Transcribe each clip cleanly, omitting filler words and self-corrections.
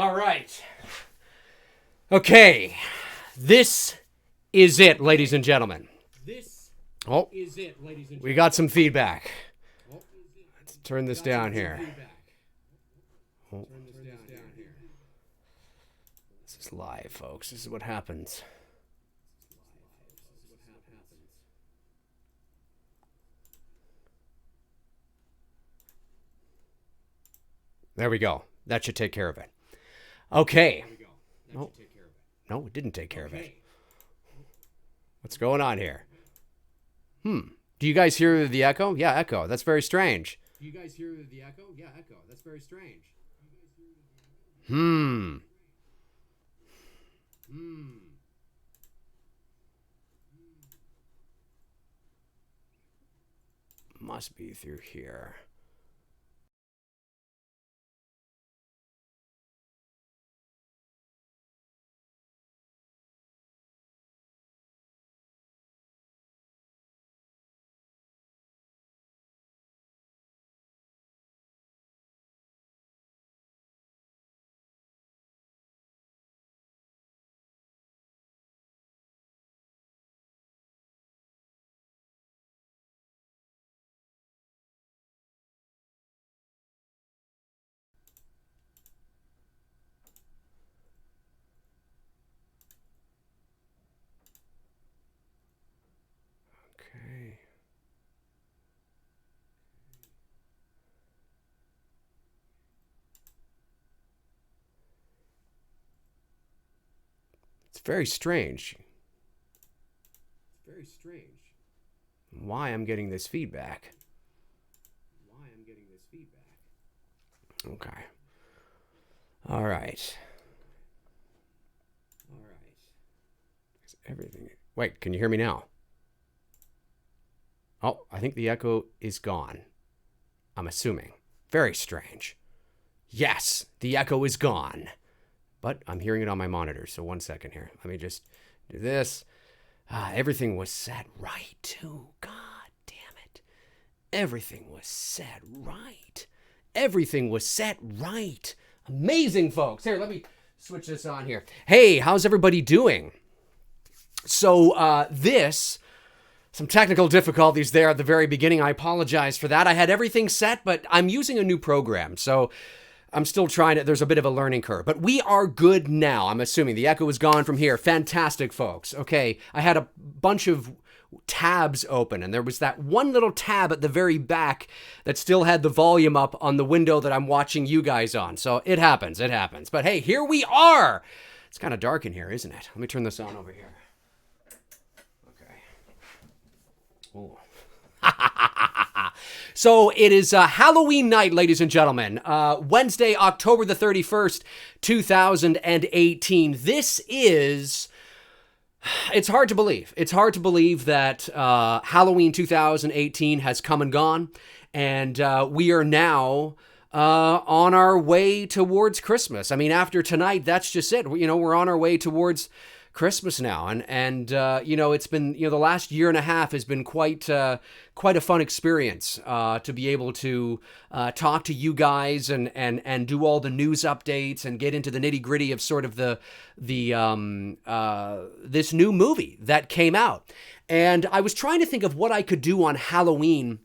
All right. Okay. This is it, ladies and gentlemen. We got some feedback. Let's turn this down here. This is live, folks. This is what happens. There we go. That should take care of it. Okay. No, it didn't take care of it. What's going on here? Do you guys hear the echo? Yeah, echo. That's very strange. Must be through here. Okay. It's very strange. Why I'm getting this feedback. Okay. All right. Is everything... Wait, can you hear me now? Oh, I think the echo is gone. I'm assuming. Very strange. Yes, the echo is gone. But I'm hearing it on my monitor, so 1 second here. Let me just do this. Everything was set right, too. God damn it. Everything was set right. Everything was set right. Amazing, folks. Here, let me switch this on here. Hey, how's everybody doing? So, some technical difficulties there at the very beginning. I apologize for that. I had everything set, but I'm using a new program, so I'm still trying to, there's a bit of a learning curve, but we are good now. I'm assuming the echo is gone from here. Fantastic, folks. Okay, I had a bunch of tabs open, and there was that one little tab at the very back that still had the volume up on the window that I'm watching you guys on. So it happens. But hey, here we are. It's kind of dark in here, isn't it? Let me turn this on over here. Okay. Oh. So it is Halloween night, ladies and gentlemen. Wednesday, October the 31st, 2018. This is... It's hard to believe. It's hard to believe that Halloween 2018 has come and gone. And we are now on our way towards Christmas. I mean, after tonight, that's just it. You know, we're on our way towards Christmas now, and you know, it's been, you know, the last year and a half has been quite a fun experience to be able to talk to you guys and do all the news updates and get into the nitty gritty of sort of the this new movie that came out. And I was trying to think of what I could do on Halloween.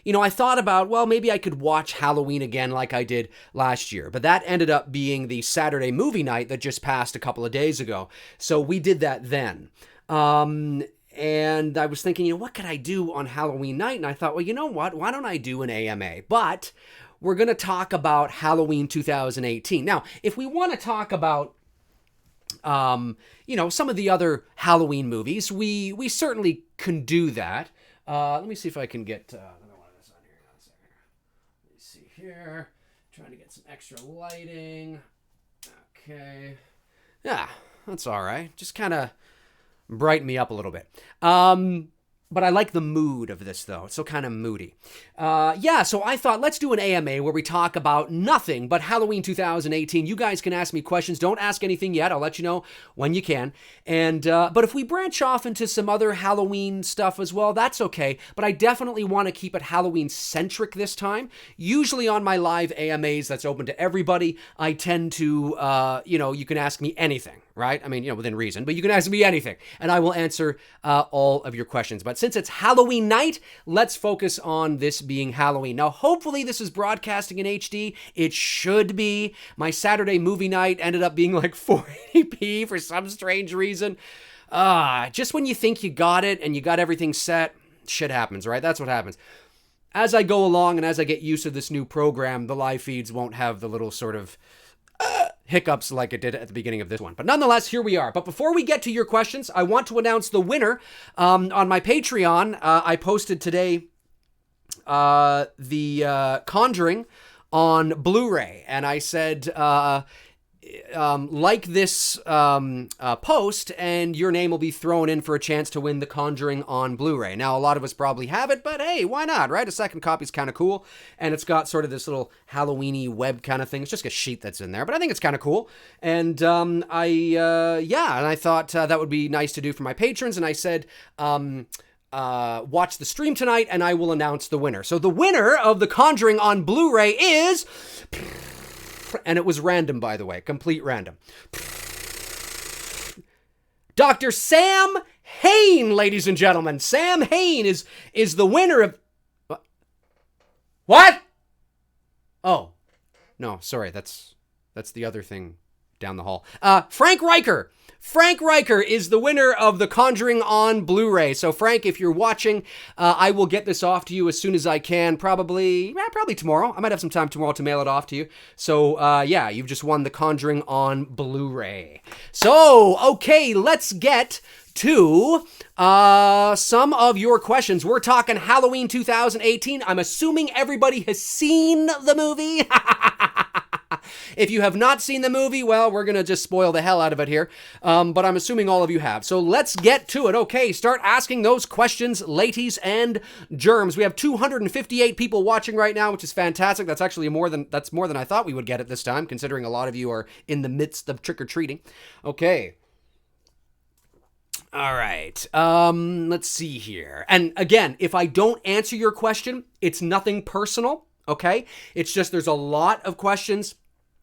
You know, I thought about, well, maybe I could watch Halloween again like I did last year. But that ended up being the Saturday movie night that just passed a couple of days ago. So we did that then. And I was thinking, you know, what could I do on Halloween night? And I thought, well, you know what? Why don't I do an AMA? But we're going to talk about Halloween 2018. Now, if we want to talk about you know, some of the other Halloween movies, we certainly can do that. Let me see if I can get another one of this on here. Let me see here. Trying to get some extra lighting. Okay. Yeah, that's all right. Just kind of brighten me up a little bit. But I like the mood of this, though. It's so kind of moody. So I thought, let's do an AMA where we talk about nothing but Halloween 2018. You guys can ask me questions. Don't ask anything yet. I'll let you know when you can. And but if we branch off into some other Halloween stuff as well, that's okay. But I definitely want to keep it Halloween-centric this time. Usually on my live AMAs that's open to everybody, I tend to, you can ask me anything, right? I mean, within reason, but you can ask me anything, and I will answer all of your questions. But since it's Halloween night, let's focus on this being Halloween. Now, hopefully this is broadcasting in HD. It should be. My Saturday movie night ended up being like 480p for some strange reason. Just when you think you got it and you got everything set, shit happens, right? That's what happens. As I go along and as I get used to this new program, the live feeds won't have the little sort of hiccups like it did at the beginning of this one. But nonetheless, here we are. But before we get to your questions, I want to announce the winner. On my Patreon, I posted today the Conjuring on Blu-ray. And I said, like this post, and your name will be thrown in for a chance to win The Conjuring on Blu-ray. Now, a lot of us probably have it, but hey, why not, right? A second copy is kind of cool, and it's got sort of this little Halloween-y web kind of thing. It's just a sheet that's in there, but I think it's kind of cool. And I thought that would be nice to do for my patrons, and I said, watch the stream tonight, and I will announce the winner. So the winner of The Conjuring on Blu-ray is... And it was random, by the way, complete random. Dr. Sam Hain, ladies and gentlemen. Sam Hain is the winner of... What? Oh, no, sorry, that's the other thing down the hall. Frank Riker. Frank Riker is the winner of The Conjuring on Blu-ray. So, Frank, if you're watching, I will get this off to you as soon as I can. Probably tomorrow. I might have some time tomorrow to mail it off to you. So, you've just won The Conjuring on Blu-ray. So, okay, let's get to some of your questions. We're talking Halloween 2018. I'm assuming everybody has seen the movie. If you have not seen the movie, well, we're going to just spoil the hell out of it here. But I'm assuming all of you have. So let's get to it. Okay, start asking those questions, ladies and germs. We have 258 people watching right now, which is fantastic. That's actually more than I thought we would get at this time, considering a lot of you are in the midst of trick-or-treating. Okay. All right. Let's see here. And again, if I don't answer your question, it's nothing personal, okay? It's just there's a lot of questions.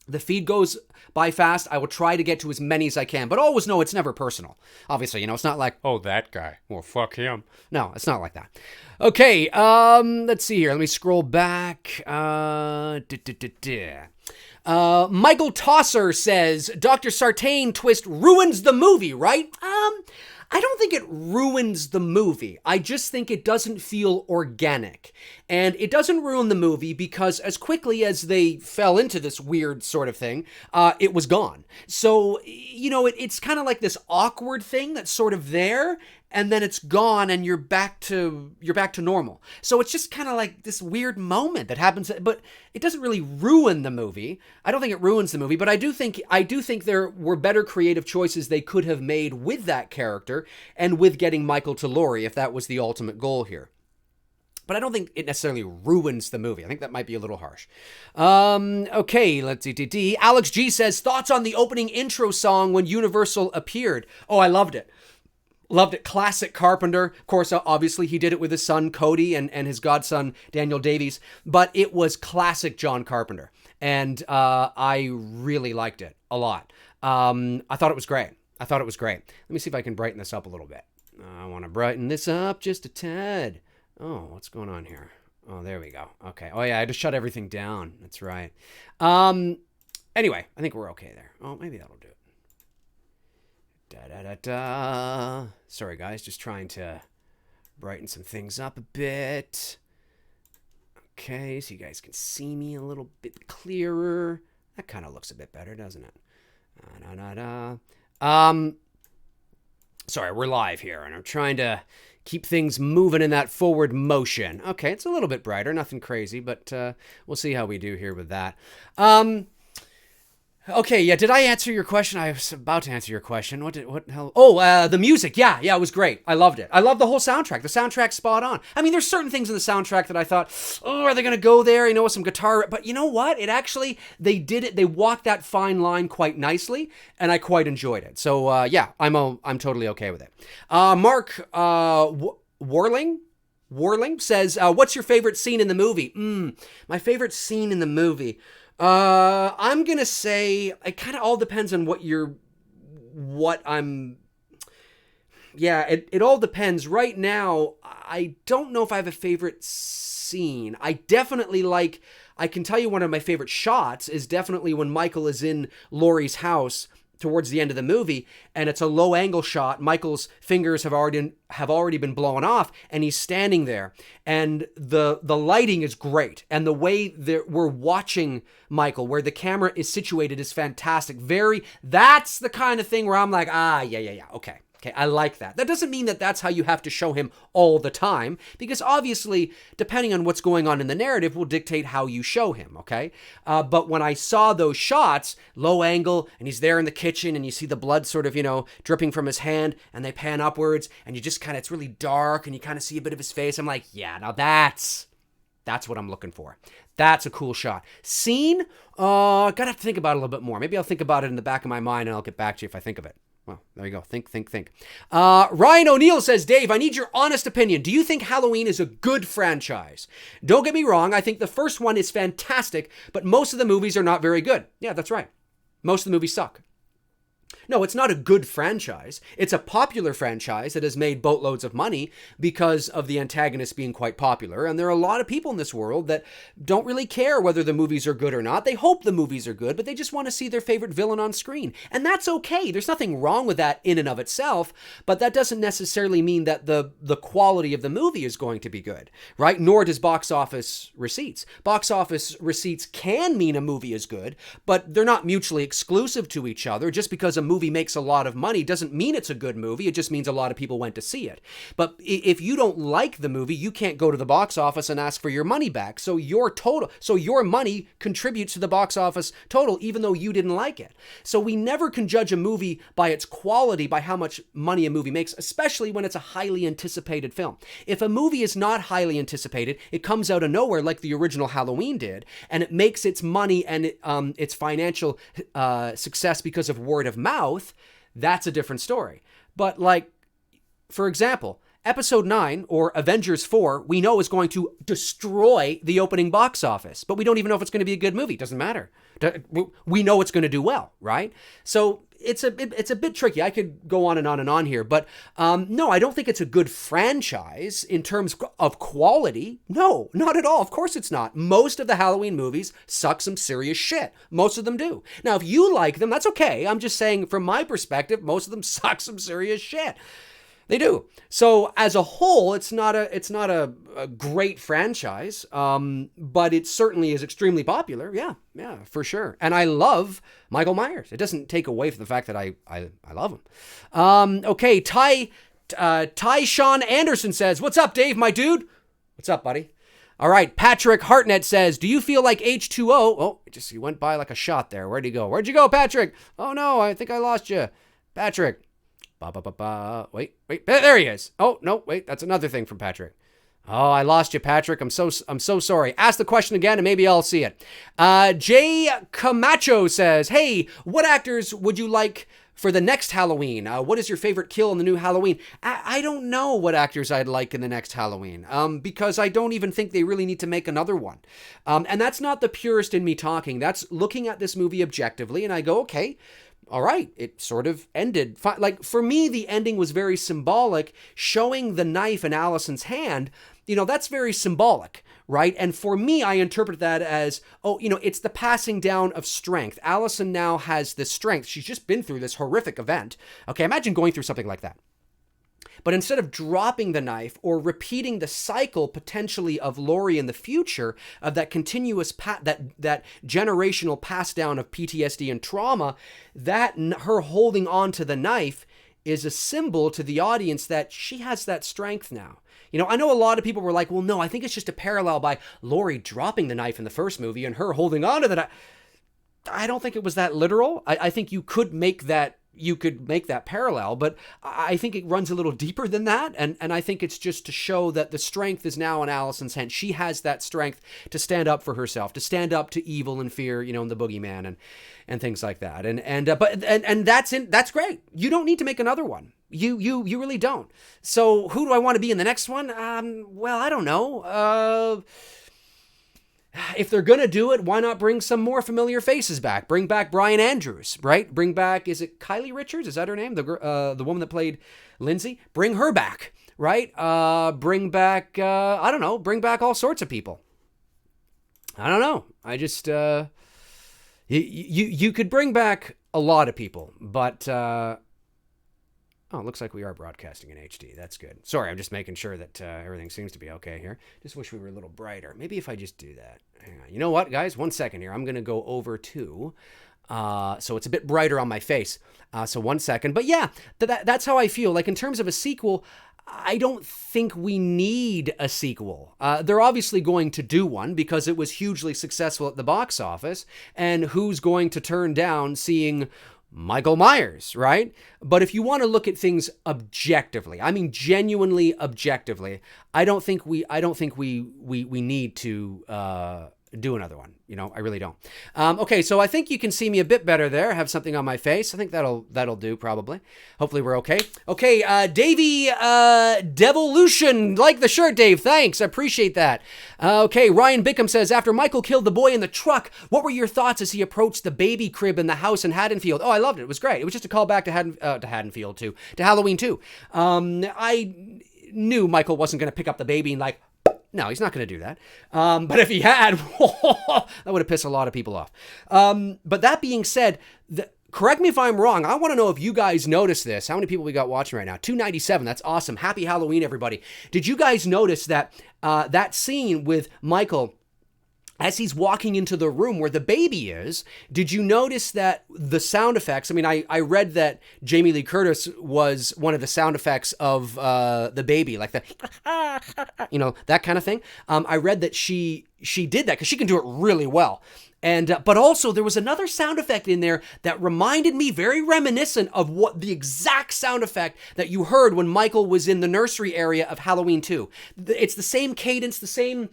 The feed goes by fast. I will try to get to as many as I can, but always know it's never personal. Obviously, it's not like, oh, that guy. Well, fuck him. No, it's not like that. Okay, let's see here. Let me scroll back. Michael Tosser says, Dr. Sartain twist ruins the movie, right? I don't think it ruins the movie. I just think it doesn't feel organic. And it doesn't ruin the movie because as quickly as they fell into this weird sort of thing, it was gone. So, it's kind of like this awkward thing that's sort of there, and then it's gone and you're back to normal. So it's just kind of like this weird moment that happens, but it doesn't really ruin the movie. I don't think it ruins the movie, but I do think there were better creative choices they could have made with that character and with getting Michael to Laurie, if that was the ultimate goal here. But I don't think it necessarily ruins the movie. I think that might be a little harsh. Okay, let's see. Alex G says, thoughts on the opening intro song when Universal appeared? Oh, I loved it. Loved it. Classic Carpenter. Of course, obviously, he did it with his son, Cody, and his godson, Daniel Davies. But it was classic John Carpenter. And I really liked it a lot. I thought it was great. Let me see if I can brighten this up a little bit. I want to brighten this up just a tad. Oh, what's going on here? Oh, there we go. Okay. Oh, yeah, I just shut everything down. That's right. Anyway, I think we're okay there. Oh, maybe that'll do it. Da-da-da-da. Sorry, guys. Just trying to brighten some things up a bit. Okay, so you guys can see me a little bit clearer. That kind of looks a bit better, doesn't it? Da-da-da. Sorry, we're live here, and I'm trying to keep things moving in that forward motion. Okay, it's a little bit brighter, nothing crazy, but we'll see how we do here with that. Okay, yeah. Did I answer your question? I was about to answer your question. What the hell? Oh, the music. Yeah, it was great. I loved it. I love the whole soundtrack. The soundtrack's spot on. I mean, there's certain things in the soundtrack that I thought, oh, are they gonna go there? You know, with some guitar. But you know what? It actually, they did it. They walked that fine line quite nicely, and I quite enjoyed it. So yeah, I'm totally okay with it. Mark Warling says, what's your favorite scene in the movie? My favorite scene in the movie. I'm gonna say it kind of all depends on yeah, it all depends. Right now, I don't know if I have a favorite scene. I can tell you one of my favorite shots is definitely when Michael is in Laurie's house towards the end of the movie, and it's a low angle shot. Michael's fingers have already been blown off, and he's standing there, and the lighting is great, and the way that we're watching Michael, where the camera is situated, is fantastic. That's the kind of thing where I'm like, yeah, okay, I like that. That doesn't mean that that's how you have to show him all the time, because obviously, depending on what's going on in the narrative will dictate how you show him, okay? But when I saw those shots, low angle, and he's there in the kitchen, and you see the blood sort of, dripping from his hand, and they pan upwards, and you just it's really dark, and you kind of see a bit of his face. I'm like, yeah, now that's what I'm looking for. That's a cool shot. Scene, gotta have to think about it a little bit more. Maybe I'll think about it in the back of my mind, and I'll get back to you if I think of it. Well, there you go. Think. Ryan O'Neill says, Dave, I need your honest opinion. Do you think Halloween is a good franchise? Don't get me wrong. I think the first one is fantastic, but most of the movies are not very good. Yeah, that's right. Most of the movies suck. No, it's not a good franchise. It's a popular franchise that has made boatloads of money because of the antagonist being quite popular. And there are a lot of people in this world that don't really care whether the movies are good or not. They hope the movies are good, but they just want to see their favorite villain on screen. And that's okay. There's nothing wrong with that in and of itself, but that doesn't necessarily mean that the quality of the movie is going to be good, right? Nor does box office receipts. Box office receipts can mean a movie is good, but they're not mutually exclusive to each other. Just because a movie makes a lot of money doesn't mean it's a good movie. It just means a lot of people went to see it. But if you don't like the movie, you can't go to the box office and ask for your money back. So your money contributes to the box office total, even though you didn't like it. So we never can judge a movie by its quality, by how much money a movie makes, especially when it's a highly anticipated film. If a movie is not highly anticipated, it comes out of nowhere like the original Halloween did, and it makes its money and its financial success because of word of mouth, that's a different story. But for example, Episode 9 or Avengers 4, we know is going to destroy the opening box office, but we don't even know if it's going to be a good movie. It doesn't matter. We know it's going to do well, right? So it's a bit tricky. I could go on and on and on here, but no, I don't think it's a good franchise in terms of quality. No, not at all. Of course it's not. Most of the Halloween movies suck some serious shit. Most of them do. Now, if you like them, that's okay. I'm just saying, from my perspective, most of them suck some serious shit. They do. So as a whole, it's not a great franchise, but it certainly is extremly popular. Yeah, for sure. And I love Michael Myers. It doesn't take away from the fact that I love him. Okay, Ty Sean Anderson says, "What's up, Dave, my dude? What's up, buddy?" All right, Patrick Hartnett says, "Do you feel like H2O?" Oh, he went by like a shot there. Where'd he go? Where'd you go, Patrick? Oh no, I think I lost you, Patrick. Wait, there he is. Oh, no, wait, that's another thing from Patrick. Oh, I lost you, Patrick. I'm so sorry. Ask the question again and maybe I'll see it. Jay Camacho says, "Hey, what actors would you like for the next Halloween? What is your favorite kill in the new Halloween?" I don't know what actors I'd like in the next Halloween, because I don't even think they really need to make another one. And that's not the purist in me talking. That's looking at this movie objectively, and I go, okay, all right, it sort of ended. Like, for me, the ending was very symbolic. Showing the knife in Allison's hand, that's very symbolic, right? And for me, I interpret that as, it's the passing down of strength. Allison now has this strength. She's just been through this horrific event. Okay, imagine going through something like that. But instead of dropping the knife or repeating the cycle potentially of Laurie in the future, of that continuous that generational pass down of PTSD and trauma, that her holding on to the knife is a symbol to the audience that she has that strength now. I know a lot of people were like, well, no, I think it's just a parallel by Laurie dropping the knife in the first movie and her holding on to the knife. I don't think it was that literal. I think you could make that parallel, but I think it runs a little deeper than that. And I think it's just to show that the strength is now in Allison's hand. She has that strength to stand up for herself, to stand up to evil and fear, and the boogeyman and things like that. And that's great. You don't need to make another one. You really don't. So who do I want to be in the next one? Well, I don't know. If they're going to do it, why not bring some more familiar faces back? Bring back Brian Andrews, right? Bring back, is it Kylie Richards? Is that her name? The woman that played Lindsay? Bring her back, right? Bring back, I don't know, bring back all sorts of people. I don't know. I just, you could bring back a lot of people, but, oh, it looks like we are broadcasting in HD. That's good. Sorry, I'm just making sure that everything seems to be okay here. Just wish we were a little brighter. Maybe if I just do that. Hang on. You know what, guys? 1 second here. I'm going to go over to... so it's a bit brighter on my face. So 1 second. But yeah, that's how I feel. Like in terms of a sequel, I don't think we need a sequel. They're obviously going to do one because it was hugely successful at the box office. And who's going to turn down seeing Michael Myers, right? But if you want to look at things objectively, I mean genuinely objectively, I don't think we need to do another one. I really don't. Okay, so I think you can see me a bit better there. I have something on my face. I think that'll do probably. Hopefully we're okay. Okay, Davey Devolution, like the shirt, Dave. Thanks, I appreciate that. Okay, Ryan Bickham says, after Michael killed the boy in the truck, what were your thoughts as he approached the baby crib in the house in Haddonfield? Oh, I loved it. It was great. It was just a callback to Haddonfield too, to Halloween 2. I knew Michael wasn't going to pick up the baby and like. No, he's not going to do that. But if he had, that would have pissed a lot of people off. But that being said, correct me if I'm wrong. I want to know if you guys noticed this. How many people we got watching right now? 297. That's awesome. Happy Halloween, everybody. Did you guys notice that that scene with Michael as he's walking into the room where the baby is, did you notice that the sound effects, I mean, I read that Jamie Lee Curtis was one of the sound effects of the baby, like the, that kind of thing. I read that she did that because she can do it really well. And but also there was another sound effect in there that reminded me, very reminiscent of what the exact sound effect that you heard when Michael was in the nursery area of Halloween 2. It's the same cadence, the same...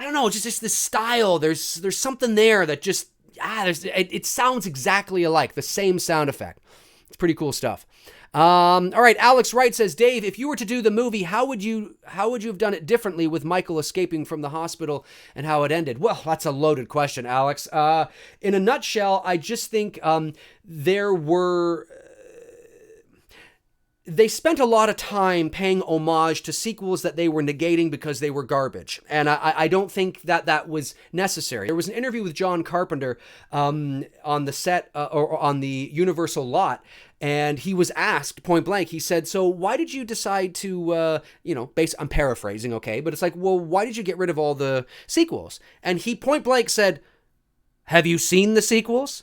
I don't know, just this style. There's something there that just, it sounds exactly alike, the same sound effect. It's pretty cool stuff. All right, Alex Wright says, Dave, if you were to do the movie, how would you have done it differently with Michael escaping from the hospital and how it ended? Well, that's a loaded question, Alex. In a nutshell, I just think they spent a lot of time paying homage to sequels that they were negating because they were garbage. And I don't think that was necessary. There was an interview with John Carpenter on the set or on the Universal lot, and he was asked point blank, he said, so why did you decide to, I'm paraphrasing, okay, but it's like, well, why did you get rid of all the sequels? And he point blank said, have you seen the sequels?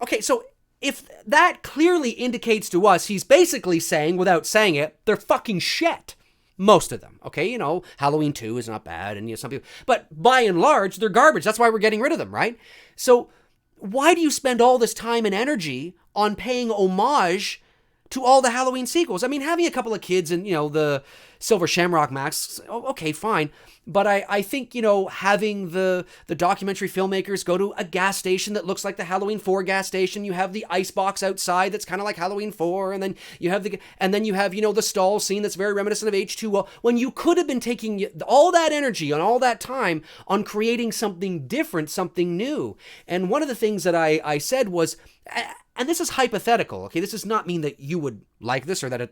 Okay, so if that clearly indicates to us, he's basically saying, without saying it, they're fucking shit. Most of them, okay? Halloween 2 is not bad, and some people... But by and large, they're garbage. That's why we're getting rid of them, right? So why do you spend all this time and energy on paying homage to all the Halloween sequels? I mean, having a couple of kids and, the Silver Shamrock masks, okay, fine. But I think, having the documentary filmmakers go to a gas station that looks like the Halloween 4 gas station, you have the icebox outside that's kind of like Halloween 4, and then you have the stall scene that's very reminiscent of H2O, when you could have been taking all that energy and all that time on creating something different, something new. And one of the things that I said was, and this is hypothetical, okay? This does not mean that you would like this or that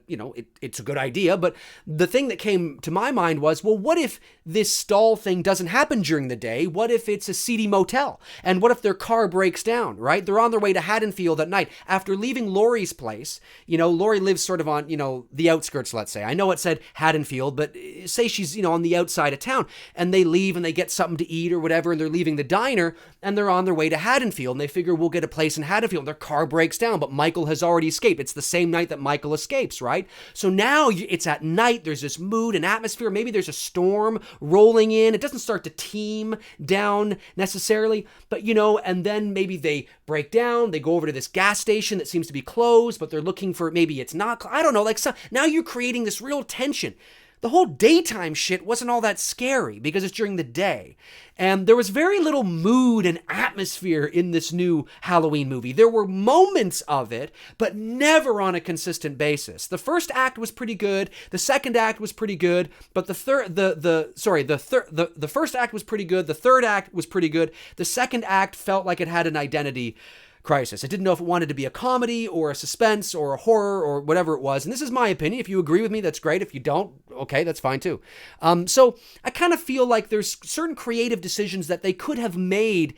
it's a good idea, but the thing that came to my mind was, well, what if this stall thing doesn't happen during the day? What if it's a seedy motel? And what if their car breaks down, right? They're on their way to Haddonfield at night after leaving Laurie's place. Laurie lives sort of on, the outskirts, let's say. I know it said Haddonfield, but say she's, on the outside of town, and they leave and they get something to eat or whatever, and they're leaving the diner and they're on their way to Haddonfield, and they figure we'll get a place in Haddonfield. Their car breaks down, but Michael has already escaped. It's the same night that Michael Michael escapes, right? So now it's at night, there's this mood and atmosphere, maybe there's a storm rolling in, it doesn't start to team down necessarily, but and then maybe they break down, they go over to this gas station that seems to be closed, but they're looking for, maybe it's not, I don't know, so now you're creating this real tension. The whole daytime shit wasn't all that scary because it's during the day. And there was very little mood and atmosphere in this new Halloween movie. There were moments of it, but never on a consistent basis. The first act was pretty good. The second act was pretty good, but the first act was pretty good. The third act was pretty good. The second act felt like it had an identity crisis. I didn't know if it wanted to be a comedy or a suspense or a horror or whatever it was. And this is my opinion. If you agree with me, that's great. If you don't, okay, that's fine too. So I kind of feel like there's certain creative decisions that they could have made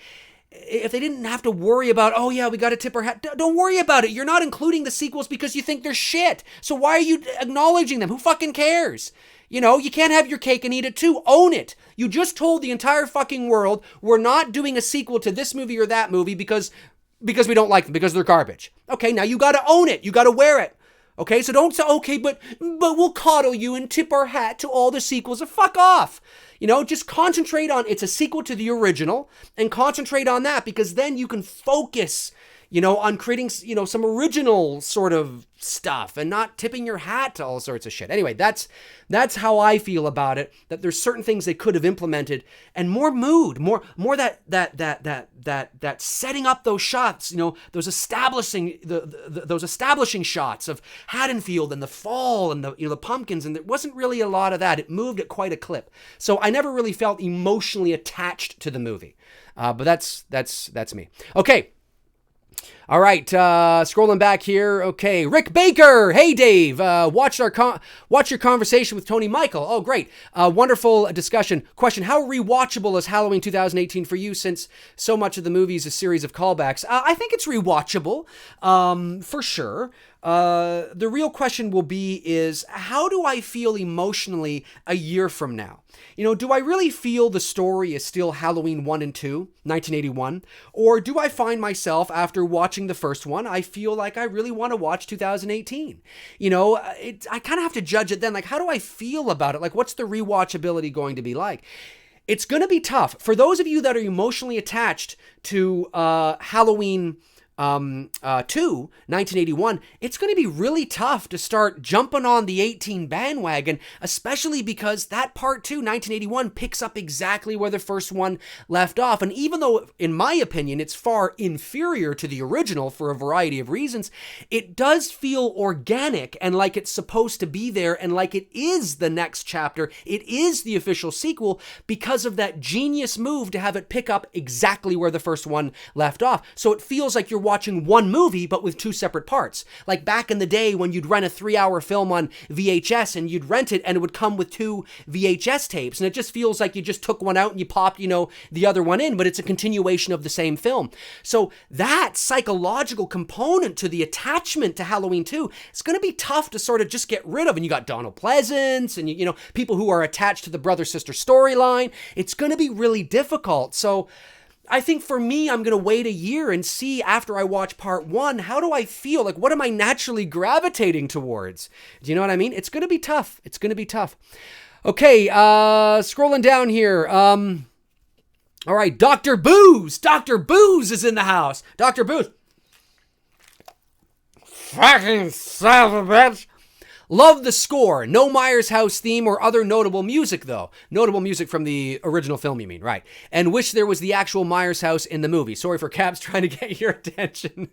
if they didn't have to worry about, oh yeah, we got to tip our hat. Don't worry about it. You're not including the sequels because you think they're shit. So why are you acknowledging them? Who fucking cares? You can't have your cake and eat it too. Own it. You just told the entire fucking world we're not doing a sequel to this movie or that movie because we don't like them, because they're garbage. Okay, now you got to own it. You got to wear it. Okay, so don't say, okay, but we'll coddle you and tip our hat to all the sequels. Fuck off. Just concentrate on, it's a sequel to the original, and concentrate on that, because then you can focus, on creating, some original sort of stuff and not tipping your hat to all sorts of shit. Anyway, that's how I feel about it, that there's certain things they could have implemented, and more mood, more that setting up those shots, those establishing those establishing shots of Haddonfield and the fall and the pumpkins, and there wasn't really a lot of that. It moved at quite a clip. So I never really felt emotionally attached to the movie. But that's me. Okay. All right, scrolling back here. Okay, Rick Baker. Hey, Dave. Watch your conversation with Tony Michael. Oh, great. Wonderful discussion. Question: how rewatchable is Halloween 2018 for you, since so much of the movie is a series of callbacks? I think it's rewatchable, for sure. The real question will be is, how do I feel emotionally a year from now? Do I really feel the story is still Halloween 1 and 2, 1981? Or do I find myself, after watching the first one, I feel like I really want to watch 2018? I kind of have to judge it then. Like, how do I feel about it? Like, what's the rewatchability going to be like? It's going to be tough. For those of you that are emotionally attached to Halloween 1981, it's going to be really tough to start jumping on the 18 bandwagon, especially because that part 2, 1981, picks up exactly where the first one left off. And even though, in my opinion, it's far inferior to the original for a variety of reasons, it does feel organic and like it's supposed to be there, and like it is the next chapter. It is the official sequel because of that genius move to have it pick up exactly where the first one left off. So it feels like you're watching one movie, but with two separate parts. Like back in the day when you'd rent a 3-hour film on VHS and you'd rent it and it would come with 2 VHS tapes. And it just feels like you just took one out and you popped, the other one in, but it's a continuation of the same film. So that psychological component to the attachment to Halloween 2, it's going to be tough to sort of just get rid of. And you got Donald Pleasance and, people who are attached to the brother-sister storyline. It's going to be really difficult. So I think for me, I'm going to wait a year and see, after I watch part 1, how do I feel? Like, what am I naturally gravitating towards? Do you know what I mean? It's going to be tough. It's going to be tough. Okay, scrolling down here. All right, Dr. Booze. Dr. Booze is in the house. Dr. Booze. Fucking son of a bitch. Love the score. No Myers House theme or other notable music, though. Notable music from the original film, you mean, right? And wish there was the actual Myers House in the movie. Sorry for Caps trying to get your attention.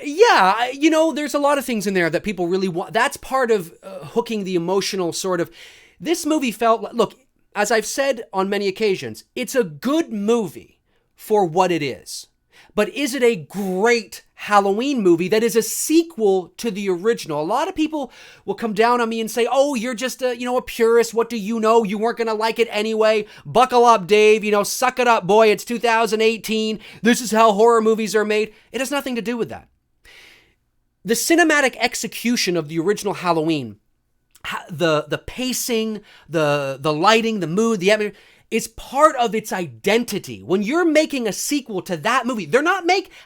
Yeah, there's a lot of things in there that people really want. That's part of hooking the emotional sort of. This movie felt, look, as I've said on many occasions, it's a good movie for what it is. But is it a great Halloween movie that is a sequel to the original? A lot of people will come down on me and say, oh, you're just a purist. What do you know? You weren't going to like it anyway. Buckle up, Dave. Suck it up, boy. It's 2018. This is how horror movies are made. It has nothing to do with that. The cinematic execution of the original Halloween, the pacing, the lighting, the mood, the atmosphere, is part of its identity. When you're making a sequel to that movie,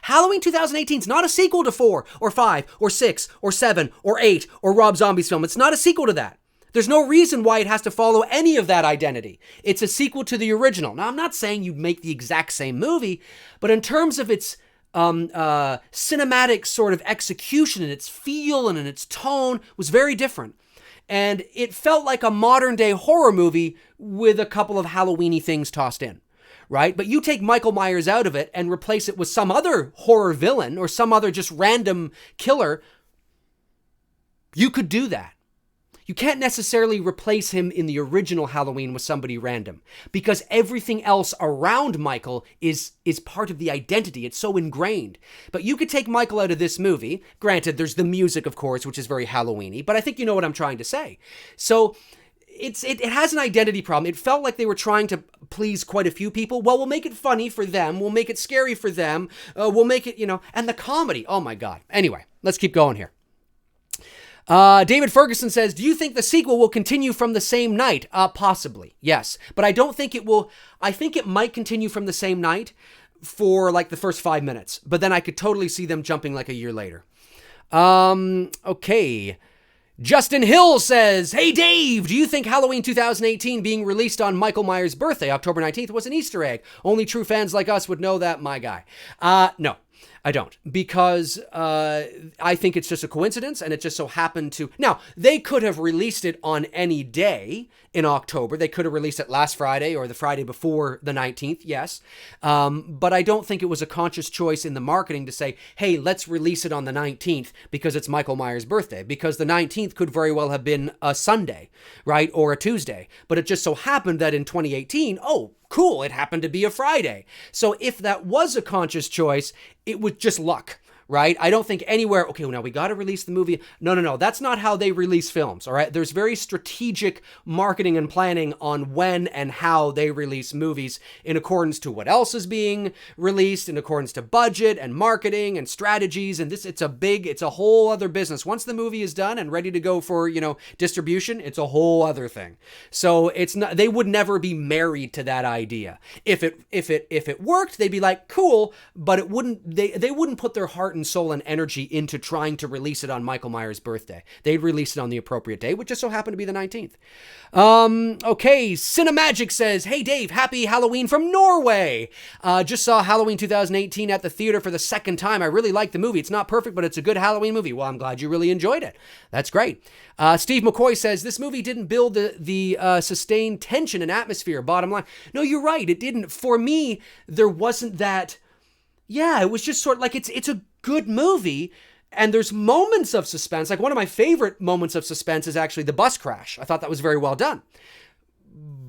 Halloween 2018 is not a sequel to 4 or 5 or 6 or 7 or 8 or Rob Zombie's film. It's not a sequel to that. There's no reason why it has to follow any of that identity. It's a sequel to the original. Now, I'm not saying you'd make the exact same movie, but in terms of its cinematic sort of execution and its feel and in its tone was very different. And it felt like a modern day horror movie with a couple of Halloween-y things tossed in, right? But you take Michael Myers out of it and replace it with some other horror villain or some other just random killer, you could do that. You can't necessarily replace him in the original Halloween with somebody random because everything else around Michael is part of the identity. It's so ingrained. But you could take Michael out of this movie. Granted, there's the music, of course, which is very Halloween-y, but I think you know what I'm trying to say. So it has an identity problem. It felt like they were trying to please quite a few people. Well, we'll make it funny for them. We'll make it scary for them. We'll make it, and the comedy. Oh my God. Anyway, let's keep going here. David Ferguson says, do you think the sequel will continue from the same night? Possibly, yes. But I don't think it will. I think it might continue from the same night for like the first 5 minutes. But then I could totally see them jumping like a year later. Okay. Justin Hill says, hey Dave, do you think Halloween 2018 being released on Michael Myers' birthday, October 19th, was an Easter egg? Only true fans like us would know that, my guy. No. I don't, because I think it's just a coincidence, and it just so happened to... Now, they could have released it on any day in October. They could have released it last Friday or the Friday before the 19th, yes. But I don't think it was a conscious choice in the marketing to say, hey, let's release it on the 19th because it's Michael Myers' birthday, because the 19th could very well have been a Sunday, right, or a Tuesday. But it just so happened that in 2018, cool, it happened to be a Friday. So if that was a conscious choice, it was just luck, right? I don't think anywhere, okay, well, now we got to release the movie. No. That's not how they release films, all right? There's very strategic marketing and planning on when and how they release movies in accordance to what else is being released, in accordance to budget and marketing and strategies. And it's a whole other business. Once the movie is done and ready to go for, distribution, it's a whole other thing. So they would never be married to that idea. If it worked, they'd be like, cool, but it wouldn't, they wouldn't put their heart and soul and energy into trying to release it on Michael Myers' birthday. They'd release it on the appropriate day, which just so happened to be the 19th. Okay, Cinemagic says, hey Dave, happy Halloween from Norway. Just saw Halloween 2018 at the theater for the second time. I really like the movie. It's not perfect, but it's a good Halloween movie. Well, I'm glad you really enjoyed it. That's great. Steve McCoy says, this movie didn't build the sustained tension and atmosphere, bottom line. No, you're right. It didn't. For me, there wasn't that. Yeah, it was just sort of like it's a good movie, and there's moments of suspense. Like one of my favorite moments of suspense is actually the bus crash. I thought that was very well done.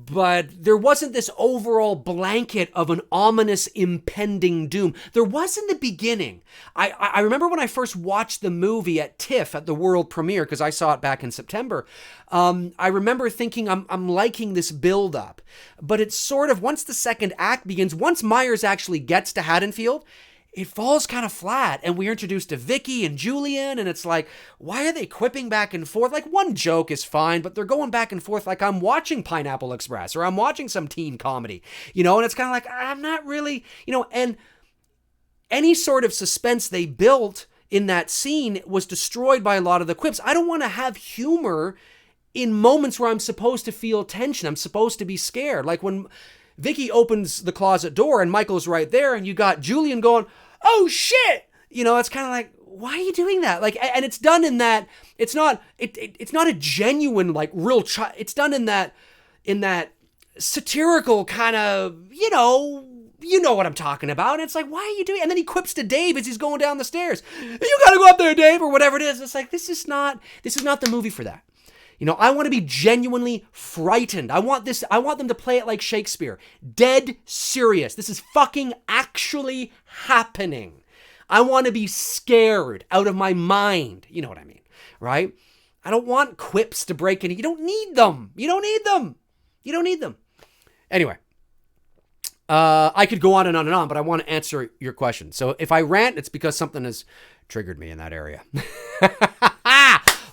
But there wasn't this overall blanket of an ominous impending doom. There was in the beginning. I remember when I first watched the movie at TIFF at the world premiere, because I saw it back in September. I remember thinking I'm liking this build-up. But it's sort of, once the second act begins, once Myers actually gets to Haddonfield, it falls kind of flat, and we're introduced to Vicky and Julian, and it's like, why are they quipping back and forth? Like, one joke is fine, but they're going back and forth like I'm watching Pineapple Express, or I'm watching some teen comedy, and it's kind of like, I'm not really, and any sort of suspense they built in that scene was destroyed by a lot of the quips. I don't want to have humor in moments where I'm supposed to feel tension. I'm supposed to be scared. Like when Vicky opens the closet door and Michael's right there, and you got Julian going, oh shit, it's kind of like, why are you doing that? Like, and it's done in that, it's not a genuine, like, real it's done in that satirical kind of, you know what I'm talking about. And it's like, why are you doing it? And then he quips to Dave as he's going down the stairs, you gotta go up there, Dave, or whatever it is. It's like, this is not the movie for that. I want to be genuinely frightened. I want them to play it like Shakespeare. Dead serious. This is fucking actually happening. I want to be scared out of my mind. You know what I mean, right? I don't want quips to break in. You don't need them. Anyway, I could go on and on and on, but I want to answer your question. So if I rant, it's because something has triggered me in that area.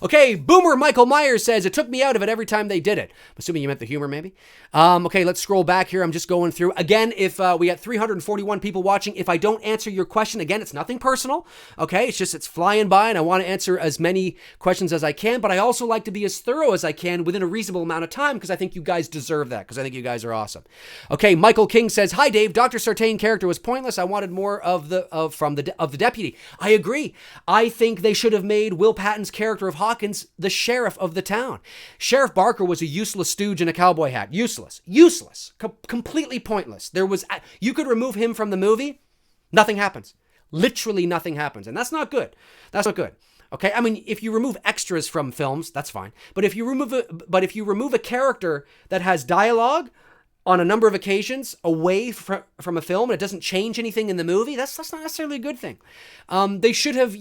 Okay, Boomer Michael Myers says, it took me out of it every time they did it. I'm assuming you meant the humor, maybe. Okay, let's scroll back here. I'm just going through. Again, if we got 341 people watching, if I don't answer your question, again, it's nothing personal. Okay, it's flying by, and I want to answer as many questions as I can, but I also like to be as thorough as I can within a reasonable amount of time, because I think you guys deserve that, because I think you guys are awesome. Okay, Michael King says, hi, Dave. Dr. Sartain character was pointless. I wanted more of the deputy. I agree. I think they should have made Will Patton's character of Hawkins the sheriff of the town. Sheriff Barker was a useless stooge in a cowboy hat. Useless. Completely pointless. You could remove him from the movie, nothing happens. Literally nothing happens, and that's not good. That's not good. Okay, I mean, if you remove extras from films, that's fine. But if you remove a character that has dialogue on a number of occasions away from a film, and it doesn't change anything in the movie, that's not necessarily a good thing. They should have,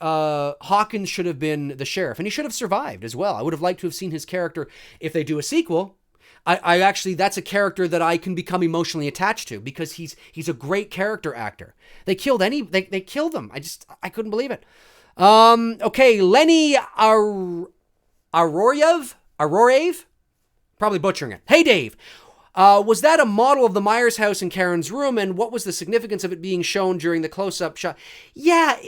Hawkins should have been the sheriff, and he should have survived as well. I would have liked to have seen his character, if they do a sequel. I actually, that's a character that I can become emotionally attached to, because he's a great character actor. They killed him. I couldn't believe it. Okay, Lenny Arorev? Probably butchering it. Hey, Dave. Was that a model of the Myers house in Karen's room, and what was the significance of it being shown during the close-up shot? Yeah,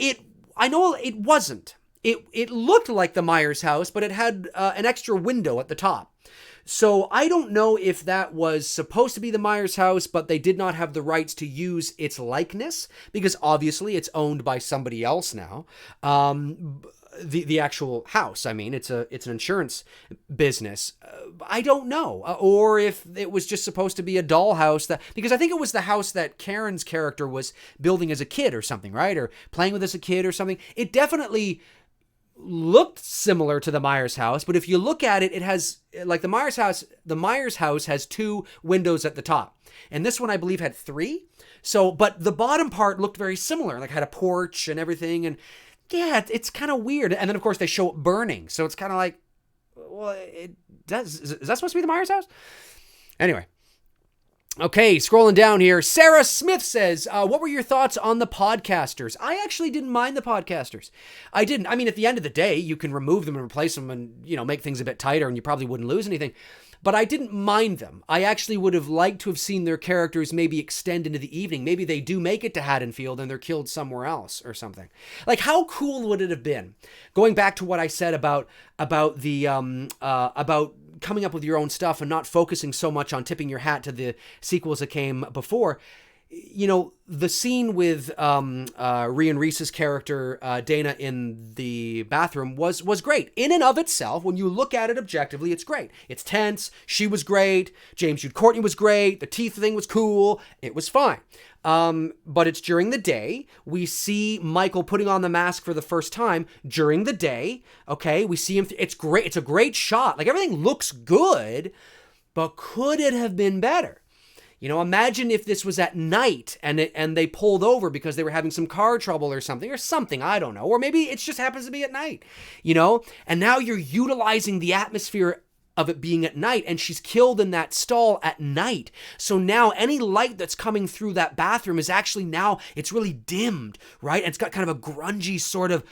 I know it wasn't. It looked like the Myers house, but it had an extra window at the top. So I don't know if that was supposed to be the Myers house, but they did not have the rights to use its likeness, because obviously it's owned by somebody else now. The actual house, I mean, it's an insurance business. I don't know, or if it was just supposed to be a dollhouse, because I think it was the house that Karen's character was building as a kid or something, right? Or playing with as a kid or something. It definitely looked similar to the Myers house, but if you look at it, it has, like the Myers house has 2 windows at the top, and this one I believe had 3. So, but the bottom part looked very similar, like had a porch and everything, and yeah, it's kind of weird. And then of course they show it burning, so it's kind of like, well, it does. Is that supposed to be the Myers house? Anyway. Okay, scrolling down here, Sarah Smith says, what were your thoughts on the podcasters? I actually didn't mind the podcasters. I didn't. I mean, at the end of the day, you can remove them and replace them and, make things a bit tighter, and you probably wouldn't lose anything. But I didn't mind them. I actually would have liked to have seen their characters maybe extend into the evening. Maybe they do make it to Haddonfield and they're killed somewhere else or something. Like, how cool would it have been? Going back to what I said about coming up with your own stuff and not focusing so much on tipping your hat to the sequels that came before. The scene with Rhian Reese's character, Dana, in the bathroom was great. In and of itself, when you look at it objectively, it's great. It's tense. She was great. James Jude Courtney was great. The teeth thing was cool. It was fine. But it's during the day. We see Michael putting on the mask for the first time during the day. Okay, we see him. It's great. It's a great shot. Like, everything looks good, but could it have been better? Imagine if this was at night and they pulled over because they were having some car trouble or something, I don't know. Or maybe it just happens to be at night, and now you're utilizing the atmosphere of it being at night, and she's killed in that stall at night. So now any light that's coming through that bathroom is actually now, it's really dimmed, right? And it's got kind of a grungy sort of,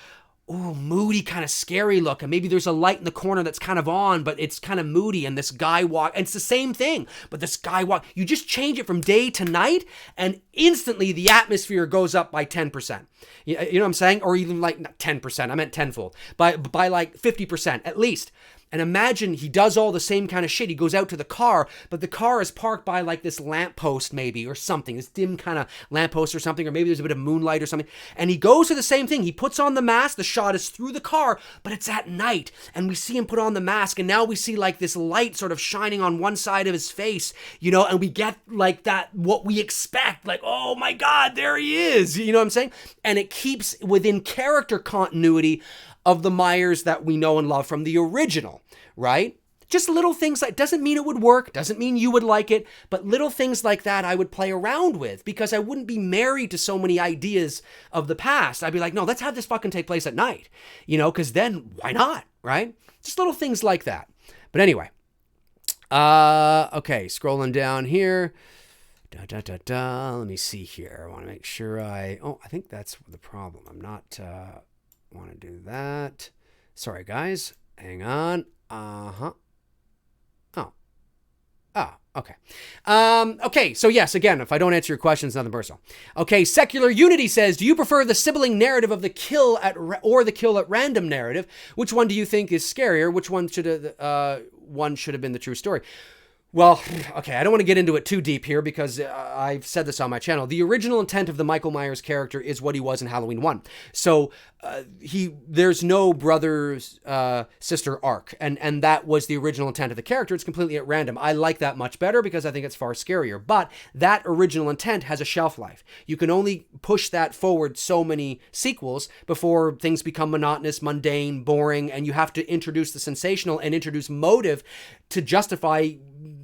moody, kind of scary look. And maybe there's a light in the corner that's kind of on, but it's kind of moody. And this guy and it's the same thing, but this guy you just change it from day to night, and instantly the atmosphere goes up by 10%. You know what I'm saying? Or even like, not 10%, I meant tenfold, by like 50% at least. And imagine he does all the same kind of shit. He goes out to the car, but the car is parked by like this lamppost maybe, or something, this dim kind of lamppost or something, or maybe there's a bit of moonlight or something. And he goes to the same thing. He puts on the mask. The shot is through the car, but it's at night. And we see him put on the mask, and now we see like this light sort of shining on one side of his face, and we get like that, what we expect, like, oh my God, there he is. You know what I'm saying? And it keeps within character continuity of the Myers that we know and love from the original, right? Just little things like, doesn't mean it would work, doesn't mean you would like it, but little things like that I would play around with, because I wouldn't be married to so many ideas of the past. I'd be like, no, let's have this fucking take place at night, because then why not, right? Just little things like that. But anyway, okay, scrolling down here. Let me see here. I want to make sure I think that's the problem. I'm not... want to do that. Sorry, guys. Hang on. Uh-huh. Okay. Okay, so yes, again, if I don't answer your questions, nothing personal. Okay, Secular Unity says, do you prefer the sibling narrative of the kill or the kill at random narrative? Which one do you think is scarier? Which one should have been the true story? Well, okay, I don't want to get into it too deep here because I've said this on my channel. The original intent of the Michael Myers character is what he was in Halloween 1. So there's no brother-sister arc, and that was the original intent of the character. It's completely at random. I like that much better because I think it's far scarier. But that original intent has a shelf life. You can only push that forward so many sequels before things become monotonous, mundane, boring, and you have to introduce the sensational and introduce motive to justify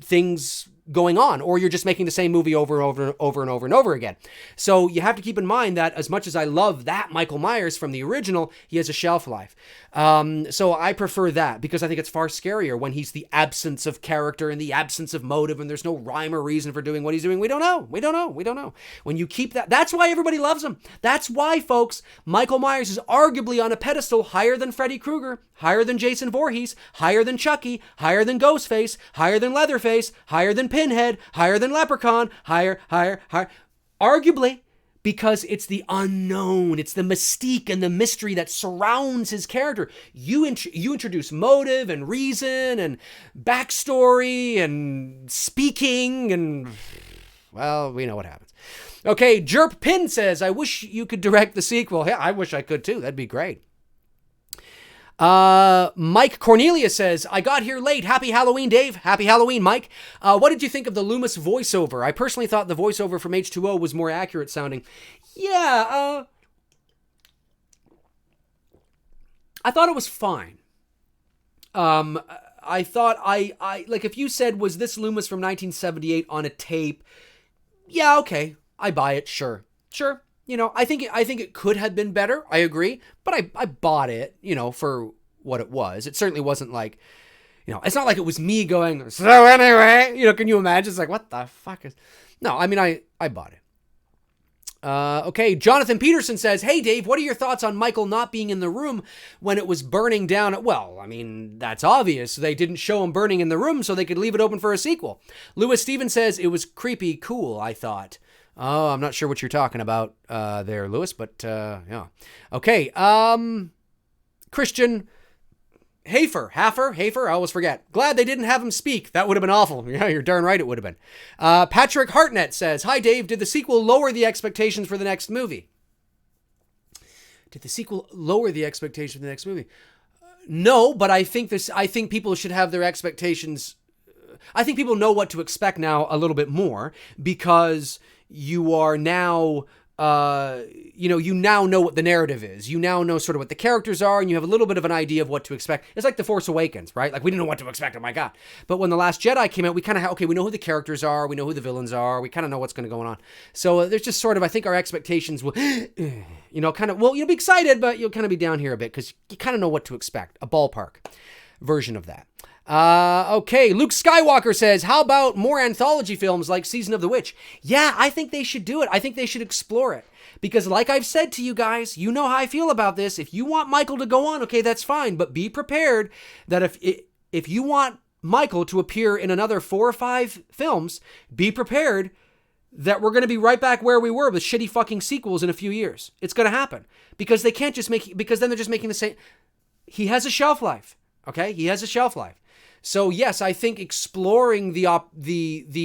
things going on, or you're just making the same movie over and over again. So you have to keep in mind that as much as I love that Michael Myers from the original, he has a shelf life. So I prefer that because I think it's far scarier when he's the absence of character and the absence of motive and there's no rhyme or reason for doing what he's doing. We don't know. When you keep that, that's why everybody loves him. That's why, folks, Michael Myers is arguably on a pedestal higher than Freddy Krueger, higher than Jason Voorhees, higher than Chucky, higher than Ghostface, higher than Leatherface, higher than Pinhead, higher than Leprechaun, higher. Arguably, because it's the unknown, it's the mystique and the mystery that surrounds his character. You introduce motive and reason and backstory and speaking and, well, we know what happens. Okay, Jerp Pin says, I wish you could direct the sequel. Yeah, I wish I could too. That'd be great. Mike Cornelia says, I got here late. Happy Halloween, Dave. Happy Halloween, Mike. What did you think of the Loomis voiceover? I personally thought the voiceover from H2O was more accurate sounding. Yeah, I thought it was fine. I thought I like if you said, was this Loomis from 1978 on a tape? Yeah, okay. I buy it. Sure. You know, I think it could have been better. I agree, but I bought it, you know, for what it was. It certainly wasn't like, you know, it's not like it was me going, so anyway, you know, can you imagine? It's like, what the fuck is... No, I mean, I bought it. Okay, Jonathan Peterson says, hey, Dave, what are your thoughts on Michael not being in the room when it was burning down? Well, I mean, that's obvious. They didn't show him burning in the room so they could leave it open for a sequel. Lewis Stevens says, it was creepy cool, I thought. Oh, I'm not sure what you're talking about there, Lewis, but yeah. Okay, Christian Hafer, I always forget. Glad they didn't have him speak. That would have been awful. Yeah, you're darn right it would have been. Patrick Hartnett says, hi, Dave, did the sequel lower the expectations for the next movie? Did the sequel lower the expectations for the next movie? No, but I think people should have their expectations. I think people know what to expect now a little bit more because you are now, you now know what the narrative is. You now know sort of what the characters are, and you have a little bit of an idea of what to expect. It's like The Force Awakens, right? Like, we didn't know what to expect, oh my God. But when The Last Jedi came out, we kind of okay, we know who the characters are, we know who the villains are, we kind of know what's going to go on. So there's just sort of, I think our expectations will, you know, kind of, well, you'll be excited, but you'll kind of be down here a bit, because you kind of know what to expect. A ballpark version of that. Okay, Luke Skywalker says, how about more anthology films like Season of the Witch? Yeah, I think they should do it. I think they should explore it. Because like I've said to you guys, you know how I feel about this. If you want Michael to go on, okay, that's fine. But be prepared that if you want Michael to appear in another 4 or 5 films, be prepared that we're going to be right back where we were with shitty fucking sequels in a few years. It's going to happen. Because they can't just because then they're just making the same. He has a shelf life. Okay? He has a shelf life. So yes, I think exploring the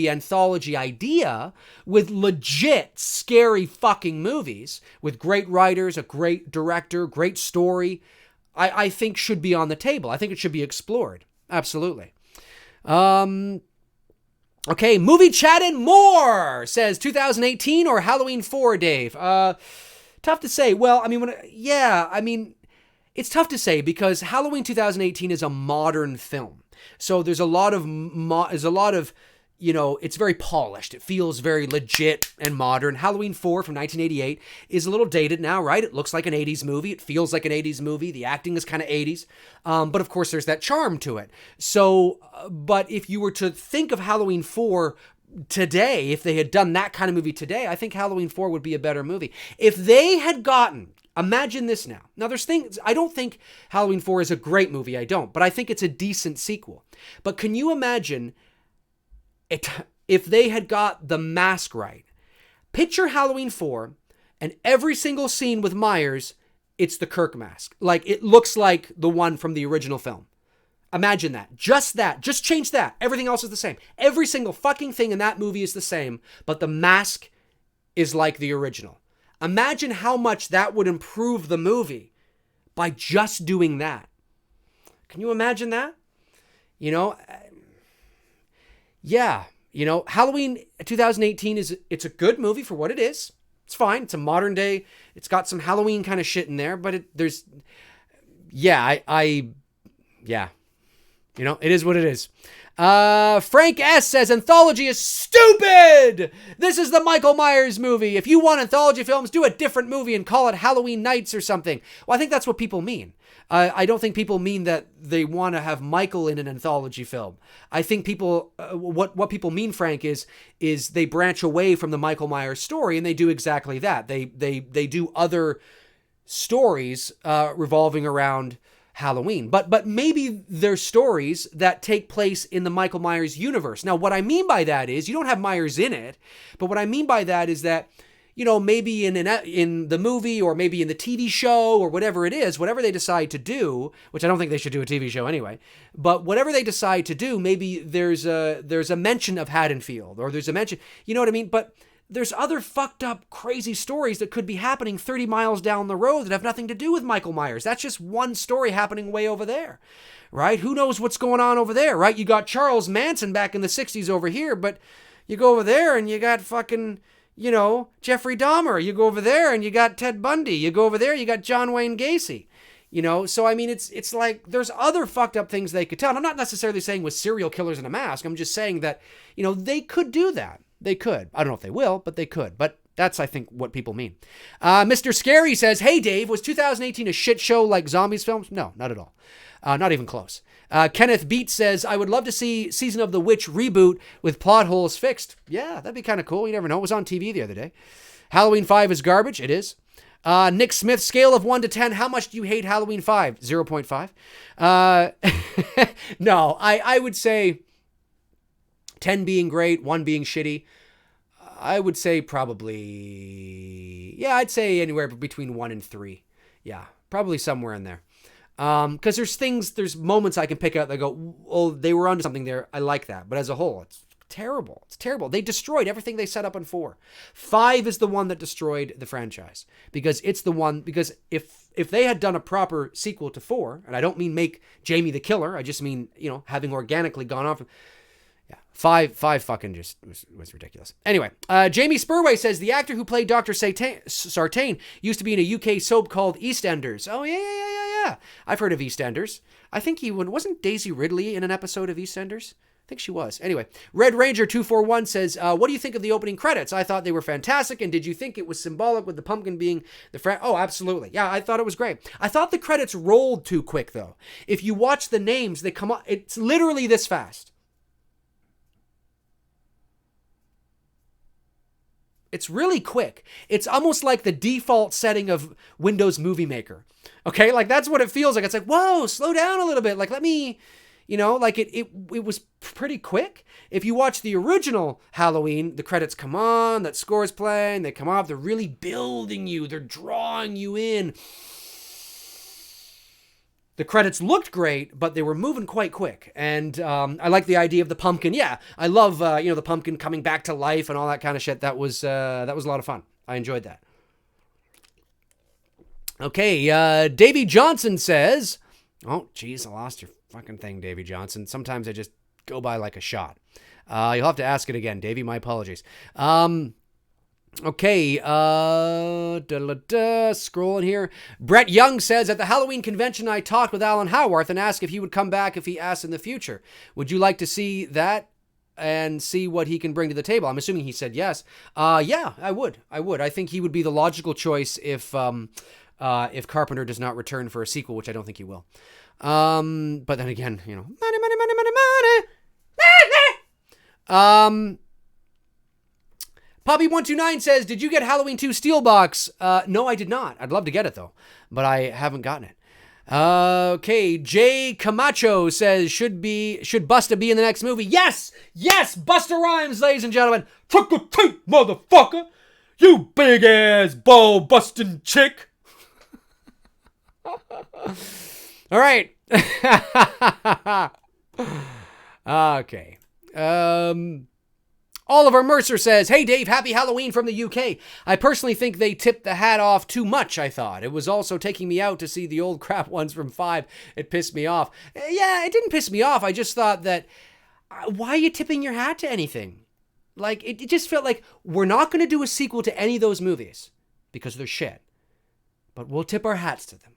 anthology idea with legit scary fucking movies with great writers, a great director, great story, I think should be on the table. I think it should be explored. Absolutely. Okay, Movie Chat and More says 2018 or Halloween 4, Dave. Tough to say. Well, I mean, it's tough to say because Halloween 2018 is a modern film. So there's a lot of, you know, it's very polished. It feels very legit and modern. Halloween 4 from 1988 is a little dated now, right? It looks like an 80s movie. It feels like an 80s movie. The acting is kind of 80s. But of course, there's that charm to it. So, but if you were to think of Halloween 4 today, if they had done that kind of movie today, I think Halloween 4 would be a better movie. If they had gotten Imagine this now. Now, there's things, I don't think Halloween 4 is a great movie. I don't. But I think it's a decent sequel. But can you imagine it if they had got the mask right? Picture Halloween 4 and every single scene with Myers, it's the Kirk mask. Like, it looks like the one from the original film. Imagine that. Just that. Just change that. Everything else is the same. Every single fucking thing in that movie is the same, but the mask is like the original. Imagine how much that would improve the movie by just doing that. Can you imagine that? You know, yeah. You know, Halloween 2018 it's a good movie for what it is. It's fine. It's a modern day. It's got some Halloween kind of shit in there, but yeah. You know, it is what it is. Frank S. says, Anthology is stupid! This is the Michael Myers movie. If you want Anthology films, do a different movie and call it Halloween Nights or something. Well, I think that's what people mean. I don't think people mean that they want to have Michael in an anthology film. I think people, what people mean, Frank, is they branch away from the Michael Myers story and they do exactly that. They do other stories revolving around Halloween, but maybe they're stories that take place in the Michael Myers universe. Now, what I mean by that is you don't have Myers in it, but what I mean by that is that, you know, maybe in the movie or maybe in the TV show or whatever it is, whatever they decide to do, which I don't think they should do a TV show anyway, but whatever they decide to do, maybe there's a mention of Haddonfield or there's a mention, you know what I mean? But there's other fucked up, crazy stories that could be happening 30 miles down the road that have nothing to do with Michael Myers. That's just one story happening way over there, right? Who knows what's going on over there, right? You got Charles Manson back in the 60s over here, but you go over there and you got fucking, you know, Jeffrey Dahmer. You go over there and you got Ted Bundy. You go over there, you got John Wayne Gacy. You know, so I mean, it's like there's other fucked up things they could tell. And I'm not necessarily saying with serial killers in a mask. I'm just saying that, you know, they could do that. They could. I don't know if they will, but they could. But that's, I think, what people mean. Mr. Scary says, hey, Dave, was 2018 a shit show like zombies films? No, not at all. Not even close. Kenneth Beat says, I would love to see Season of the Witch reboot with plot holes fixed. Yeah, that'd be kind of cool. You never know. It was on TV the other day. Halloween 5 is garbage. It is. Nick Smith, scale of 1 to 10. How much do you hate Halloween 5? 0.5. No, I would say 10 being great, 1 being shitty. I would say probably, yeah, I'd say anywhere between 1 and 3. Yeah, probably somewhere in there. Because there's moments I can pick out that go, oh, they were onto something there. I like that. But as a whole, it's terrible. It's terrible. They destroyed everything they set up on 4. 5 is the one that destroyed the franchise. Because it's the one, because if they had done a proper sequel to 4, and I don't mean make Jamie the killer, I just mean, you know, having organically gone off. Yeah, 5 fucking just was ridiculous. Anyway, Jamie Spurway says, the actor who played Dr. Sartain used to be in a UK soap called EastEnders. Oh, yeah. I've heard of EastEnders. I think wasn't Daisy Ridley in an episode of EastEnders? I think she was. Anyway, Red Ranger 241 says, what do you think of the opening credits? I thought they were fantastic, and did you think it was symbolic with the pumpkin being the Oh, absolutely. Yeah, I thought it was great. I thought the credits rolled too quick, though. If you watch the names, they come up, it's literally this fast. It's really quick. It's almost like the default setting of Windows Movie Maker. Okay, like that's what it feels like. It's like, whoa, slow down a little bit. Like, let me, you know, like it was pretty quick. If you watch the original Halloween, the credits come on, that score is playing, they come off, they're really building you, they're drawing you in. The credits looked great, but they were moving quite quick. And I like the idea of the pumpkin. Yeah, I love, the pumpkin coming back to life and all that kind of shit. That was a lot of fun. I enjoyed that. Okay, Davey Johnson says, oh, geez, I lost your fucking thing, Davey Johnson. Sometimes I just go by like a shot. You'll have to ask it again, Davey. My apologies. Okay, scrolling here. Brett Young says, at the Halloween convention, I talked with Alan Howarth and asked if he would come back if he asked in the future. Would you like to see that and see what he can bring to the table? I'm assuming he said yes. Yeah, I would. I think he would be the logical choice if Carpenter does not return for a sequel, which I don't think he will. But then again, you know, money. Poppy129 says, did you get Halloween 2 Steelbox? No, I did not. I'd love to get it, though, but I haven't gotten it. Okay, Jay Camacho says, should Busta be in the next movie? Yes! Yes! Busta Rhymes, ladies and gentlemen. Trick or treat, motherfucker! You big-ass ball-busting chick! All right. Okay. Oliver Mercer says, hey Dave, happy Halloween from the UK. I personally think they tipped the hat off too much, I thought. It was also taking me out to see the old crap ones from 5. It pissed me off. Yeah, it didn't piss me off. I just thought that, why are you tipping your hat to anything? Like, it just felt like we're not going to do a sequel to any of those movies because they're shit. But we'll tip our hats to them.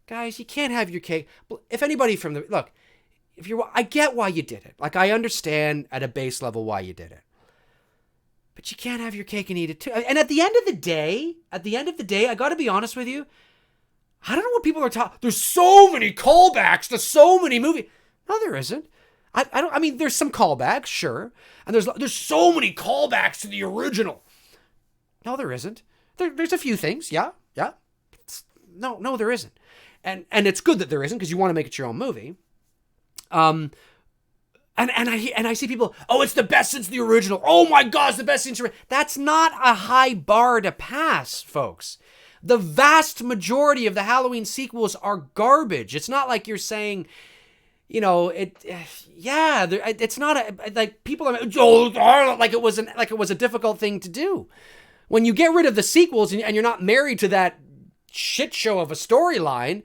Guys, you can't have your cake. If anybody from the... Look, I get why you did it. Like, I understand at a base level why you did it. But you can't have your cake and eat it too. And at the end of the day, I got to be honest with you. I don't know what people are talking. There's so many callbacks to so many movies. No, there isn't. I mean, there's some callbacks, sure. And there's so many callbacks to the original. No, there isn't. There's a few things. Yeah. No, there isn't. And it's good that there isn't because you want to make it your own movie. And I see people, oh, it's the best since the original. Oh my God, it's the best since the original. That's not a high bar to pass, folks. The vast majority of the Halloween sequels are garbage. It's not like you're saying, it's not like people are like it was a difficult thing to do. When you get rid of the sequels and you're not married to that shit show of a storyline,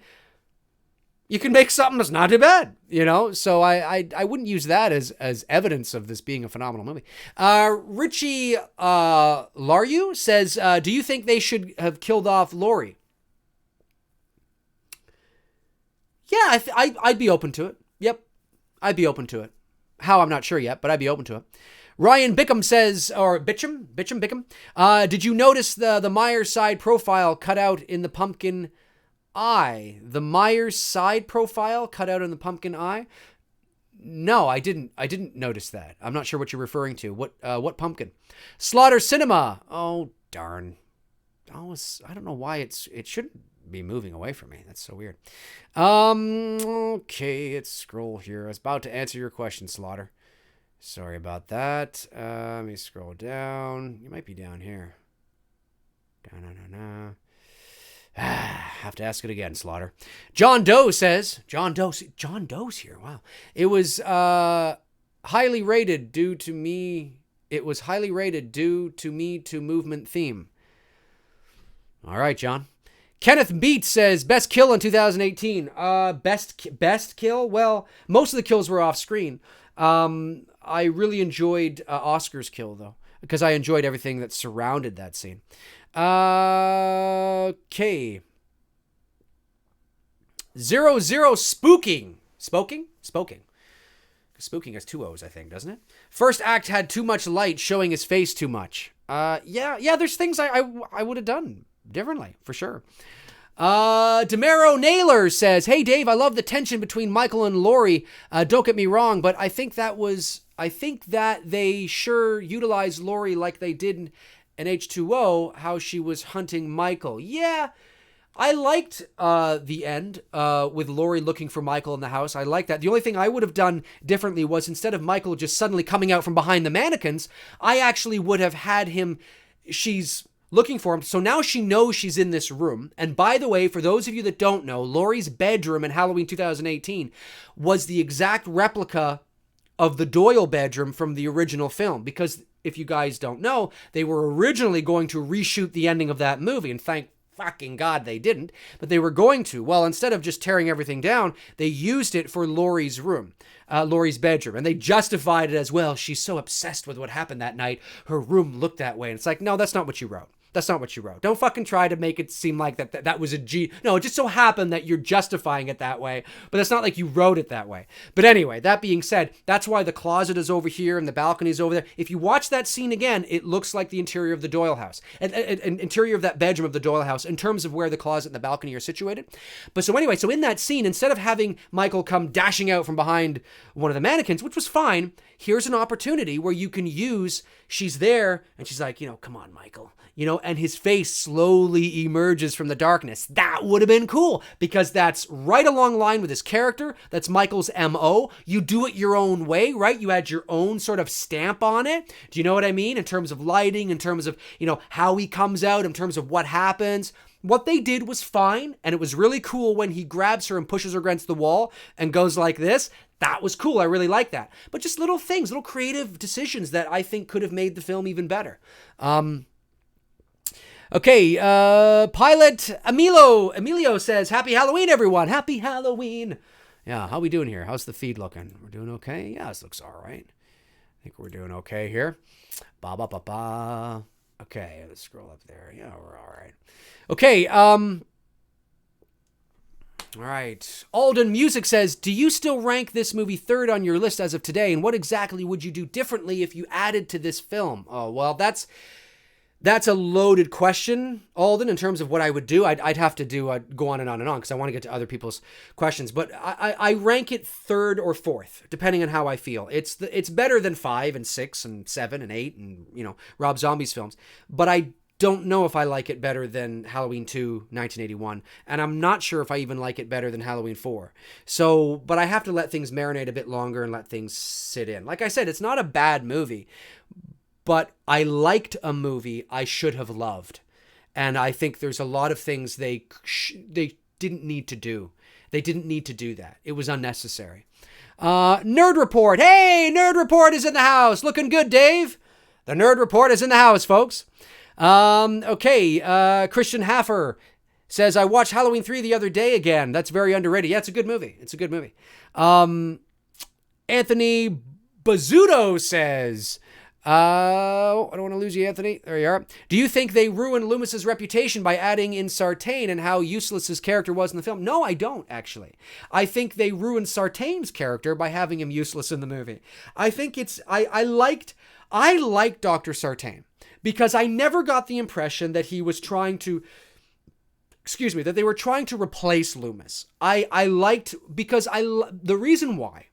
you can make something that's not too bad, So I wouldn't use that as evidence of this being a phenomenal movie. Richie Larue says, do you think they should have killed off Laurie? Yeah, I'd be open to it. Yep, I'd be open to it. How, I'm not sure yet, but I'd be open to it. Ryan Bickham says, or Bickham, did you notice the Myers side profile cut out in the pumpkin eye? The Myers side profile cut out in the pumpkin eye? No, I didn't notice that. I'm not sure what you're referring to. What pumpkin? Slaughter Cinema. Oh, darn. I don't know why it shouldn't be moving away from me. That's so weird. Okay, let's scroll here. I was about to answer your question, Slaughter. Sorry about that. Let me scroll down. You might be down here. Have to ask it again, Slaughter. John Doe says, John Doe's here. Wow. It was highly rated due to me. It was highly rated due to Me Too movement theme. All right, John. Kenneth Beat says, best kill in 2018. Best kill? Well, most of the kills were off screen. I really enjoyed Oscar's kill, though, because I enjoyed everything that surrounded that scene. Okay. 00 Spooking. Spoking? Spooking has 2 O's, I think, doesn't it? First act had too much light, showing his face too much. Yeah, there's things I would have done differently, for sure. Demaro Naylor says, hey Dave, I love the tension between Michael and Laurie. Don't get me wrong, but I think that they sure utilized Laurie like they did in H2O, how she was hunting Michael. Yeah, I liked the end with Laurie looking for Michael in the house. I like that. The only thing I would have done differently was instead of Michael just suddenly coming out from behind the mannequins, I actually would have had him, she's looking for him. So now she knows she's in this room. And by the way, for those of you that don't know, Laurie's bedroom in Halloween 2018 was the exact replica of the Doyle bedroom from the original film. Because if you guys don't know, they were originally going to reshoot the ending of that movie. And thank fucking God they didn't. But they were going to. Well, instead of just tearing everything down, they used it for Laurie's room. Laurie's bedroom. And they justified it as, well, she's so obsessed with what happened that night, her room looked that way. And it's like, no, that's not what you wrote. That's not what you wrote. Don't fucking try to make it seem like that was a G. No, it just so happened that you're justifying it that way, but it's not like you wrote it that way. But anyway, that being said, that's why the closet is over here and the balcony is over there. If you watch that scene again, it looks like the interior of the Doyle house, and interior of that bedroom of the Doyle house in terms of where the closet and the balcony are situated. But so anyway, so in that scene, instead of having Michael come dashing out from behind one of the mannequins, which was fine, here's an opportunity where you can use, she's there and she's like, come on, Michael, and his face slowly emerges from the darkness. That would have been cool because that's right along line with his character. That's Michael's MO. You do it your own way, right? You add your own sort of stamp on it. Do you know what I mean? In terms of lighting, in terms of, how he comes out, in terms of what happens. What they did was fine, and it was really cool when he grabs her and pushes her against the wall and goes like this. That was cool. I really like that. But just little things, little creative decisions that I think could have made the film even better. Okay, Pilot Emilio says, Happy Halloween, everyone. Happy Halloween. Yeah, how we doing here? How's the feed looking? We're doing okay? Yeah, this looks all right. I think we're doing okay here. Ba-ba-ba-ba. Okay, let's scroll up there. Yeah, we're all right. Okay, all right. Alden Music says, do you still rank this movie third on your list as of today? And what exactly would you do differently if you added to this film? Oh, well, that's a loaded question, Alden, in terms of what I would do. I'd have to go on and on because I want to get to other people's questions. But I rank it third or fourth, depending on how I feel. It's better than 5 and 6 and 7 and 8 and, Rob Zombie's films. But I don't know if I like it better than Halloween 2, 1981. And I'm not sure if I even like it better than Halloween 4. So, but I have to let things marinate a bit longer and let things sit in. Like I said, it's not a bad movie. But I liked a movie I should have loved. And I think there's a lot of things they didn't need to do. They didn't need to do that. It was unnecessary. Nerd Report. Hey, Nerd Report is in the house. Looking good, Dave. The Nerd Report is in the house, folks. Okay, Christian Haffer says, I watched Halloween 3 the other day again. That's very underrated. Yeah, it's a good movie. It's a good movie. Anthony Bazzuto says... I don't want to lose you, Anthony. There you are. Do you think they ruined Loomis's reputation by adding in Sartain and how useless his character was in the film? No, I don't, actually. I think they ruined Sartain's character by having him useless in the movie. I think I liked Dr. Sartain because I never got the impression that he was trying to, that they were trying to replace Loomis. The reason why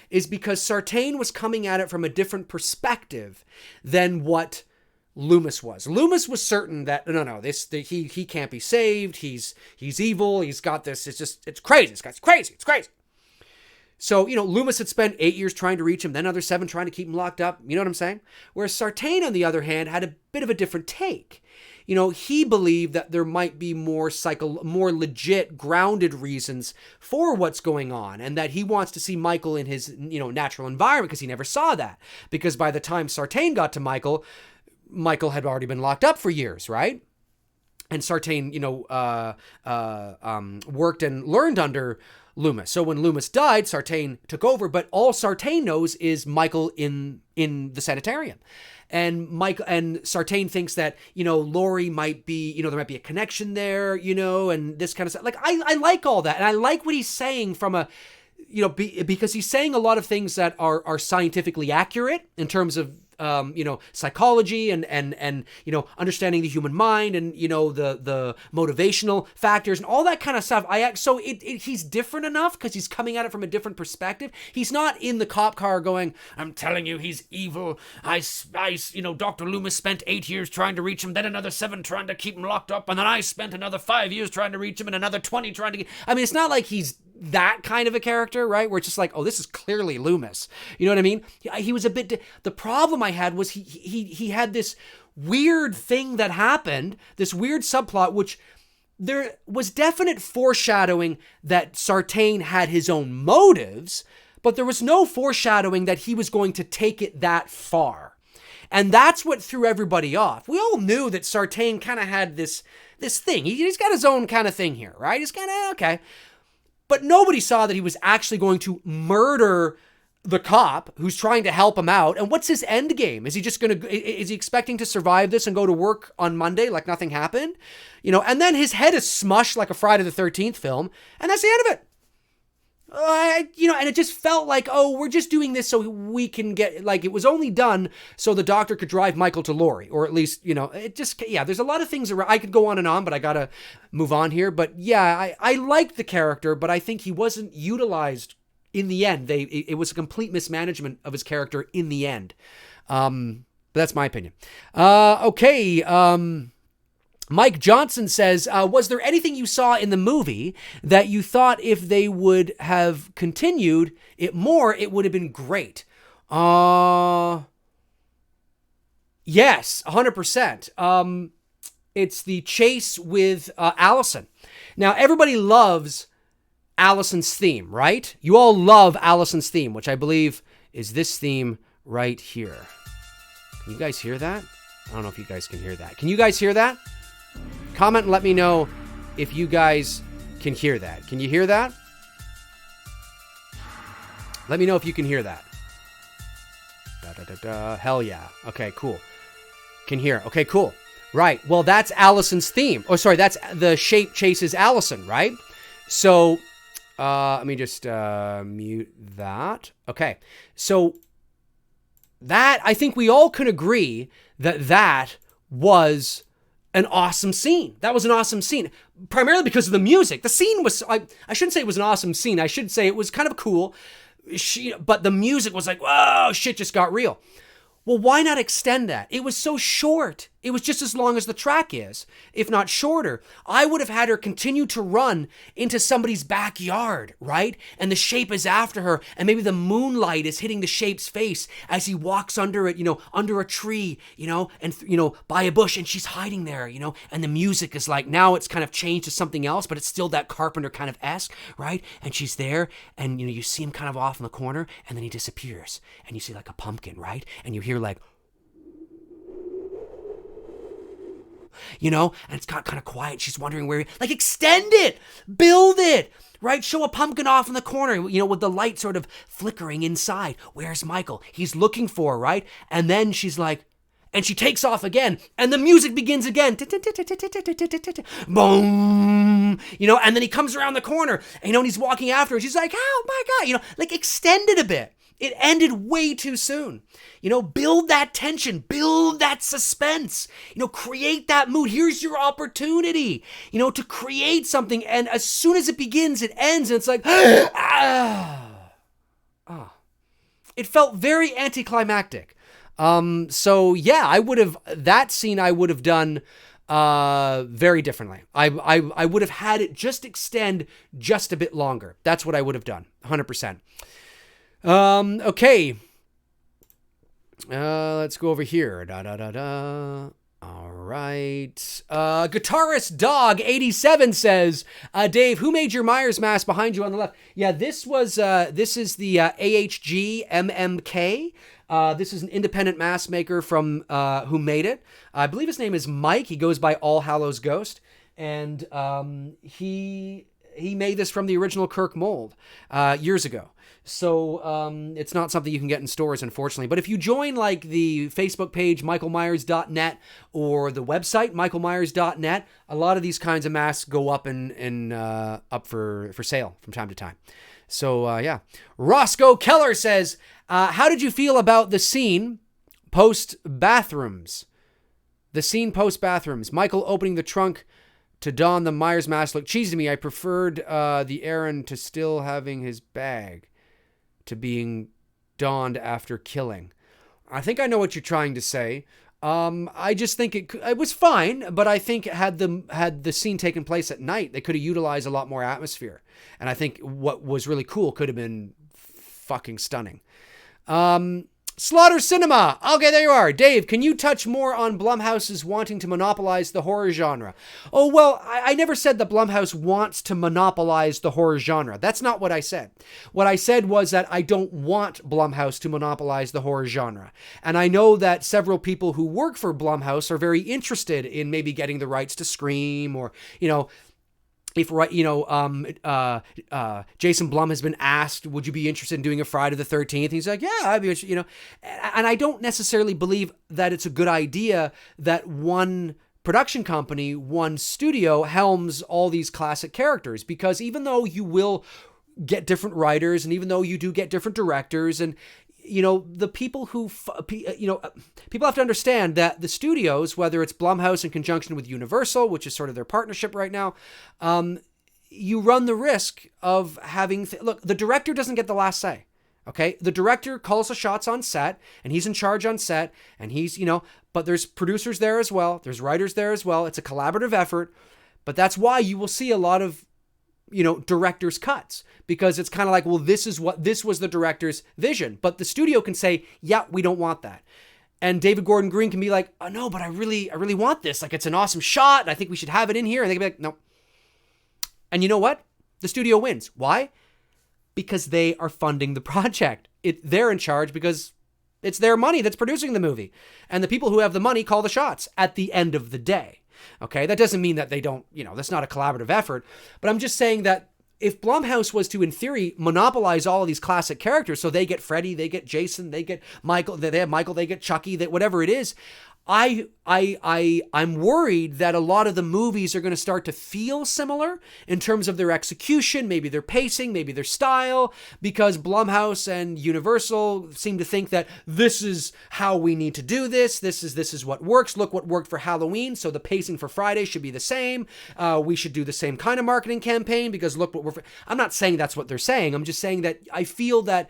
is because Sartain was coming at it from a different perspective than what Loomis was. Loomis was certain that he can't be saved. He's evil. He's got this. It's crazy. It's crazy. It's crazy. So, Loomis had spent 8 years trying to reach him, then another 7 trying to keep him locked up. You know what I'm saying? Whereas Sartain, on the other hand, had a bit of a different take. He believed that there might be more legit, grounded reasons for what's going on, and that he wants to see Michael in his, natural environment because he never saw that. Because by the time Sartain got to Michael had already been locked up for years, right? And Sartain, worked and learned under Loomis. So when Loomis died, Sartain took over, but all Sartain knows is Michael in the sanitarium. And Sartain thinks that, Laurie might be, there might be a connection there, and this kind of stuff. Like, I like all that. And I like what he's saying from a, because he's saying a lot of things that are scientifically accurate in terms of, psychology and understanding the human mind and, the motivational factors and all that kind of stuff. So he's different enough because he's coming at it from a different perspective. He's not in the cop car going, I'm telling you, he's evil. Dr. Loomis spent 8 years trying to reach him, then another 7 trying to keep him locked up. And then I spent another 5 years trying to reach him and another 20 trying to it's not like he's that kind of a character, right? Where it's just like, oh, this is clearly Loomis. You know what I mean? He was a bit, the problem I had was he had this weird thing that happened, this weird subplot, which there was definite foreshadowing that Sartain had his own motives, but there was no foreshadowing that he was going to take it that far. And that's what threw everybody off. We all knew that Sartain kind of had this thing. He's got his own kind of thing here, right? He's kind of, okay. But nobody saw that he was actually going to murder the cop who's trying to help him out. And what's his end game? Is he just is he expecting to survive this and go to work on Monday like nothing happened? And then his head is smushed like a Friday the 13th film. And that's the end of it. And it just felt like, we're just doing this so we can get, like, it was only done so the doctor could drive Michael to Lori, or at least, it just, there's a lot of things around. I could go on and on, but I gotta move on here. But yeah, I liked the character, but I think he wasn't utilized in the end. It was a complete mismanagement of his character in the end. But that's my opinion. Okay. Mike Johnson says, was there anything you saw in the movie that you thought if they would have continued it more, it would have been great? Yes, 100%. It's the chase with Allison. Now, everybody loves Allison's theme, right? You all love Allison's theme, which I believe is this theme right here. Can you guys hear that? I don't know if you guys can hear that. Can you guys hear that? Comment and let me know if you guys can hear that. Can you hear that? Let me know if you can hear that. Hell yeah. Okay, cool. Can hear. Okay, cool. Right. Well, that's Allison's theme. Oh, sorry. That's the shape chases Allison, right? So, let me just mute that. Okay. So, that, I think we all can agree that was an awesome scene. That was an awesome scene, primarily because of the music. The scene was, I shouldn't say it was an awesome scene. I should say it was kind of cool. But the music was like, whoa, shit just got real. Well, why not extend that? It was so short. It was just as long as the track is, if not shorter. I would have had her continue to run into somebody's backyard, right? And the shape is after her, and maybe the moonlight is hitting the shape's face as he walks under it, under a tree, and, by a bush, and she's hiding there, and the music is like, now it's kind of changed to something else, but it's still that Carpenter kind of esque, right? And she's there, and, you see him kind of off in the corner, and then he disappears, and you see like a pumpkin, right? And you hear like, and it's got kind of quiet. She's wondering where, like, extend it, build it, right? Show a pumpkin off in the corner, with the light sort of flickering inside. Where's Michael? He's looking for her, right? And then she's like, and she takes off again, and the music begins again. Boom, and then he comes around the corner, and, and he's walking after her. She's like, oh my God, like, extend it a bit. It ended way too soon. Build that tension, build that suspense, create that mood. Here's your opportunity, to create something. And as soon as it begins, it ends. And it's like, It felt very anticlimactic. So yeah, that scene I would have done very differently. I would have had it just extend just a bit longer. That's what I would have done, 100%. Okay. Let's go over here. All right. Guitarist Dog 87 says, Dave, who made your Myers mask behind you on the left? Yeah, this is the AHG MMK. This is an independent mask maker from who made it. I believe his name is Mike. He goes by All Hallows Ghost, and he made this from the original Kirk mold years ago. So it's not something you can get in stores, unfortunately. But if you join like the Facebook page, michaelmyers.net, or the website, michaelmyers.net, a lot of these kinds of masks go up and up for sale from time to time. So yeah. Roscoe Keller says, how did you feel about the scene post-bathrooms? The scene post-bathrooms. Michael opening the trunk to don the Myers mask looked cheesy to me. I preferred the Aaron to still having his bag to being donned after killing. I think I know what you're trying to say. I just think it was fine, but I think had the scene taken place at night, they could have utilized a lot more atmosphere. And I think what was really cool could have been fucking stunning. Slaughter Cinema. Okay, there you are. Dave, can you touch more on Blumhouse's wanting to monopolize the horror genre? Oh, well, I never said that Blumhouse wants to monopolize the horror genre. That's not what I said. What I said was that I don't want Blumhouse to monopolize the horror genre. And I know that several people who work for Blumhouse are very interested in maybe getting the rights to Scream or, if Jason Blum has been asked, would you be interested in doing a Friday the 13th? He's like, yeah, I'd be interested, and I don't necessarily believe that it's a good idea that one production company, one studio helms all these classic characters, because even though you will get different writers, and even though you do get different directors, and the people who, people have to understand that the studios, whether it's Blumhouse in conjunction with Universal, which is sort of their partnership right now, you run the risk of having, look, the director doesn't get the last say. Okay. The director calls the shots on set, and he's in charge on set, and he's, but there's producers there as well. There's writers there as well. It's a collaborative effort, but that's why you will see a lot of, director's cuts, because it's kind of like, well, this was the director's vision, but the studio can say, yeah, we don't want that. And David Gordon Green can be like, oh no, but I really want this. Like, it's an awesome shot, and I think we should have it in here. And they can be like, no. And you know what? The studio wins. Why? Because they are funding the project. They're in charge because it's their money that's producing the movie. And the people who have the money call the shots at the end of the day. Okay, that doesn't mean that they don't, that's not a collaborative effort. But I'm just saying that if Blumhouse was to, in theory, monopolize all of these classic characters, so they get Freddy, they get Jason, they get Michael, they get Chucky, whatever it is, I'm worried that a lot of the movies are going to start to feel similar in terms of their execution, maybe their pacing, maybe their style, because Blumhouse and Universal seem to think that this is how we need to do this. This is what works. Look what worked for Halloween. So the pacing for Friday should be the same. We should do the same kind of marketing campaign because look what I'm not saying that's what they're saying. I'm just saying that I feel that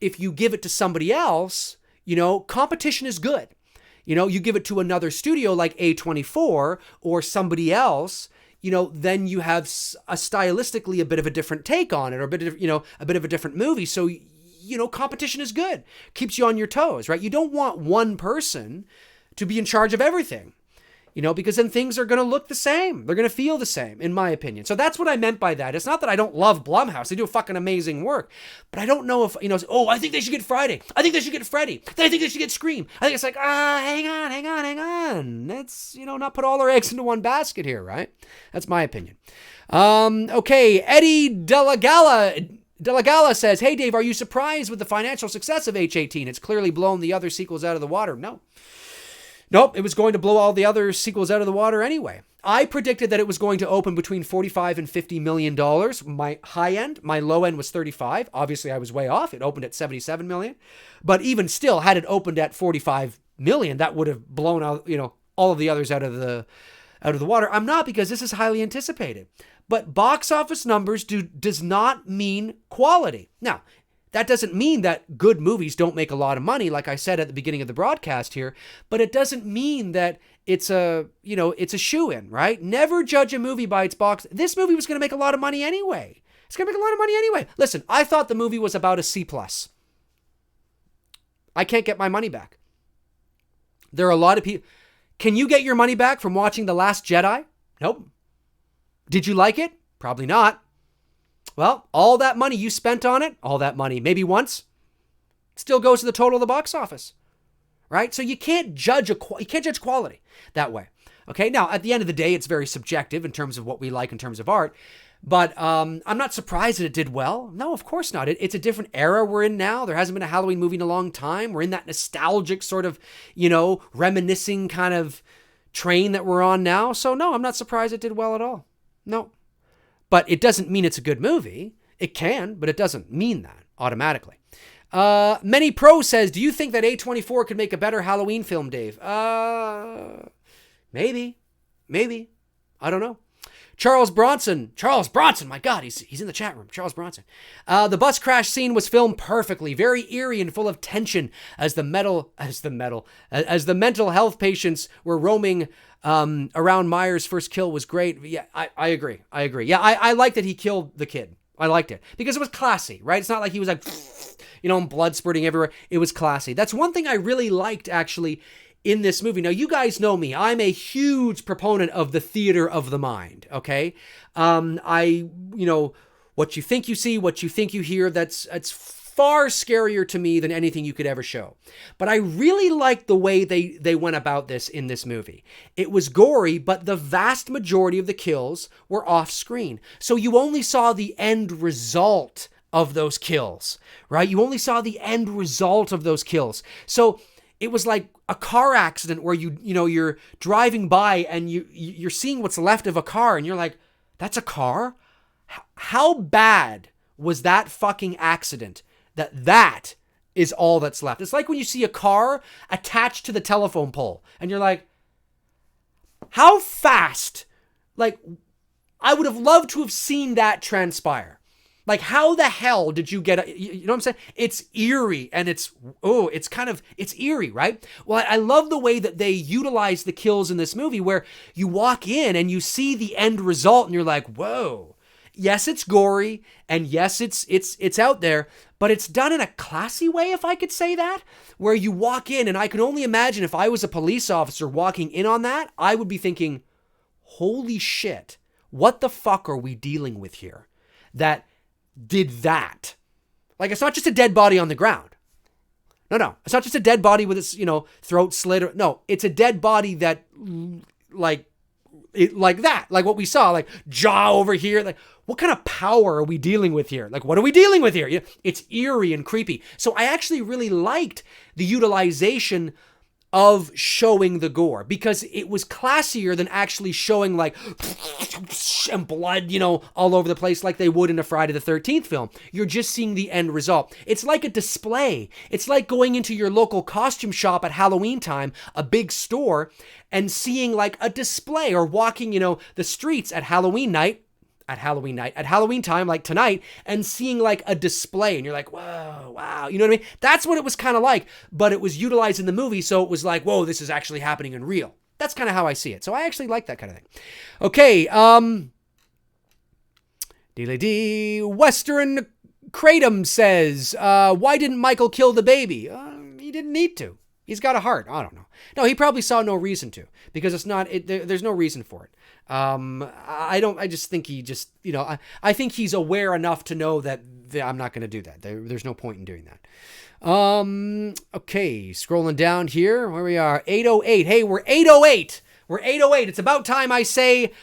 if you give it to somebody else, competition is good. You give it to another studio like A24 or somebody else, then you have stylistically a bit of a different take on it, or a bit of a different movie. So, competition is good. Keeps you on your toes, right? You don't want one person to be in charge of everything, because then things are going to look the same. They're going to feel the same, in my opinion. So that's what I meant by that. It's not that I don't love Blumhouse. They do fucking amazing work. But I don't know if, I think they should get Friday. I think they should get Freddy. I think they should get Scream. I think it's like, hang on. Let's, not put all our eggs into one basket here, right? That's my opinion. Okay, Eddie Delagala says, hey, Dave, are you surprised with the financial success of H-18? It's clearly blown the other sequels out of the water. Nope, it was going to blow all the other sequels out of the water anyway. I predicted that it was going to open between $45 and $50 million. My high end, my low end was 35. Obviously, I was way off. It opened at 77 million. But even still, had it opened at 45 million, that would have blown out, all of the others out of the water. I'm not, because this is highly anticipated. But box office numbers does not mean quality. Now, that doesn't mean that good movies don't make a lot of money, like I said at the beginning of the broadcast here, but it doesn't mean that it's a shoo-in, right? Never judge a movie by its box. This movie was going to make a lot of money anyway. It's going to make a lot of money anyway. Listen, I thought the movie was about a C+. I can't get my money back. There are a lot of people. Can you get your money back from watching The Last Jedi? Nope. Did you like it? Probably not. Well, all that money you spent on it, all that money, maybe once, still goes to the total of the box office, right? So you can't judge quality that way. Okay. Now, at the end of the day, it's very subjective in terms of what we like in terms of art, but I'm not surprised that it did well. No, of course not. It's a different era we're in now. There hasn't been a Halloween movie in a long time. We're in that nostalgic sort of, reminiscing kind of train that we're on now. So no, I'm not surprised it did well at all. No. But it doesn't mean it's a good movie. It can, but it doesn't mean that automatically. Many Pro says, do you think that A24 could make a better Halloween film, Dave? Maybe. I don't know. Charles Bronson, my God, he's in the chat room. Charles Bronson. The bus crash scene was filmed perfectly, very eerie and full of tension as the mental health patients were roaming around. Myers' first kill was great. Yeah, I agree. Yeah, I like that he killed the kid. I liked it because it was classy, right? It's not like he was like, blood spurting everywhere. It was classy. That's one thing I really liked, actually, in this movie. Now, you guys know me. I'm a huge proponent of the theater of the mind, okay? What you think you see, what you think you hear, that's far scarier to me than anything you could ever show. But I really liked the way they went about this in this movie. It was gory, but the vast majority of the kills were off screen. So you only saw the end result of those kills, right? You only saw the end result of those kills. So it was like a car accident where you're driving by and you're seeing what's left of a car and you're like, that's a car? How bad was that fucking accident that is all that's left? It's like when you see a car attached to the telephone pole and you're like, how fast? Like, I would have loved to have seen that transpire. Like, how the hell did you get, you know what I'm saying? It's eerie and it's eerie, right? Well, I love the way that they utilize the kills in this movie where you walk in and you see the end result and you're like, whoa. Yes, it's gory and yes, it's out there, but it's done in a classy way, if I could say that, where you walk in and I can only imagine if I was a police officer walking in on that, I would be thinking, holy shit, what the fuck are we dealing with here? That did that. Like, it's not just a dead body on the ground. No. It's not just a dead body with its, throat slit. No, it's a dead body that, like that. Like what we saw, like jaw over here. Like, what kind of power are we dealing with here? Like, what are we dealing with here? It's eerie and creepy. So I actually really liked the utilization of showing the gore because it was classier than actually showing like and blood, all over the place like they would in a Friday the 13th film. You're just seeing the end result. It's like a display. It's like going into your local costume shop at Halloween time, a big store, and seeing like a display or walking, the streets at Halloween time, like tonight, and seeing like a display and you're like, whoa, wow. You know what I mean? That's what it was kind of like, but it was utilized in the movie. So it was like, whoa, this is actually happening in real. That's kind of how I see it. So I actually like that kind of thing. Okay. D. Western Kratom says, why didn't Michael kill the baby? He didn't need to. He's got a heart. I don't know. No, he probably saw no reason to because there's no reason for it. I just think he just, I think he's aware enough to know that I'm not going to do that. There's no point in doing that. Okay, scrolling down here where we are, 808. Hey, we're 808. We're 808. It's about time I say,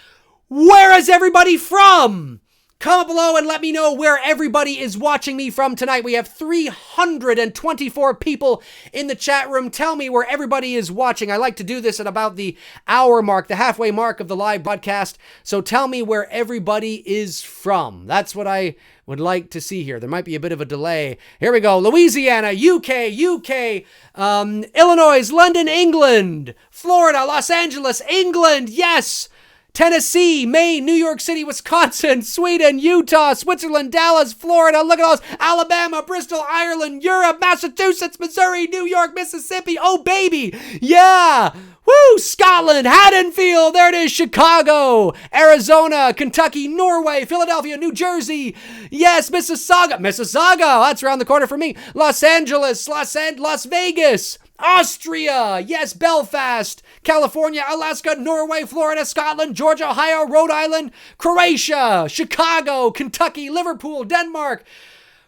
where is everybody from? Comment below and let me know where everybody is watching me from tonight. We have 324 people in the chat room. Tell me where everybody is watching. I like to do this at about the hour mark, the halfway mark of the live broadcast. So tell me where everybody is from. That's what I would like to see here. There might be a bit of a delay. Here we go. Louisiana, UK, Illinois, London, England, Florida, Los Angeles, England. Yes. Tennessee, Maine, New York City, Wisconsin, Sweden, Utah, Switzerland, Dallas, Florida, look at all this, Alabama, Bristol, Ireland, Europe, Massachusetts, Missouri, New York, Mississippi, oh baby, yeah, woo, Scotland, Haddonfield, there it is, Chicago, Arizona, Kentucky, Norway, Philadelphia, New Jersey, yes, Mississauga, that's around the corner for me, Los Angeles, Las Vegas, Austria, yes, Belfast, California, Alaska, Norway, Florida, Scotland, Georgia, Ohio, Rhode Island, Croatia, Chicago, Kentucky, Liverpool, Denmark,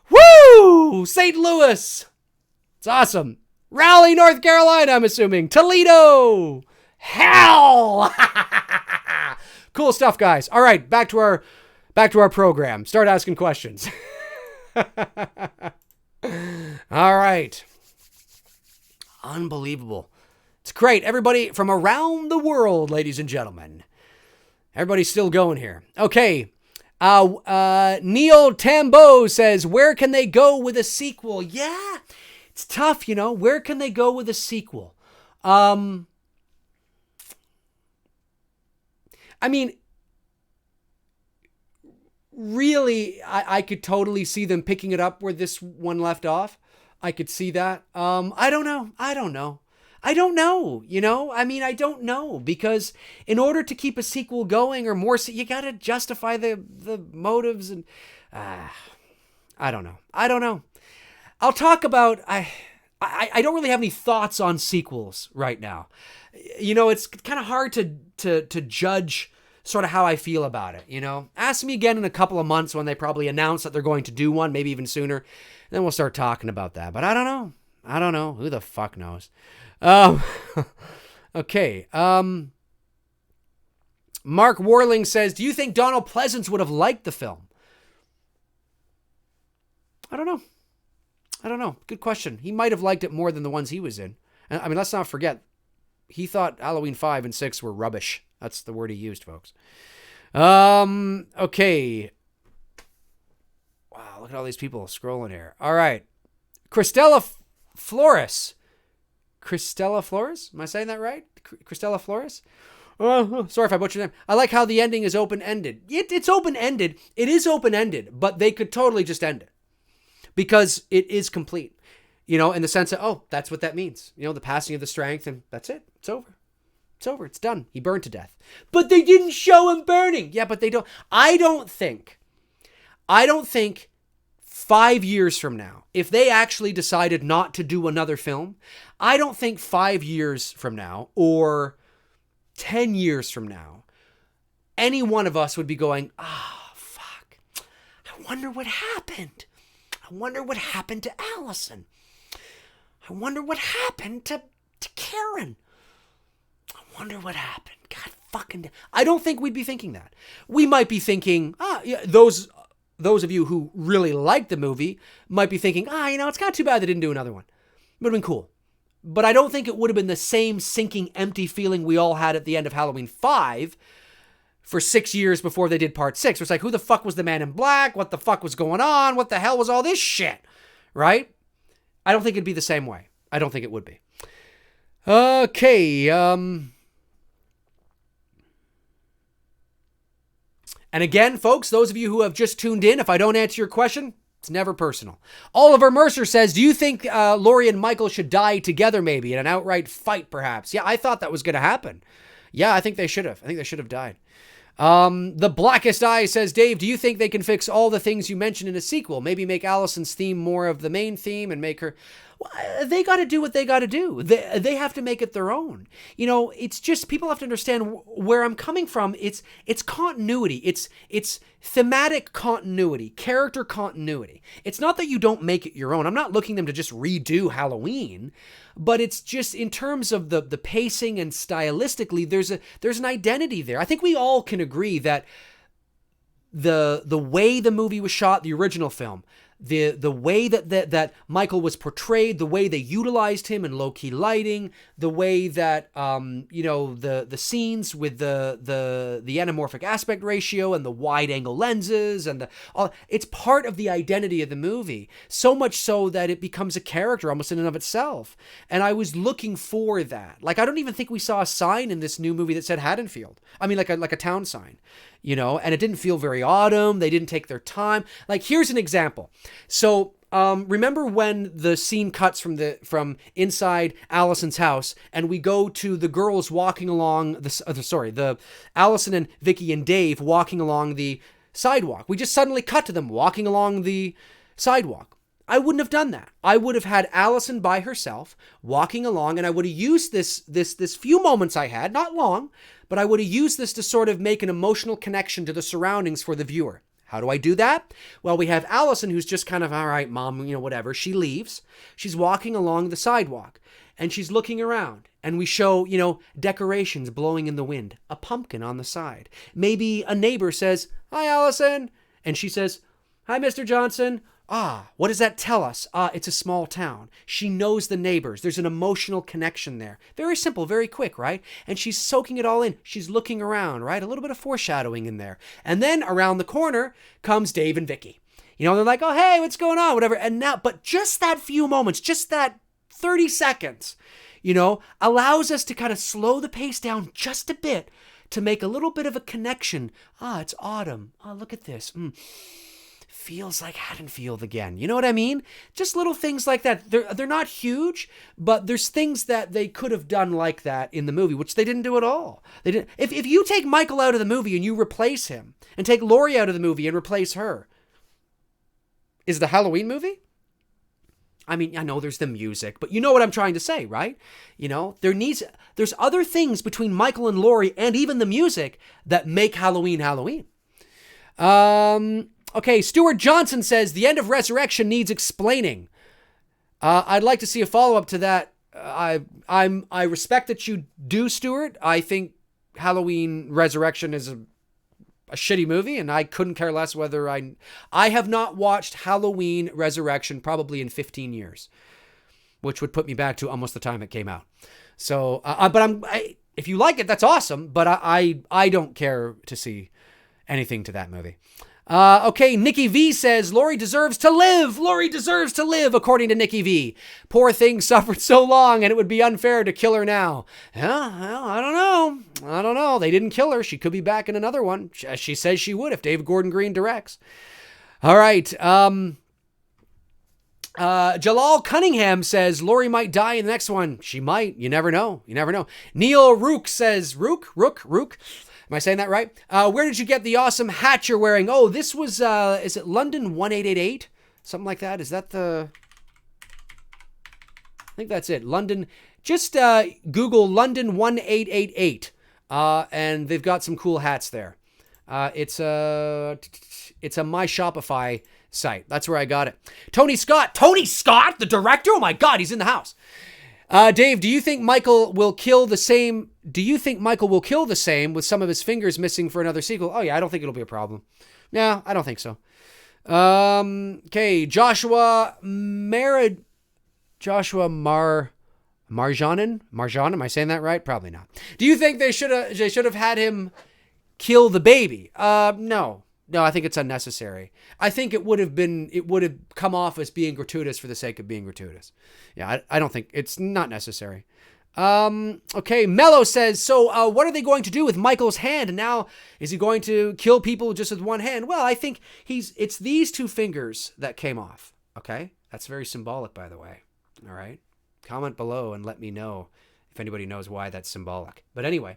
woo, St. Louis, it's awesome, Raleigh, North Carolina, I'm assuming, Toledo, hell, cool stuff, guys. All right, back to our program. Start asking questions. All right. Unbelievable. It's great. Everybody from around the world, ladies and gentlemen. Everybody's still going here. Okay. Neil Tambo says, where can they go with a sequel? Yeah, it's tough, Where can they go with a sequel? I mean, really, I could totally see them picking it up where this one left off. I could see that. I don't know. I don't know, I don't know, because in order to keep a sequel going or more, you got to justify the motives and, I don't know. I'll talk about, I don't really have any thoughts on sequels right now. It's kind of hard to judge sort of how I feel about it, Ask me again in a couple of months when they probably announce that they're going to do one, maybe even sooner. Then we'll start talking about that. But I don't know. I don't know. Who the fuck knows? Okay. Mark Warling says, do you think Donald Pleasance would have liked the film? I don't know. Good question. He might have liked it more than the ones he was in. I mean, let's not forget, he thought Halloween 5 and 6 were rubbish. That's the word he used, folks. Okay. Wow, look at all these people scrolling here. All right. Cristela Flores. Cristela Flores? Am I saying that right? Cristela Flores? Sorry if I butchered them. I like how the ending is open-ended. It's open-ended. It is open-ended, but they could totally just end it. Because it is complete. You know, in the sense of, oh, that's what that means. You know, the passing of the strength, and that's it. It's over. It's over. It's done. He burned to death. But they didn't show him burning. Yeah, but they don't. I don't think 5 years from now, if they actually decided not to do another film, I don't think 5 years from now or 10 years from now, any one of us would be going, fuck. I wonder what happened. I wonder what happened to Allison. I wonder what happened to Karen. I wonder what happened. God fucking... I don't think we'd be thinking that. We might be thinking, yeah, those of you who really liked the movie might be thinking, it's not too bad they didn't do another one. It would have been cool. But I don't think it would have been the same sinking, empty feeling we all had at the end of Halloween 5 for 6 years before they did part 6. It's like, who the fuck was the man in black? What the fuck was going on? What the hell was all this shit? Right? I don't think it'd be the same way. I don't think it would be. Okay. And again, folks, those of you who have just tuned in, if I don't answer your question, it's never personal. Oliver Mercer says, do you think Laurie and Michael should die together maybe in an outright fight perhaps? Yeah, I thought that was going to happen. Yeah, I think they should have. I think they should have died. The Blackest Eye says, Dave, do you think they can fix all the things you mentioned in a sequel? Maybe make Allison's theme more of the main theme and make her... Well, they got to do what they got to do. They have to make it their own. You know, it's just, people have to understand where I'm coming from. It's continuity. It's thematic continuity, character continuity. It's not that you don't make it your own. I'm not looking them to just redo Halloween, but it's just in terms of the pacing and stylistically, there's an identity there. I think we all can agree that the way the movie was shot, the original film, the way that Michael was portrayed, the way they utilized him in low-key lighting, the way that the scenes with the anamorphic aspect ratio and the wide-angle lenses and it's part of the identity of the movie. So much so that it becomes a character almost in and of itself. And I was looking for that. Like, I don't even think we saw a sign in this new movie that said Haddonfield. I mean, like a town sign. And it didn't feel very autumn. They didn't take their time. Like, here's an example. So, remember when the scene cuts from inside Allison's house and we go to the girls walking along the Allison and Vicky and Dave walking along the sidewalk. We just suddenly cut to them walking along the sidewalk. I wouldn't have done that. I would have had Allison by herself walking along, and I would have used this few moments I had, not long, but I would have used this to sort of make an emotional connection to the surroundings for the viewer. How do I do that? Well, we have Allison, who's just kind of, all right, mom, whatever. She leaves. She's walking along the sidewalk and she's looking around, and we show, decorations blowing in the wind, a pumpkin on the side. Maybe a neighbor says, "Hi, Allison." And she says, "Hi, Mr. Johnson." What does that tell us? It's a small town. She knows the neighbors. There's an emotional connection there. Very simple, very quick, right? And she's soaking it all in. She's looking around, right? A little bit of foreshadowing in there. And then around the corner comes Dave and Vicky. They're like, "Oh, hey, what's going on?" Whatever. And now, but just that few moments, just that 30 seconds, allows us to kind of slow the pace down just a bit to make a little bit of a connection. It's autumn. Look at this. Feels like Haddonfield again. You know what I mean? Just little things like that. They're not huge, but there's things that they could have done like that in the movie, which they didn't do at all. They didn't. If you take Michael out of the movie and you replace him, and take Laurie out of the movie and replace her, is it a Halloween movie? I mean, I know there's the music, but you know what I'm trying to say, right? There's other things between Michael and Laurie and even the music that make Halloween Halloween. Okay, Stuart Johnson says, the end of Resurrection needs explaining. I'd like to see a follow-up to that. I respect that you do, Stuart. I think Halloween Resurrection is a shitty movie, and I couldn't care less whether I have not watched Halloween Resurrection probably in 15 years, which would put me back to almost the time it came out. So, if you like it, that's awesome, but I don't care to see anything to that movie. Okay, Nikki V says, Laurie deserves to live. Laurie deserves to live, according to Nikki V. Poor thing suffered so long, and it would be unfair to kill her now. Well, I don't know. They didn't kill her. She could be back in another one. She says she would if David Gordon Green directs. All right. Jalal Cunningham says, Laurie might die in the next one. She might. You never know. Neil Rook says, Rook? Am I saying that right? Where did you get the awesome hat you're wearing? Oh, this was, is it London 1888? Something like that. Is that I think that's it. London. Just Google London 1888. And they've got some cool hats there. It's a My Shopify site. That's where I got it. Tony Scott, the director? Oh my God, he's in the house. Dave, do you think Michael will kill the same with some of his fingers missing for another sequel? Oh yeah, I don't think it'll be a problem. No, I don't think so. Okay, Joshua Marjanen? Am I saying that right? Probably not. Do you think they should have had him kill the baby? No, I think it's unnecessary. I think it would have come off as being gratuitous for the sake of being gratuitous. Yeah, I don't think it's not necessary. Okay, Mello says, so what are they going to do with Michael's hand? And now, is he going to kill people just with one hand? Well, I think it's these two fingers that came off. Okay, that's very symbolic, by the way. All right, comment below and let me know if anybody knows why that's symbolic. But anyway,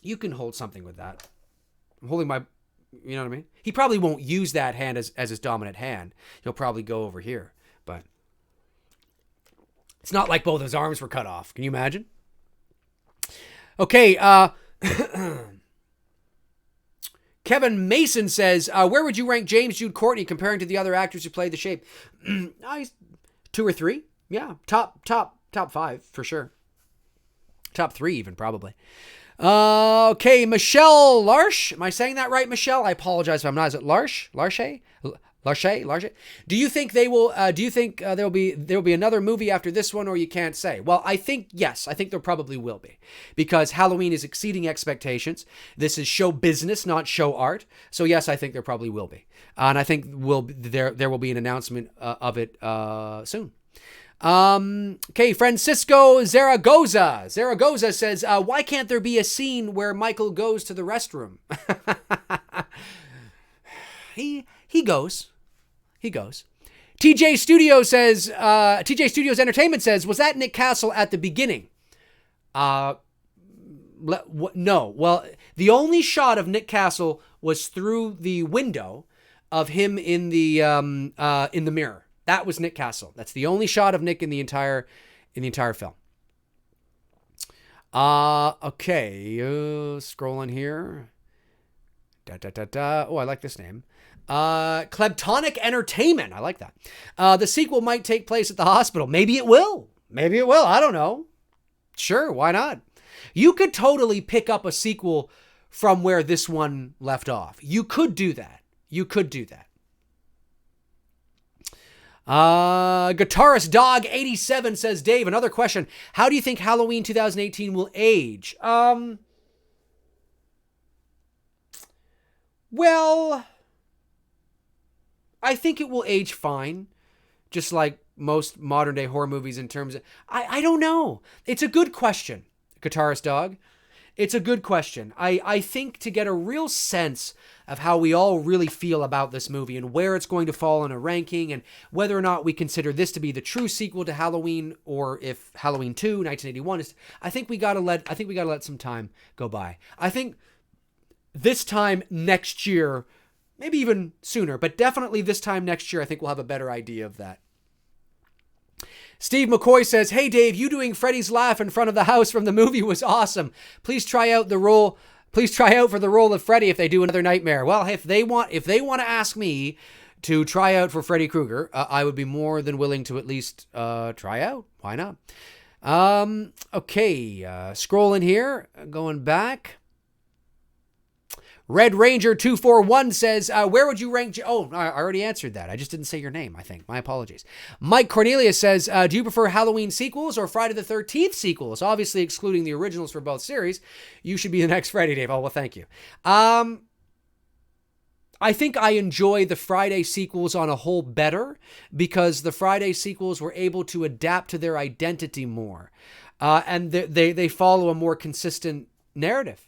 you can hold something with that. I'm holding you know what I mean? He probably won't use that hand as his dominant hand. He'll probably go over here, but it's not like both his arms were cut off. Can you imagine? Okay, Kevin Mason says, where would you rank James Jude Courtney comparing to the other actors who played the Shape? He's 2 or 3. Yeah, top 5 for sure. Top 3 even, probably. Okay, Michelle Larsh. Am I saying that right, Michelle? I apologize if I'm not. Is it Larsh? Larshay? Do you think they will? Do you think there will be another movie after this one, or you can't say? Well, I think yes. I think there probably will be, because Halloween is exceeding expectations. This is show business, not show art. So yes, I think there probably will be, and I think there will be an announcement of it soon. Okay, Francisco Zaragoza says, why can't there be a scene where Michael goes to the restroom? He goes. TJ Studios Entertainment says, was that Nick Castle at the beginning? No. Well, the only shot of Nick Castle was through the window of him in the mirror. That was Nick Castle. That's the only shot of Nick in the entire film. Okay, scrolling here. Oh, I like this name. Klebtonic Entertainment. I like that. The sequel might take place at the hospital. Maybe it will. I don't know. Sure, why not? You could totally pick up a sequel from where this one left off. You could do that. Guitarist Dog 87 says, Dave, another question. How do you think Halloween 2018 will age? Well, I think it will age fine, just like most modern day horror movies in terms of, I don't know. It's a good question, Guitarist Dog. It's a good question. I think to get a real sense of how we all really feel about this movie and where it's going to fall in a ranking and whether or not we consider this to be the true sequel to Halloween, or if Halloween 2, 1981 is, I think we got to let some time go by. I think this time next year, maybe even sooner, but definitely this time next year, I think we'll have a better idea of that. Steve McCoy says, hey Dave, you doing Freddy's laugh in front of the house from the movie was awesome. Please try out the role Please try out for the role of Freddy if they do another Nightmare. Well, if they want to ask me to try out for Freddy Krueger, I would be more than willing to at least try out. Why not? Okay, scrolling here, going back. Red Ranger 241 says, where would you rank... Oh, I already answered that. I just didn't say your name, I think. My apologies. Mike Cornelius says, do you prefer Halloween sequels or Friday the 13th sequels? Obviously excluding the originals for both series. You should be the next Freddy, Dave. Oh, well, thank you. I think I enjoy the Friday sequels on a whole better because the Friday sequels were able to adapt to their identity more. And they follow a more consistent narrative.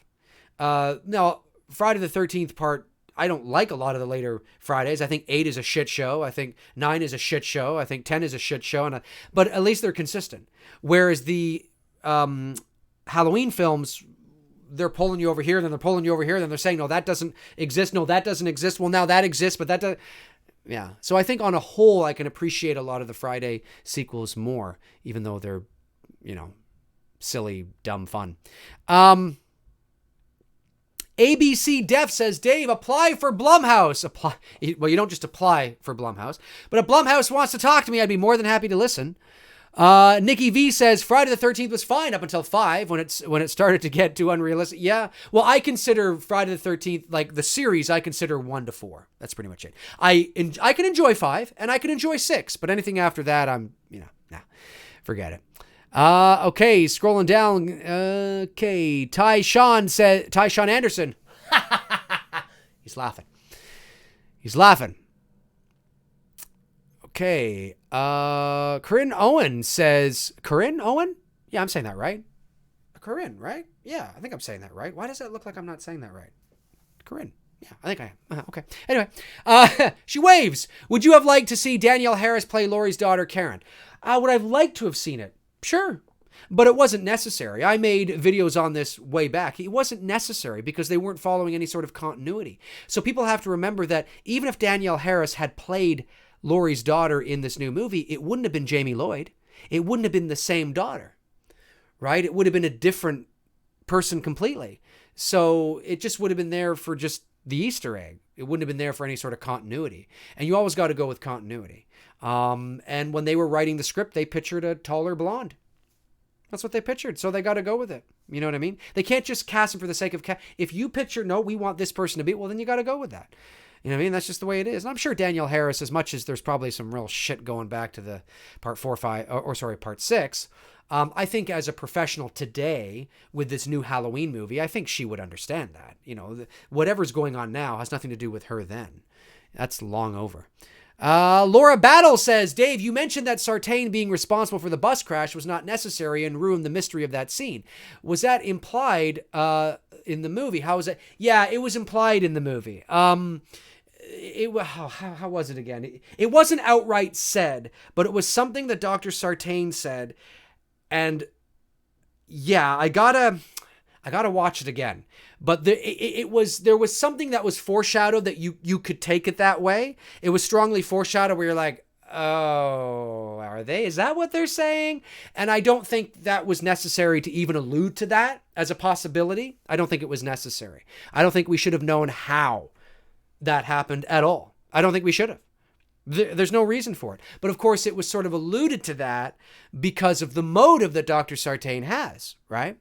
Now, Friday the 13th part, I don't like a lot of the later Fridays. I think 8 is a shit show. I think 9 is a shit show. I think 10 is a shit show. But at least they're consistent. Whereas the Halloween films, they're pulling you over here, then they're pulling you over here, then they're saying, no, that doesn't exist. No, that doesn't exist. Well, now that exists, but that doesn't. Yeah. So I think on a whole, I can appreciate a lot of the Friday sequels more, even though they're, silly, dumb fun. ABC Def says, Dave, apply for Blumhouse. Apply. Well, you don't just apply for Blumhouse, but if Blumhouse wants to talk to me, I'd be more than happy to listen. Nikki V says, Friday the 13th was fine up until 5 when it started to get too unrealistic. Yeah. Well, I consider Friday the 13th, like the series, I consider 1 to 4. That's pretty much it. I can enjoy 5 and I can enjoy 6, but anything after that, I'm, nah, forget it. Okay, scrolling down. Okay, Ty Sean Anderson. He's laughing. Okay, Corinne Owen says, Corinne Owen? Yeah, I'm saying that right. Corinne, right? Yeah, I think I'm saying that right. Why does it look like I'm not saying that right? Corinne. Yeah, I think I am. Okay. Anyway, she waves. Would you have liked to see Danielle Harris play Laurie's daughter, Karen? Would I have liked to have seen it? Sure. But it wasn't necessary. I made videos on this way back. It wasn't necessary because they weren't following any sort of continuity. So people have to remember that even if Danielle Harris had played Laurie's daughter in this new movie, it wouldn't have been Jamie Lloyd. It wouldn't have been the same daughter, right? It would have been a different person completely. So it just would have been there for just the Easter egg. It wouldn't have been there for any sort of continuity. And you always got to go with continuity. And when they were writing the script, they pictured a taller blonde. That's what they pictured. So they got to go with it. You know what I mean? They can't just cast him for the sake of cast. If you picture, no, we want this person to be, well, then you got to go with that. You know what I mean? That's just the way it is. And I'm sure Danielle Harris, as much as there's probably some real shit going back to the part 6, I think as a professional today with this new Halloween movie, I think she would understand that. Whatever's going on now has nothing to do with her then. That's long over. Laura Battle says, Dave, you mentioned that Sartain being responsible for the bus crash was not necessary and ruined the mystery of that scene. Was that implied in the movie? How was it? Yeah, it was implied in the movie. How was it again? It wasn't outright said, but it was something that Dr. Sartain said. And yeah, I gotta watch it again. But there was something that was foreshadowed that you could take it that way. It was strongly foreshadowed where you're like, oh, is that what they're saying? And I don't think that was necessary to even allude to that as a possibility. I don't think it was necessary. I don't think we should have known how that happened at all. I don't think we should have. There's no reason for it. But of course, it was sort of alluded to that because of the motive that Dr. Sartain has, right?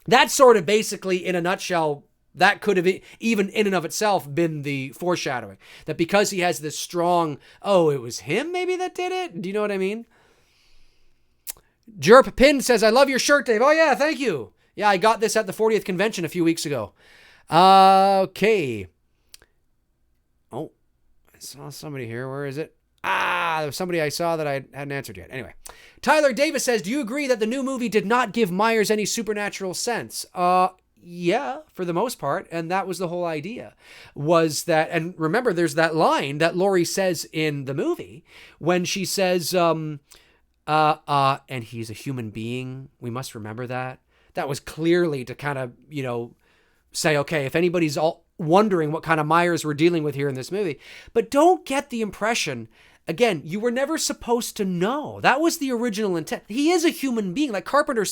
That's sort of basically, in a nutshell, that could have even in and of itself been the foreshadowing. That because he has this strong, oh, it was him maybe that did it? Do you know what I mean? Jerp Pin says, I love your shirt, Dave. Oh, yeah, thank you. Yeah, I got this at the 40th convention a few weeks ago. Okay. Oh, I saw somebody here. Where is it? There was somebody I saw that I hadn't answered yet. Anyway, Tyler Davis says, do you agree that the new movie did not give Myers any supernatural sense? Yeah, for the most part. And that was the whole idea, was that, and remember, there's that line that Laurie says in the movie when she says, and he's a human being. We must remember that. That was clearly to kind of, say, okay, if anybody's all wondering what kind of Myers we're dealing with here in this movie, but don't get the impression again, you were never supposed to know. That was the original intent. He is a human being, like Carpenter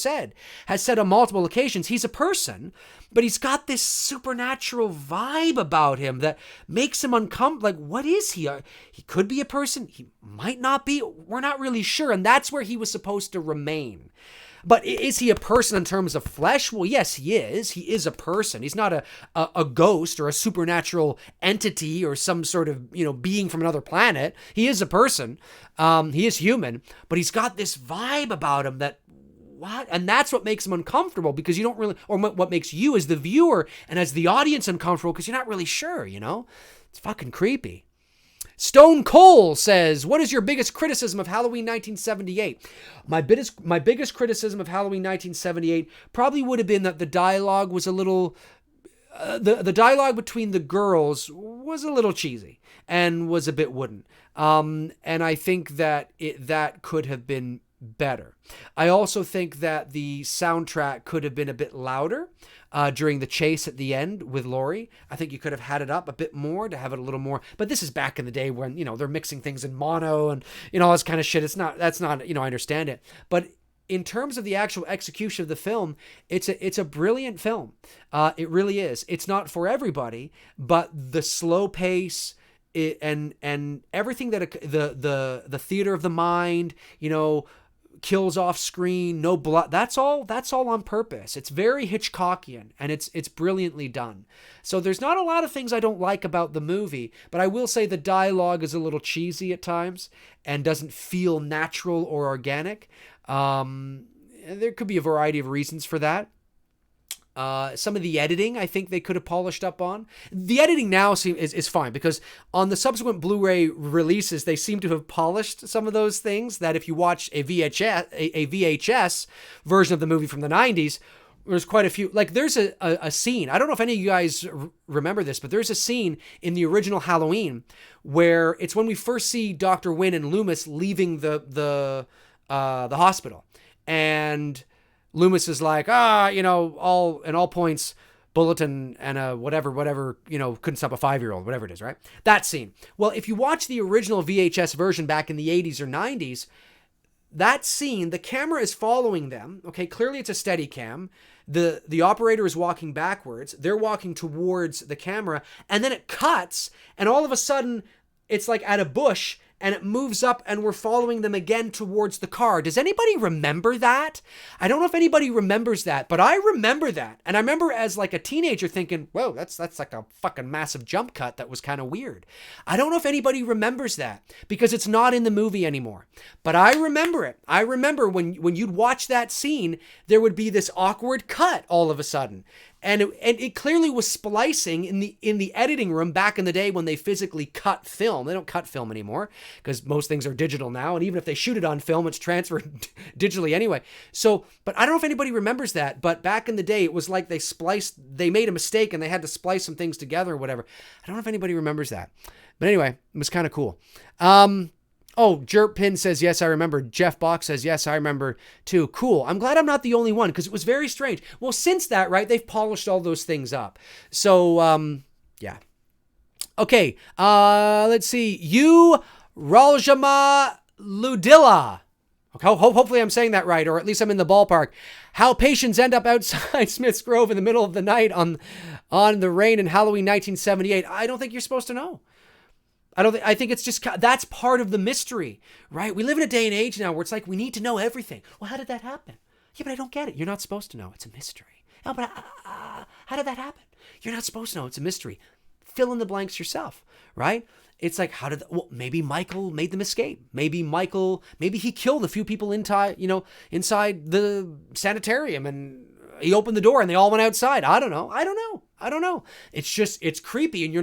has said on multiple occasions. He's a person, but he's got this supernatural vibe about him that makes him uncomfortable. Like, what is he? He could be a person. He might not be. We're not really sure. And that's where he was supposed to remain. But is he a person in terms of flesh? Well, yes, he is. He is a person. He's not a ghost or a supernatural entity or some sort of, being from another planet. He is a person. He is human, but he's got this vibe about him that, what? And that's what makes him uncomfortable, because you don't really, or what makes you as the viewer and as the audience uncomfortable, because you're not really sure, It's fucking creepy. Stone Cold says, what is your biggest criticism of Halloween 1978? My biggest criticism of Halloween 1978 probably would have been that the dialogue was a little... the dialogue between the girls was a little cheesy and was a bit wooden. And I think that that could have been better. I also think that the soundtrack could have been a bit louder during the chase at the end with Laurie. I think you could have had it up a bit more to have it a little more. But this is back in the day when, they're mixing things in mono and, all this kind of shit. That's not, I understand it. But in terms of the actual execution of the film, it's a brilliant film. It really is. It's not for everybody, but the slow pace and everything that the theater of the mind, kills off screen, no blood. That's all on purpose. It's very Hitchcockian, and it's brilliantly done. So there's not a lot of things I don't like about the movie, but I will say the dialogue is a little cheesy at times and doesn't feel natural or organic. There could be a variety of reasons for that. Some of the editing, I think they could have polished up on. The editing now is fine, because on the subsequent Blu-ray releases, they seem to have polished some of those things that if you watch a VHS version of the movie from the 90s, there's quite a few. Like, there's a scene, I don't know if any of you guys remember this, but there's a scene in the original Halloween where it's when we first see Dr. Wynn and Loomis leaving the hospital. And Loomis is like, all points, bulletin and a whatever, couldn't stop a 5-year-old, whatever it is, right? That scene. Well, if you watch the original VHS version back in the 80s or 90s, that scene, the camera is following them. Okay, clearly it's a steady cam. The operator is walking backwards. They're walking towards the camera, and then it cuts, and all of a sudden it's like at a bush, and it moves up, and we're following them again towards the car. Does anybody remember that? I don't know if anybody remembers that, but I remember that. And I remember as like a teenager thinking, whoa, that's like a fucking massive jump cut that was kind of weird. I don't know if anybody remembers that, because it's not in the movie anymore. But I remember it. I remember when you'd watch that scene, there would be this awkward cut all of a sudden. And it clearly was splicing in the editing room back in the day when they physically cut film. They don't cut film anymore because most things are digital now. And even if they shoot it on film, it's transferred digitally anyway. So, but I don't know if anybody remembers that. But back in the day, it was like they made a mistake and they had to splice some things together or whatever. I don't know if anybody remembers that. But anyway, it was kind of cool. Oh, Jerp Pin says, yes, I remember. Jeff Box says, yes, I remember too. Cool. I'm glad I'm not the only one, because it was very strange. Well, since that, right, they've polished all those things up. So, yeah. Okay, let's see. You, Raljama Ludilla. Okay, hopefully I'm saying that right, or at least I'm in the ballpark. How patients end up outside Smith's Grove in the middle of the night on the rain in Halloween 1978. I don't think you're supposed to know. I think it's just, that's part of the mystery, right? We live in a day and age now where it's like, we need to know everything. Well, how did that happen? Yeah, but I don't get it. You're not supposed to know. It's a mystery. Oh, but how did that happen? You're not supposed to know. It's a mystery. Fill in the blanks yourself, right? It's like, maybe Michael made them escape. Maybe he killed a few people inside the sanitarium, and he opened the door and they all went outside. I don't know. It's creepy, and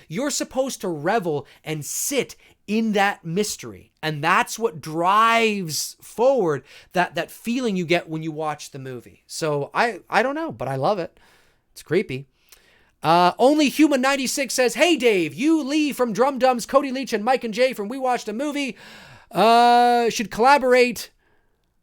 you're supposed to revel and sit in that mystery. And that's what drives forward that feeling you get when you watch the movie. So I don't know, but I love it. It's creepy. Only Human 96 says, hey Dave, you, Lee from Drum Dums, Cody Leach, and Mike and Jay from We Watched a Movie should collaborate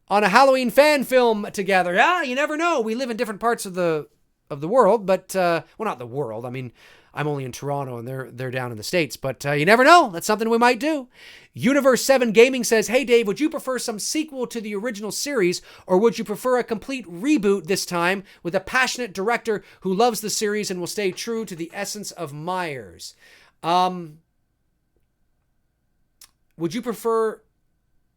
on a Halloween fan film together. Yeah, you never know. We live in different parts of the of the world, but, well, not the world. I mean, I'm only in Toronto and they're down in the States, but you never know. That's something we might do. Universe 7 Gaming says, hey, Dave, would you prefer some sequel to the original series, or would you prefer a complete reboot this time with a passionate director who loves the series and will stay true to the essence of Myers? Would you prefer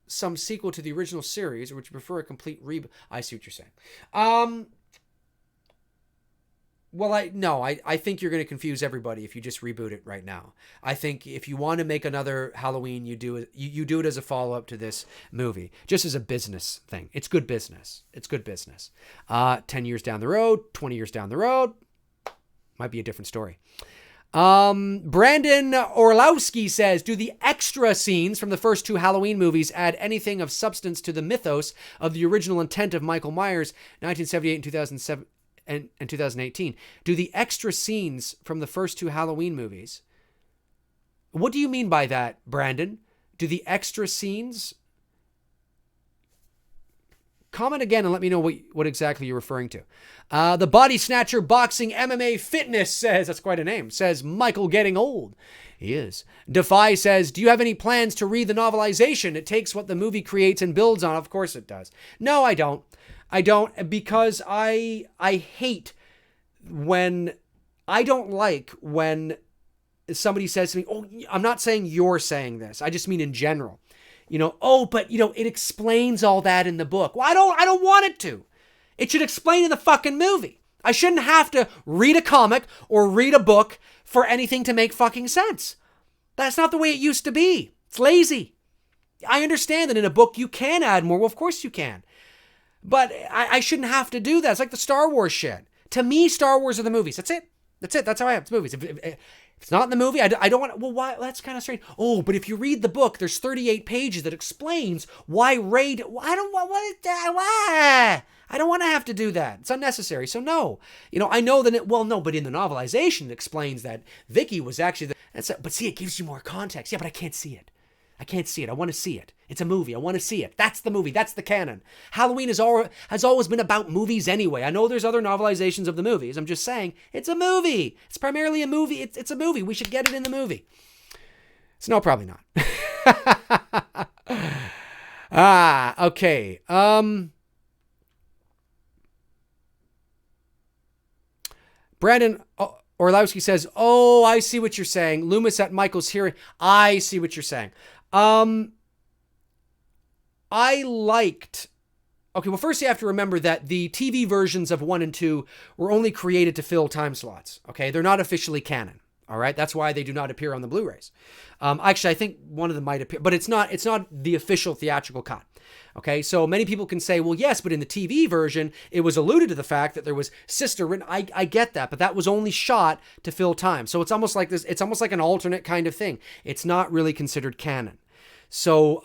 some sequel to the original series, or would you prefer a complete reboot? I see what you're saying. Well, I think you're going to confuse everybody if you just reboot it right now. I think if you want to make another Halloween, you do it as a follow-up to this movie, just as a business thing. It's good business. 10 years down the road, 20 years down the road, might be a different story. Brandon Orlowski says, do the extra scenes from the first 2 Halloween movies add anything of substance to the mythos of the original intent of Michael Myers, 1978 and 2007? And 2018. Do the extra scenes from the first 2 Halloween movies? What do you mean by that, Brandon? Do the extra scenes? Comment again and let me know what exactly you're referring to. The Body Snatcher Boxing MMA Fitness says, that's quite a name, says Michael getting old. He is. Defy says, do you have any plans to read the novelization? It takes what the movie creates and builds on. Of course it does. No, I don't. Because I hate when, I don't like when somebody says to me, oh, I'm not saying you're saying this. I just mean in general. But it explains all that in the book. Well, I don't want it to. It should explain in the fucking movie. I shouldn't have to read a comic or read a book for anything to make fucking sense. That's not the way it used to be. It's lazy. I understand that in a book you can add more. Well, of course you can. But I shouldn't have to do that. It's like the Star Wars shit. To me, Star Wars are the movies. That's it. That's how I have. It's movies. If it's not in the movie, I don't want to. Well, why? That's kind of strange. Oh, but if you read the book, there's 38 pages that explains why Rey. I don't want. What is that? Why? I don't want to have to do that. It's unnecessary. So no. I know that but in the novelization, it explains that Vicky was actually but see, it gives you more context. Yeah, but I can't see it. I want to see it. It's a movie. I want to see it. That's the movie. That's the canon. Halloween has always been about movies anyway. I know there's other novelizations of the movies. I'm just saying, it's a movie. It's primarily a movie. It's a movie. We should get it in the movie. So no, probably not. Okay. Brandon Orlowski says, oh, I see what you're saying. Loomis at Michael's hearing. I see what you're saying. I liked... Okay, well, first you have to remember that the TV versions of 1 and 2 were only created to fill time slots, okay? They're not officially canon, all right? That's why they do not appear on the Blu-rays. Actually, I think one of them might appear, but it's not the official theatrical cut, okay? So many people can say, well, yes, but in the TV version, it was alluded to the fact that there was sister written. I get that, but that was only shot to fill time. So it's almost like this. It's almost like an alternate kind of thing. It's not really considered canon. So,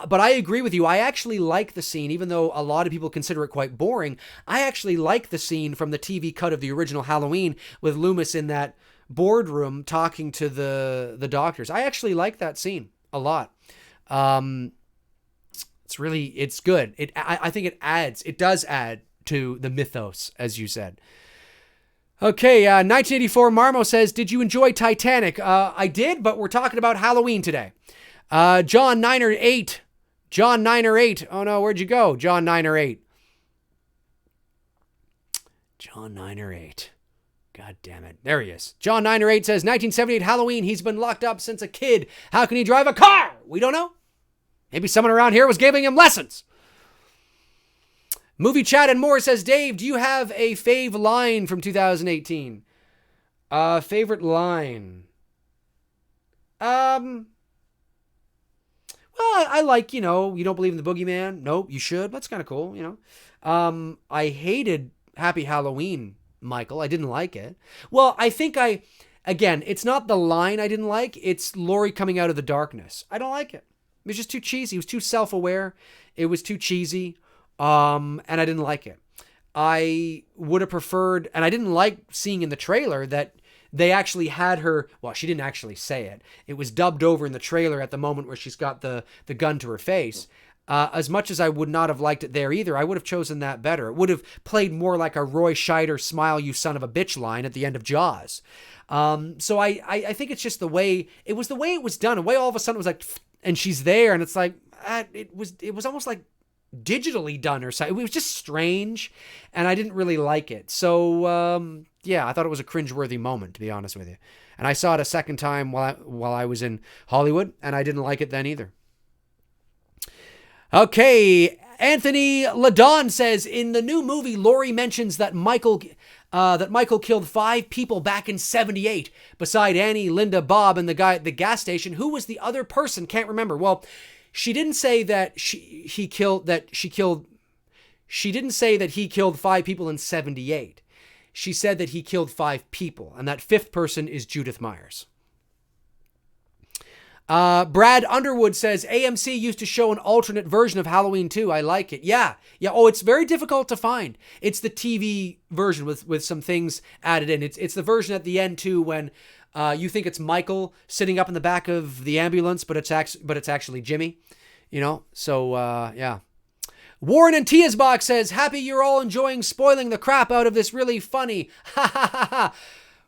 but I agree with you. I actually like the scene, even though a lot of people consider it quite boring. I actually like the scene from the TV cut of the original Halloween with Loomis in that boardroom talking to the doctors. I actually like that scene a lot. It's good. I think it does add to the mythos, as you said. Okay, 1984 Marmo says, did you enjoy Titanic? I did, but we're talking about Halloween today. John 9 or 8. Oh no, where'd you go? John 9 or 8. God damn it. There he is. John 9 or 8 says, 1978 Halloween, he's been locked up since a kid. How can he drive a car? We don't know. Maybe someone around here was giving him lessons. Movie Chat and More says, Dave, do you have a fave line from 2018? Favorite line? Well, I like, you don't believe in the boogeyman? Nope, you should. That's kind of cool, I hated Happy Halloween, Michael. I didn't like it. Well, I think again, it's not the line I didn't like. It's Laurie coming out of the darkness. I don't like it. It was just too cheesy. It was too self-aware. It was too cheesy. And I didn't like it. I would have preferred, and I didn't like seeing in the trailer that they actually had her, well, she didn't actually say it. It was dubbed over in the trailer at the moment where she's got the gun to her face. As much as I would not have liked it there either, I would have chosen that better. It would have played more like a Roy Scheider "smile, you son of a bitch" line at the end of Jaws. So I think it's just the way it was done. The way all of a sudden it was like, and she's there, and it's like it was almost like digitally done or something. It was just strange, and I didn't really like it. So yeah, I thought it was a cringeworthy moment, to be honest with you. And I saw it a second time while I was in Hollywood, and I didn't like it then either. Okay, Anthony Ladon says, in the new movie, Laurie mentions that Michael killed 5 people back in 1978, beside Annie, Linda, Bob, and the guy at the gas station. Who was the other person? Can't remember. Well, she didn't say that he killed 5 people in 1978. She said that he killed 5 people, and that 5th person is Judith Myers. Brad Underwood says, AMC used to show an alternate version of Halloween 2. I like it. Yeah. Oh, it's very difficult to find. It's the TV version with some things added in. It's the version at the end too, when you think it's Michael sitting up in the back of the ambulance, but it's actually Jimmy. So yeah. Warren and Tia's Box says, happy you're all enjoying spoiling the crap out of this really funny. Ha ha ha ha.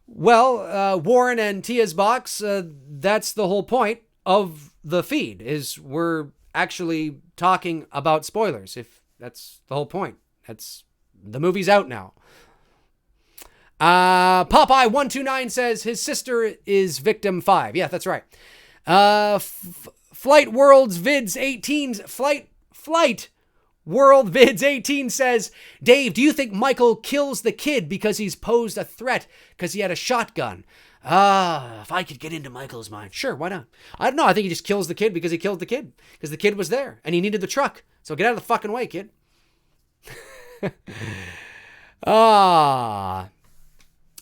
Well, Warren and Tia's Box, that's the whole point of the feed, is we're actually talking about spoilers. If that's the whole point. The movie's out now. Popeye129 says his sister is victim 5. Yeah, that's right. Flight Worlds Vids 18 Flight World Vids 18 says, Dave, do you think Michael kills the kid because he's posed a threat because he had a shotgun? If I could get into Michael's mind. Sure, why not? I don't know. I think he just kills the kid because he killed the kid. Because the kid was there and he needed the truck. So get out of the fucking way, kid.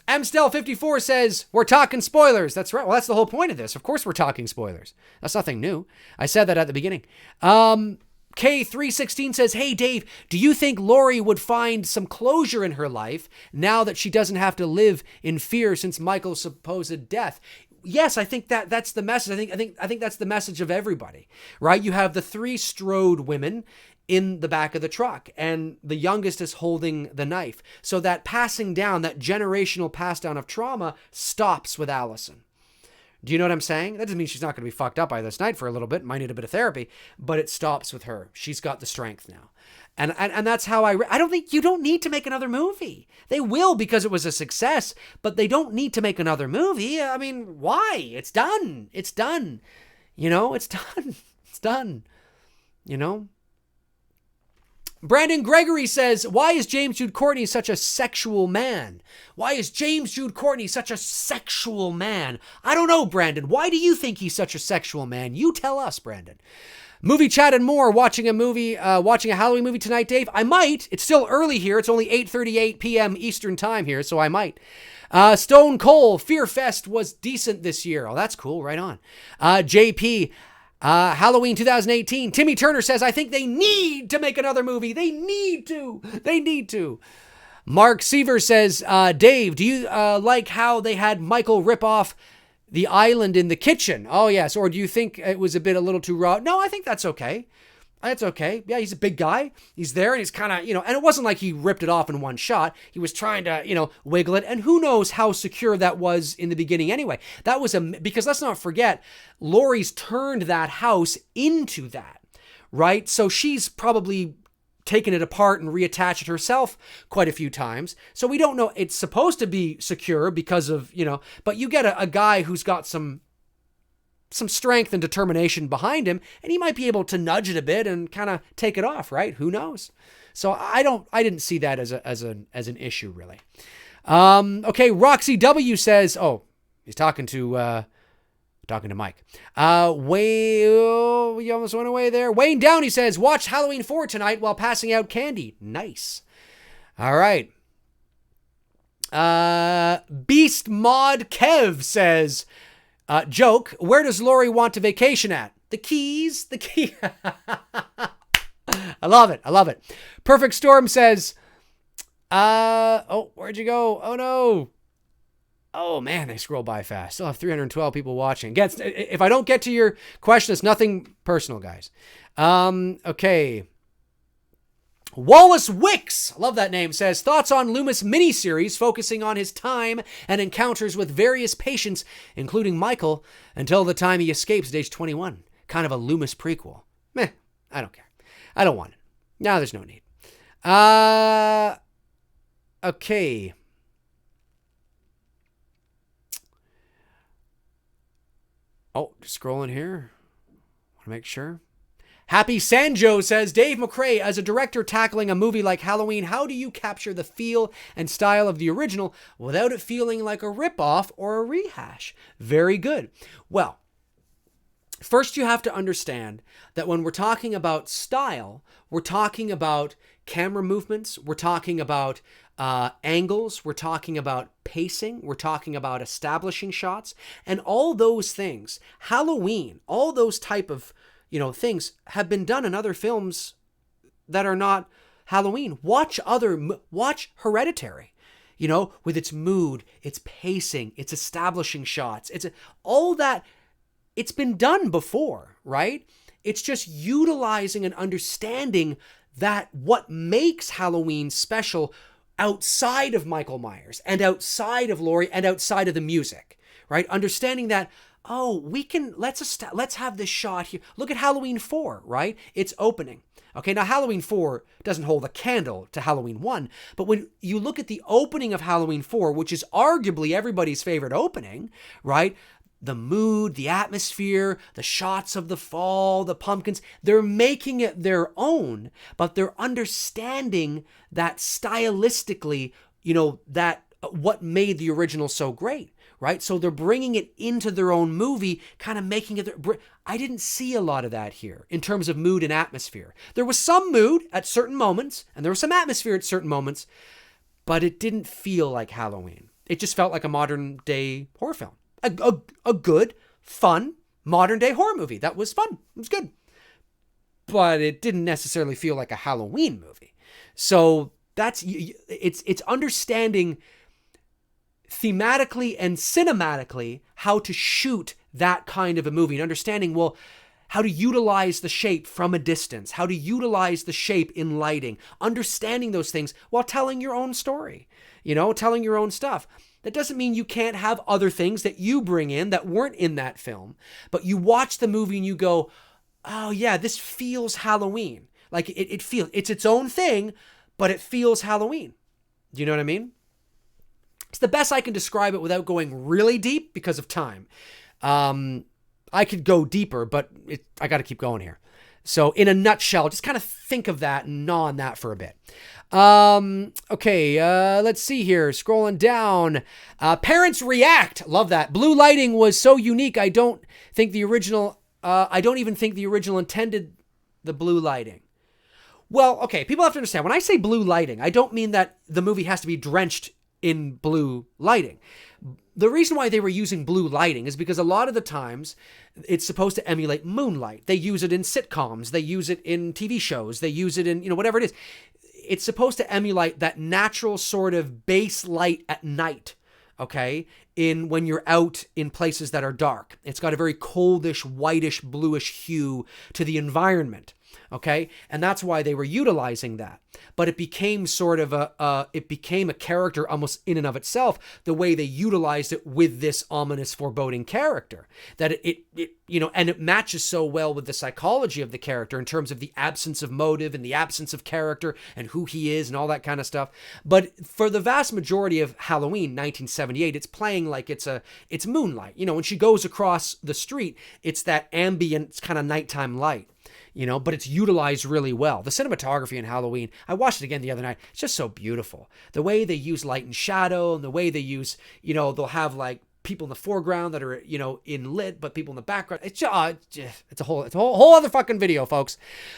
Amstel54 says, we're talking spoilers. That's right. Well, that's the whole point of this. Of course we're talking spoilers. That's nothing new. I said that at the beginning. K316 says, hey, Dave, do you think Laurie would find some closure in her life now that she doesn't have to live in fear since Michael's supposed death? Yes, I think that's the message. I think that's the message of everybody, right? You have the 3 Strode women in the back of the truck, and the youngest is holding the knife. So that passing down, that generational pass down of trauma stops with Allison. Do you know what I'm saying? That doesn't mean she's not going to be fucked up by this night for a little bit. Might need a bit of therapy, but it stops with her. She's got the strength now. And that's how I don't think you don't need to make another movie. They will because it was a success, but they don't need to make another movie. I mean, why? It's done. It's done. It's done. It's done. Brandon Gregory says, why is James Jude Courtney such a sexual man? Why is James Jude Courtney such a sexual man? I don't know, Brandon. Why do you think he's such a sexual man? You tell us, Brandon. Movie chat and more. Watching a Halloween movie tonight, Dave? I might. It's still early here. It's only 8:38 p.m. Eastern time here, so I might. Stone Cold, Fear Fest was decent this year. Oh, that's cool. Right on. JP, Halloween 2018. Timmy Turner says, I think they need to make another movie. They need to. Mark Seaver says, Dave, do you like how they had Michael rip off the island in the kitchen? Oh, yes. Or do you think it was a little too raw? No, I think that's okay. That's okay. Yeah, he's a big guy. He's there and he's kind of, and it wasn't like he ripped it off in one shot. He was trying to, wiggle it. And who knows how secure that was in the beginning anyway. That was because let's not forget, Laurie's turned that house into that, right? So she's probably taken it apart and reattached it herself quite a few times. So we don't know. It's supposed to be secure because of, but you get a guy who's got some strength and determination behind him, and he might be able to nudge it a bit and kind of take it off, right? Who knows? So I didn't see that as an issue really. Okay, Roxy W says, he's talking to Mike. We almost went away there. Wayne Downey says, watch Halloween 4 tonight while passing out candy. Nice. All right. Beast Mod Kev says, joke, where does Laurie want to vacation at? The Keys. I love it. Perfect Storm says, where'd you go? Oh no. Oh man, they scroll by fast. Still have 312 people watching. If I don't get to your question, it's nothing personal, guys. Okay. Wallace Wicks, love that name, says, thoughts on Loomis miniseries focusing on his time and encounters with various patients, including Michael, until the time he escapes at age 21. Kind of a Loomis prequel. Meh, I don't care. I don't want it. No, there's no need. Okay. Oh, just scrolling here. Want to make sure. Happy Sanjo says, Dave McRae, as a director tackling a movie like Halloween, how do you capture the feel and style of the original without it feeling like a ripoff or a rehash? Very good. Well, first you have to understand that when we're talking about style, we're talking about camera movements, we're talking about angles, we're talking about pacing, we're talking about establishing shots, and all those things. Halloween, all those type of things have been done in other films that are not Halloween. Watch Hereditary, with its mood, its pacing, its establishing shots. All that. It's been done before, right? It's just utilizing and understanding that what makes Halloween special outside of Michael Myers and outside of Laurie and outside of the music, right? Understanding that, let's have this shot here. Look at Halloween 4, right? It's opening. Okay, now Halloween 4 doesn't hold a candle to Halloween 1, but when you look at the opening of Halloween 4, which is arguably everybody's favorite opening, right? The mood, the atmosphere, the shots of the fall, the pumpkins, they're making it their own, but they're understanding that stylistically, that what made the original so great, right? So they're bringing it into their own movie, kind of making it I didn't see a lot of that here in terms of mood and atmosphere. There was some mood at certain moments, and there was some atmosphere at certain moments, but it didn't feel like Halloween. It just felt like a modern day horror film. A good, fun, modern day horror movie. That was fun. It was good. But it didn't necessarily feel like a Halloween movie. So it's understanding thematically and cinematically how to shoot that kind of a movie and understanding, how to utilize the shape from a distance, how to utilize the shape in lighting, understanding those things while telling your own story, telling your own stuff. That doesn't mean you can't have other things that you bring in that weren't in that film, but you watch the movie and you go, oh yeah, this feels Halloween. Like it feels, it's its own thing, but it feels Halloween. Do you know what I mean? It's the best I can describe it without going really deep because of time. I could go deeper, but I got to keep going here. So in a nutshell, just kind of think of that and gnaw on that for a bit. Okay, let's see here. Scrolling down. Parents react. Love that. Blue lighting was so unique. I don't even think the original intended the blue lighting. Well, okay, people have to understand. When I say blue lighting, I don't mean that the movie has to be drenched in blue lighting. The reason why they were using blue lighting is because a lot of the times it's supposed to emulate moonlight. They use it in sitcoms. They use it in TV shows. They use it in, whatever it is. It's supposed to emulate that natural sort of base light at night, okay, when you're out in places that are dark. It's got a very coldish, whitish, bluish hue to the environment. Okay. And that's why they were utilizing that. But it became sort of it became a character almost in and of itself, the way they utilized it with this ominous, foreboding character, that it and it matches so well with the psychology of the character in terms of the absence of motive and the absence of character and who he is and all that kind of stuff. But for the vast majority of Halloween, 1978, it's playing like it's moonlight. When she goes across the street, it's that ambient kind of nighttime light. But it's utilized really well. The cinematography in Halloween, I watched it again the other night. It's just so beautiful. The way they use light and shadow, and the way they use, they'll have like people in the foreground that are, in lit, but people in the background. It's a whole other fucking video, folks.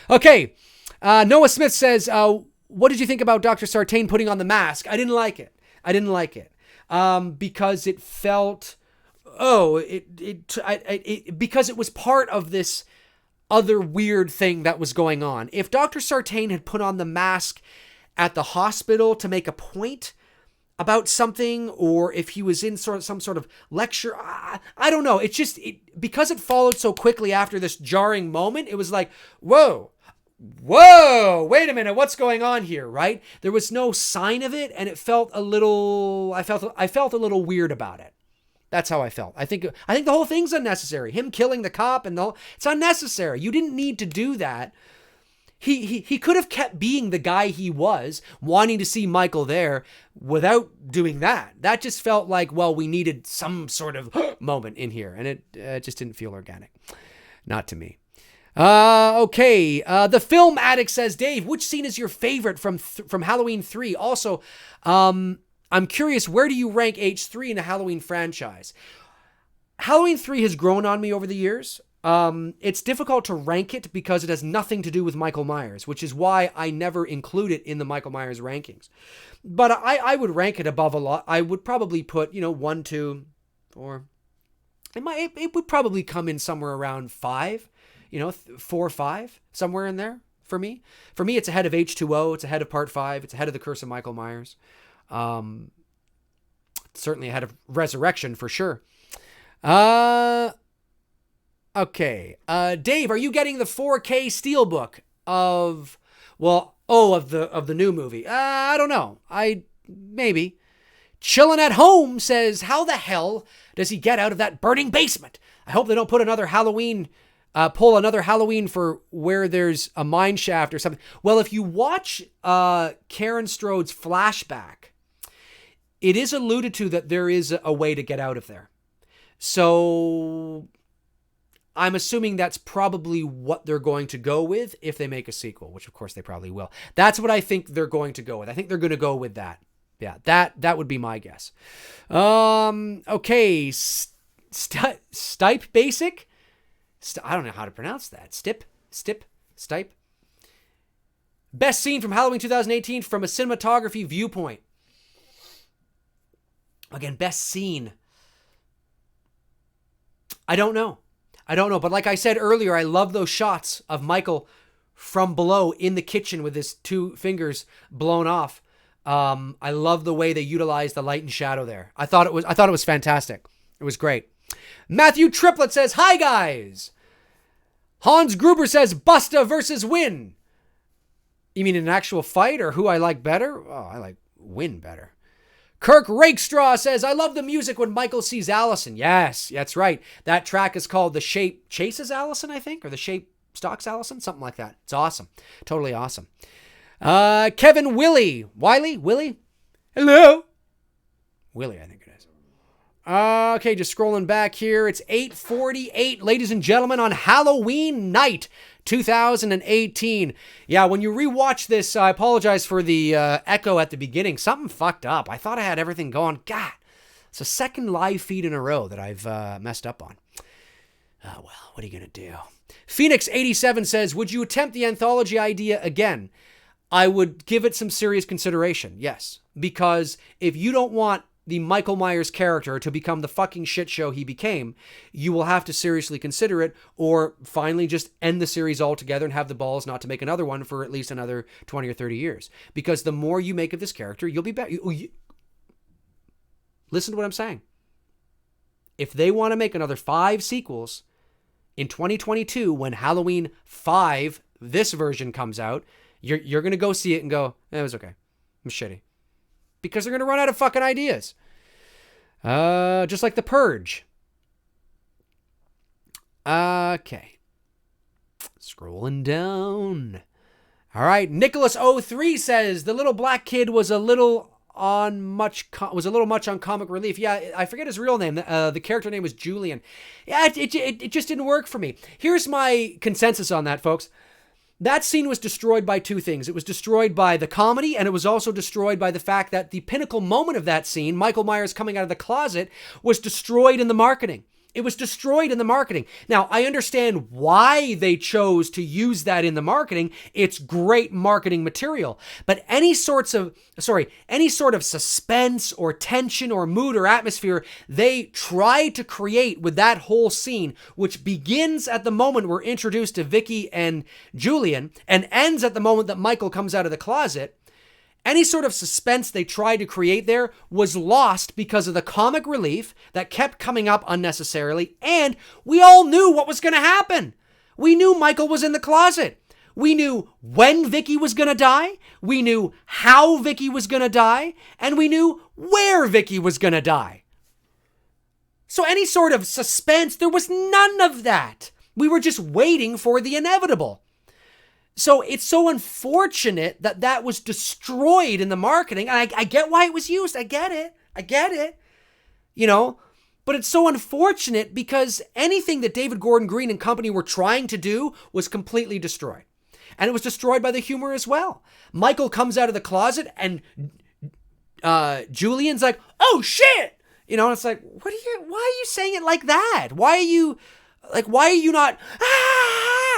Okay. Noah Smith says, what did you think about Dr. Sartain putting on the mask? I didn't like it. Because it felt, because it was part of this other weird thing that was going on. If Dr. Sartain had put on the mask at the hospital to make a point, about something, or if he was in some sort of lecture. I don't know. It's just because it followed so quickly after this jarring moment, it was like, whoa, wait a minute, what's going on here, right? There was no sign of it, and it felt a little, I felt a little weird about it. That's how I felt. I think the whole thing's unnecessary. Him killing the cop it's unnecessary. You didn't need to do that. He could have kept being the guy he was, wanting to see Michael there without doing that. That just felt like, well, we needed some sort of moment in here, and it just didn't feel organic. Not to me. Okay. The Film Addict says, Dave, which scene is your favorite from Halloween 3? Also, I'm curious, where do you rank H3 in the Halloween franchise? Halloween 3 has grown on me over the years. It's difficult to rank it because it has nothing to do with Michael Myers, which is why I never include it in the Michael Myers rankings. But I would rank it above a lot. I would probably put, 1, 2, 4. It would probably come in somewhere around 5, 4, 5, somewhere in there for me. For me, it's ahead of H2O. It's ahead of Part 5. It's ahead of The Curse of Michael Myers. Certainly ahead of Resurrection for sure. Okay. Dave, are you getting the 4K Steelbook of the new movie? I don't know. Maybe. Chillin' at Home says, how the hell does he get out of that burning basement? I hope they don't put another Halloween, pull another Halloween for where there's a mine shaft or something. Well, if you watch Karen Strode's flashback, it is alluded to that there is a way to get out of there. So I'm assuming that's probably what they're going to go with if they make a sequel, which of course they probably will. That's what I think they're going to go with. I think they're going to go with that. Yeah, that would be my guess. Okay. Stipe Basic? I don't know how to pronounce that. Stipe? Best scene from Halloween 2018 from a cinematography viewpoint. Again, best scene. I don't know. But like I said earlier, I love those shots of Michael from below in the kitchen with his 2 fingers blown off. I love the way they utilized the light and shadow there. I thought it was fantastic. It was great. Matthew Triplett says, hi guys. Hans Gruber says, Busta versus Win. You mean in an actual fight or who I like better? Oh, I like Win better. Kirk Rakestraw says, I love the music when Michael sees Allison. Yes, that's right. That track is called The Shape Chases Allison, I think, or The Shape Stalks Allison, something like that. It's awesome. Totally awesome. Kevin Willie. Hello? Willie, I think it is. Okay, just scrolling back here. It's 8:48, ladies and gentlemen, on Halloween night, 2018. Yeah, when you rewatch this, I apologize for the echo at the beginning. Something fucked up. I thought I had everything going. God, it's the second live feed in a row that I've messed up on. Oh, well, what are you going to do? Phoenix87 says, would you attempt the anthology idea again? I would give it some serious consideration, yes. Because if you don't want the Michael Myers character to become the fucking shit show he became, you will have to seriously consider it, or finally just end the series altogether and have the balls not to make another one for at least another 20 or 30 years. Because the more you make of this character, you'll be better. Listen to what I'm saying. If they want to make another 5 sequels in 2022, when Halloween 5, this version comes out, you're going to go see it and go, it was okay. I'm shitty. Because they're going to run out of fucking ideas. Just like The Purge. Okay. Scrolling down. All right. Nicholas03 says, the little black kid was a little much on comic relief. Yeah, I forget his real name. The character name was Julian. Yeah, it just didn't work for me. Here's my consensus on that, folks. That scene was destroyed by 2 things. It was destroyed by the comedy, and it was also destroyed by the fact that the pinnacle moment of that scene, Michael Myers coming out of the closet, was destroyed in the marketing. It was destroyed in the marketing. Now, I understand why they chose to use that in the marketing. It's great marketing material. But any sort of suspense or tension or mood or atmosphere they try to create with that whole scene, which begins at the moment we're introduced to Vicky and Julian and ends at the moment that Michael comes out of the closet, Any sort of suspense they tried to create there was lost because of the comic relief that kept coming up unnecessarily, and we all knew what was going to happen. We knew Michael was in the closet. We knew when Vicky was going to die, we knew how Vicky was going to die, and we knew where Vicky was going to die. So any sort of suspense, there was none of that. We were just waiting for the inevitable. So it's so unfortunate that that was destroyed in the marketing. And I get why it was used. I get it. You know, but it's so unfortunate because anything that David Gordon Green and company were trying to do was completely destroyed. And it was destroyed by the humor as well. Michael comes out of the closet and Julian's like, oh shit. You know, and it's like, why are you saying it like that? Why are you not,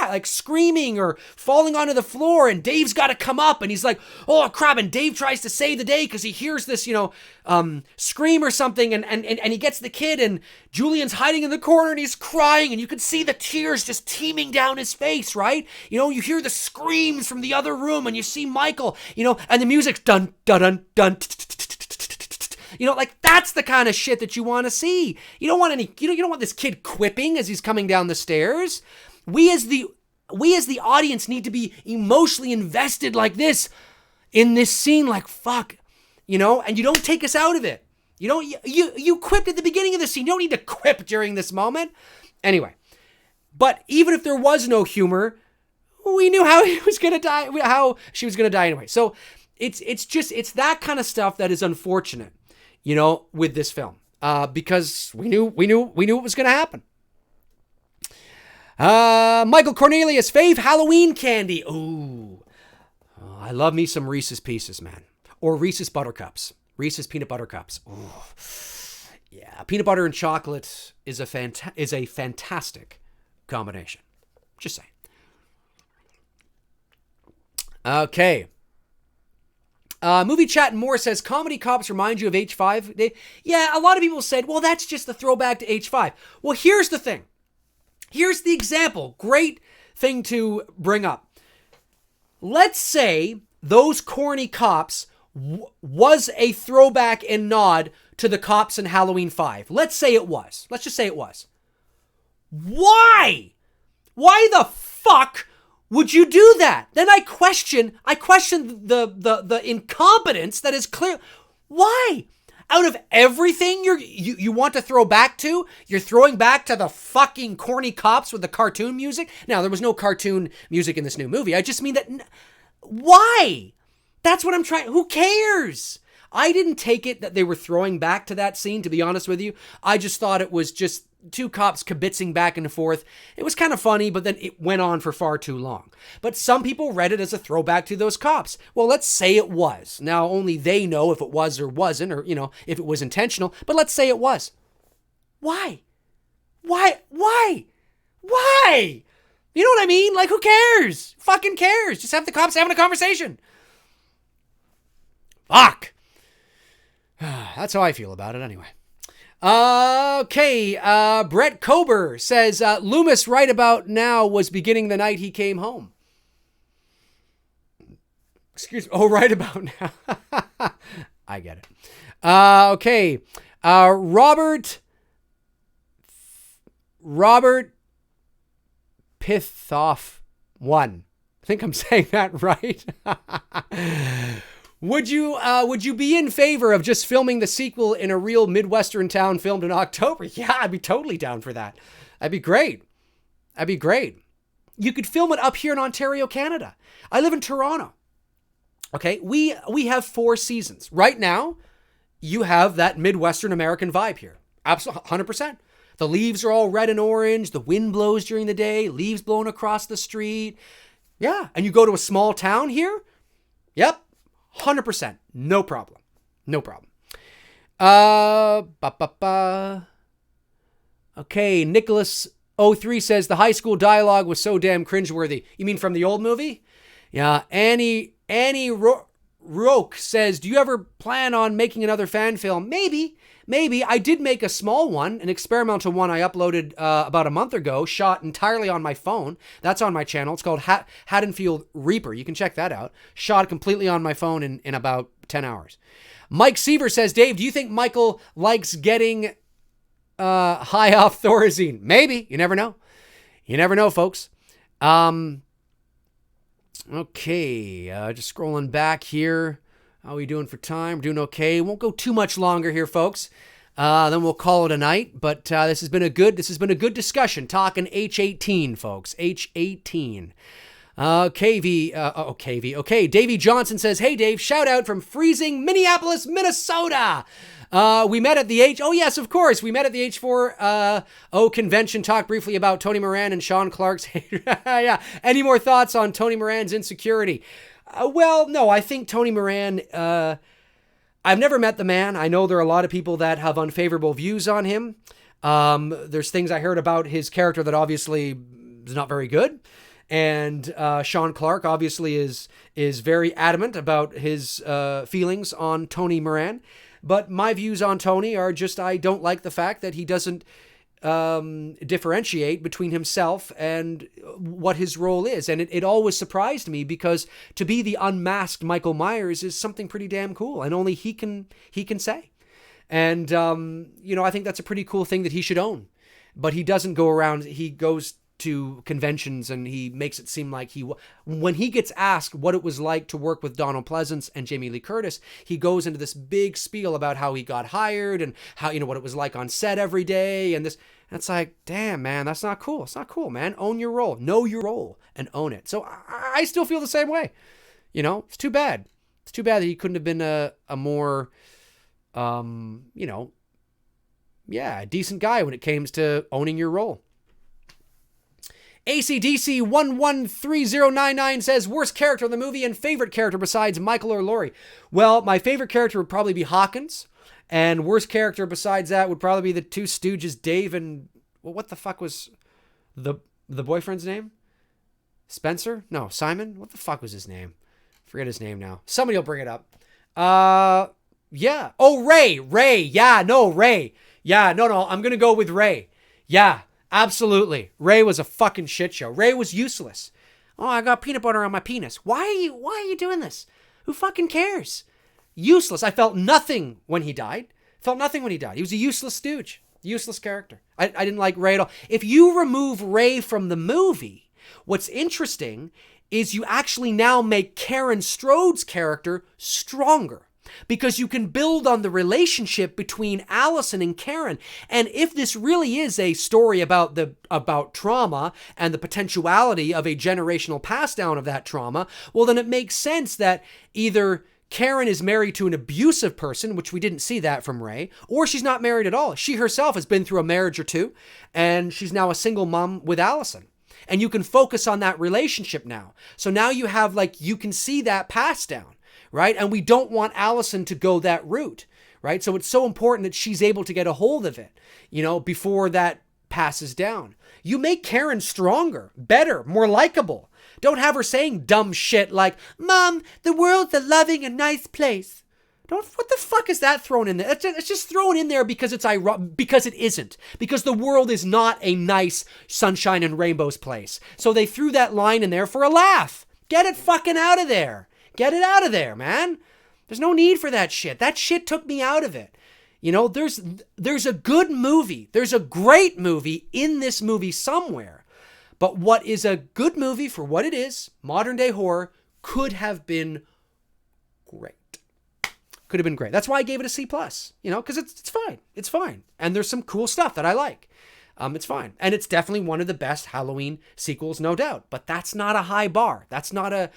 like screaming or falling onto the floor, and Dave's got to come up and he's like, oh crap, and Dave tries to save the day because he hears this, scream or something, and he gets the kid, and Julian's hiding in the corner and he's crying, and you can see the tears just teeming down his face, right? You know, you hear the screams from the other room and you see Michael, and the music's dun dun dun dun. Like that's the kind of shit that you want to see. You don't want this kid quipping as he's coming down the stairs. We as the audience need to be emotionally invested like this in this scene, like fuck, and you don't take us out of it. You quipped at the beginning of the scene. You don't need to quip during this moment. Anyway, but even if there was no humor, we knew how he was going to die, how she was going to die anyway. So it's that kind of stuff that is unfortunate. With this film, because we knew what was going to happen. Michael Cornelius, fave Halloween candy. Ooh, I love me some Reese's Pieces, man, or Reese's Buttercups, Reese's peanut butter cups. Ooh, yeah, peanut butter and chocolate is a fantastic combination. Just saying. Okay. Movie Chat and More says, comedy cops remind you of H5. Yeah, a lot of people said, well, that's just a throwback to H5. Well, here's the thing. Here's the example. Great thing to bring up. Let's say those corny cops was a throwback and nod to the cops in Halloween 5. Let's say it was. Let's just say it was. Why? Why the fuck would you do that? Then I question the incompetence that is clear. Why? Out of everything you want to throw back to, you're throwing back to the fucking corny cops with the cartoon music? Now, there was no cartoon music in this new movie. I just mean that, why? That's what I'm trying. Who cares? I didn't take it that they were throwing back to that scene, to be honest with you. I just thought it was just two cops kibitzing back and forth. It was kind of funny, but then it went on for far too long. But some people read it as a throwback to those cops. Well, let's say it was. Now, only they know if it was or wasn't, or, if it was intentional. But let's say it was. Why? Why? You know what I mean? Like, who cares? Fucking cares. Just have the cops having a conversation. Fuck. That's how I feel about it anyway. Okay, Brett Kober says, Loomis right about now was beginning the night he came home. Excuse me. Oh, right about now. I get it. Okay. Robert Pithoff 1. I think I'm saying that right. Would you be in favor of just filming the sequel in a real Midwestern town filmed in October? Yeah, I'd be totally down for that. That'd be great. You could film it up here in Ontario, Canada. I live in Toronto. Okay, we have 4 seasons. Right now, you have that Midwestern American vibe here. Absolutely, 100%. The leaves are all red and orange. The wind blows during the day. Leaves blowing across the street. Yeah, and you go to a small town here? Yep. 100%. No problem. Okay, Nicholas03 says, the high school dialogue was so damn cringeworthy. You mean from the old movie? Yeah, Annie Roke says, do you ever plan on making another fan film? Maybe. I did make a small one, an experimental one I uploaded about a month ago, shot entirely on my phone. That's on my channel. It's called Haddonfield Reaper. You can check that out. Shot completely on my phone in about 10 hours. Mike Seaver says, Dave, do you think Michael likes getting high off Thorazine? Maybe. You never know. You never know, folks. Okay, just scrolling back here. How are we doing for time? We're doing okay. Won't go too much longer here, folks. Then we'll call it a night. But this has been a good discussion. Talking H18, folks. H18. KV. Okay, Davey Johnson says, hey, Dave, shout out from freezing Minneapolis, Minnesota. We met at the Oh, yes, of course. We met at the H4O convention, talked briefly about Tony Moran and Sean Clark's. Yeah. Any more thoughts on Tony Moran's insecurity? Well, no, I think Tony Moran, I've never met the man. I know there are a lot of people that have unfavorable views on him. There's things I heard about his character that obviously is not very good. And Sean Clark obviously is very adamant about his feelings on Tony Moran. But my views on Tony are just, I don't like the fact that he doesn't differentiate between himself and what his role is. And it always surprised me, because to be the unmasked Michael Myers is something pretty damn cool, and only he can say. And, I think that's a pretty cool thing that he should own. But he doesn't go around, he goes to conventions and he makes it seem like when he gets asked what it was like to work with Donald Pleasance and Jamie Lee Curtis, he goes into this big spiel about how he got hired and how, what it was like on set every day. And it's like, damn, man, that's not cool. It's not cool, man. Own your role, know your role, and own it. So I still feel the same way. It's too bad. It's too bad that he couldn't have been a more, decent guy when it came to owning your role. ACDC 113099 says, worst character in the movie and favorite character besides Michael or Laurie. Well, my favorite character would probably be Hawkins. And worst character besides that would probably be the two stooges, Dave and... Well, what the fuck was the boyfriend's name? Spencer? No, Simon? What the fuck was his name? Forget his name now. Somebody will bring it up. Yeah. Oh, Ray. Ray. Yeah, no, Ray. Yeah, no, I'm going to go with Ray. Yeah. Absolutely. Ray was a fucking shit show. Ray was useless. Oh, I got peanut butter on my penis. Why are you doing this? Who fucking cares? Useless. I felt nothing when he died. He was a useless stooge. Useless character. I didn't like Ray at all. If you remove Ray from the movie, what's interesting is you actually now make Karen Strode's character stronger. Because you can build on the relationship between Allison and Karen. And if this really is a story about trauma and the potentiality of a generational pass down of that trauma, well, then it makes sense that either Karen is married to an abusive person, which we didn't see that from Ray, or she's not married at all. She herself has been through a marriage or two, and she's now a single mom with Allison. And you can focus on that relationship now. So now you have, you can see that pass down. Right? And we don't want Allison to go that route, right? So it's so important that she's able to get a hold of it, before that passes down. You make Karen stronger, better, more likable. Don't have her saying dumb shit like, Mom, the world's a loving and nice place. What the fuck is that thrown in there? It's just thrown in there because it's because it isn't. Because the world is not a nice sunshine and rainbows place. So they threw that line in there for a laugh. Get it fucking out of there. Get it out of there, man. There's no need for that shit. That shit took me out of it. There's a good movie. There's a great movie in this movie somewhere. But what is a good movie for what it is, modern day horror, could have been great. Could have been great. That's why I gave it a C+, because it's fine. It's fine. And there's some cool stuff that I like. It's fine. And it's definitely one of the best Halloween sequels, no doubt. But that's not a high bar. That's not an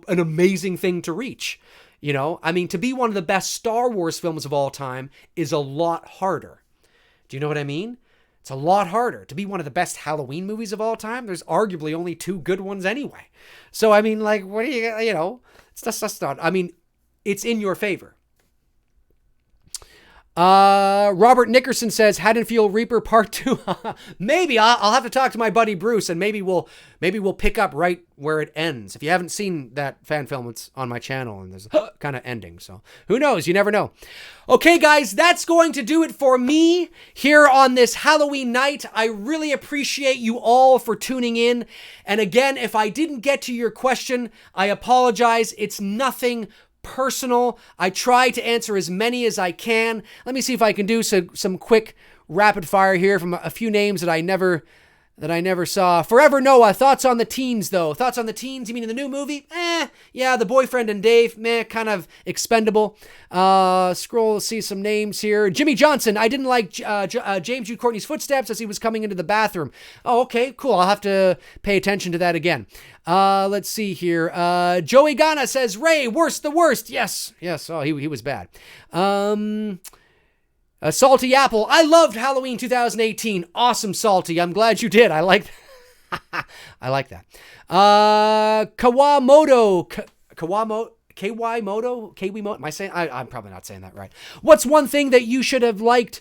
amazing thing to reach. To be one of the best Star Wars films of all time is a lot harder. Do you know what I mean? It's a lot harder. To be one of the best Halloween movies of all time, there's arguably only two good ones anyway. So, what do it's just not, it's in your favor. Robert Nickerson says Haddonfield Reaper Part 2. Maybe I'll have to talk to my buddy Bruce, and maybe we'll pick up right where it ends. If you haven't seen that fan film, it's on my channel, and there's a kind of ending. So who knows? You never know. Okay, guys, that's going to do it for me here on this Halloween night. I really appreciate you all for tuning in. And again, if I didn't get to your question, I apologize. It's nothing personal. I try to answer as many as I can. Let me see if I can do some quick rapid fire here from a few names that I never saw. Forever Noah, thoughts on the teens though? Thoughts on the teens? You mean in the new movie? Yeah, the boyfriend and Dave, kind of expendable. Scroll, see some names here. Jimmy Johnson, I didn't like James Jude Courtney's footsteps as he was coming into the bathroom. Oh, okay, cool. I'll have to pay attention to that again. Let's see here. Joey Ghana says, Ray, the worst. Yes. Oh, he was bad. Salty Apple. I loved Halloween 2018. Awesome, Salty. I'm glad you did. I like that. I like that. Kawamoto. Kiwimoto? Am I saying? I'm probably not saying that right. What's one thing that you should have liked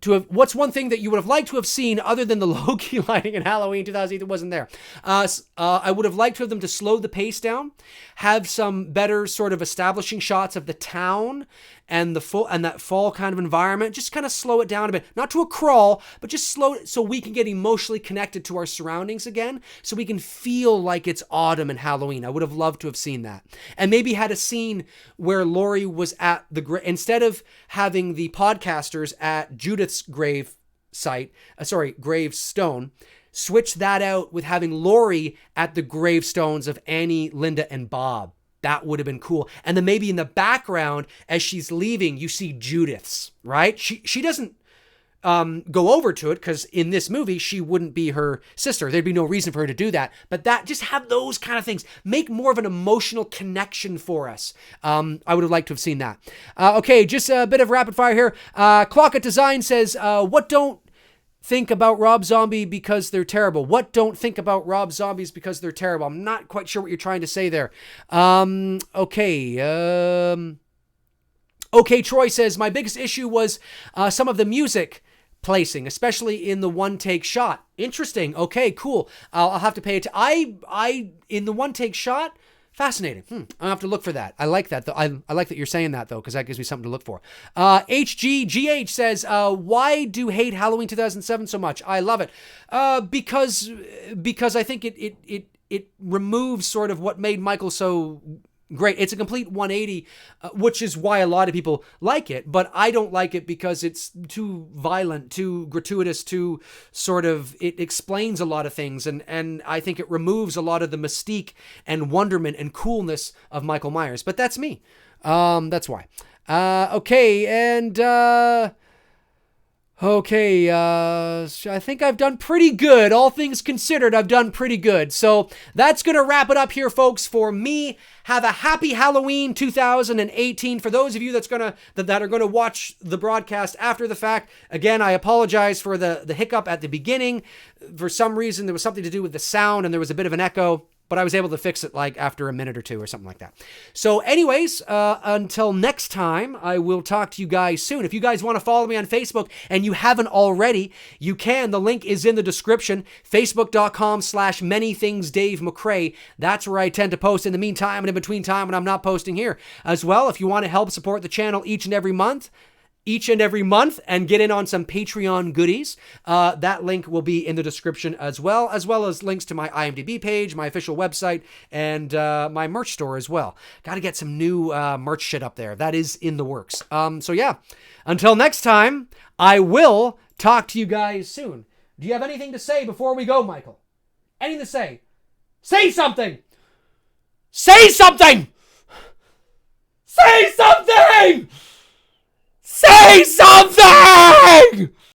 to have? What's one thing that you would have liked to have seen other than the low-key lighting in Halloween 2008 that wasn't there? I would have liked for them to slow the pace down, have some better sort of establishing shots of the town and that fall kind of environment. Just kind of slow it down a bit, not to a crawl, but just slow it so we can get emotionally connected to our surroundings again, so we can feel like it's autumn and Halloween. I would have loved to have seen that, and maybe had a scene where Laurie was at instead of having the podcasters at Judith's gravestone, switch that out with having Laurie at the gravestones of Annie, Linda, and Bob. That would have been cool. And then maybe in the background, as she's leaving, you see Judith's, right? She doesn't go over to it, because in this movie, she wouldn't be her sister. There'd be no reason for her to do that. But just have those kind of things. Make more of an emotional connection for us. I would have liked to have seen that. Okay, just a bit of rapid fire here. Clock at Design says, what don't think about Rob Zombie because they're terrible? What don't think about Rob Zombies because they're terrible? I'm not quite sure what you're trying to say there. Okay, Troy says, my biggest issue was some of the music placing, especially in the one-take shot. Interesting. Okay, cool. I'll have to pay it. In the one-take shot, fascinating. I'll have to look for that. I like that, though. I like that you're saying that, though, because that gives me something to look for. HGGH says, why do you hate Halloween 2007 so much? I love it. Because I think it removes sort of what made Michael so great. It's a complete 180, which is why a lot of people like it, but I don't like it because it's too violent, too gratuitous, too sort of, it explains a lot of things, and I think it removes a lot of the mystique and wonderment and coolness of Michael Myers, but that's me. That's why. Okay, and I think I've done pretty good. All things considered, I've done pretty good. So that's going to wrap it up here, folks, for me. Have a happy Halloween 2018. For those of you that are going to watch the broadcast after the fact, again, I apologize for the hiccup at the beginning. For some reason, there was something to do with the sound and there was a bit of an echo, but I was able to fix it like after a minute or two or something like that. So anyways, until next time, I will talk to you guys soon. If you guys want to follow me on Facebook and you haven't already, you can. The link is in the description, facebook.com/manythingsdavemcrae. That's where I tend to post in the meantime and in between time when I'm not posting here. As well, if you want to help support the channel each and every month and get in on some Patreon goodies, that link will be in the description as well as links to my IMDb page, my official website, and my merch store as well. Got to get some new merch shit up there. That is in the works. So yeah, until next time, I will talk to you guys soon. Do you have anything to say before we go, Michael? Anything to say? Say something! Say something! Say something! Say something!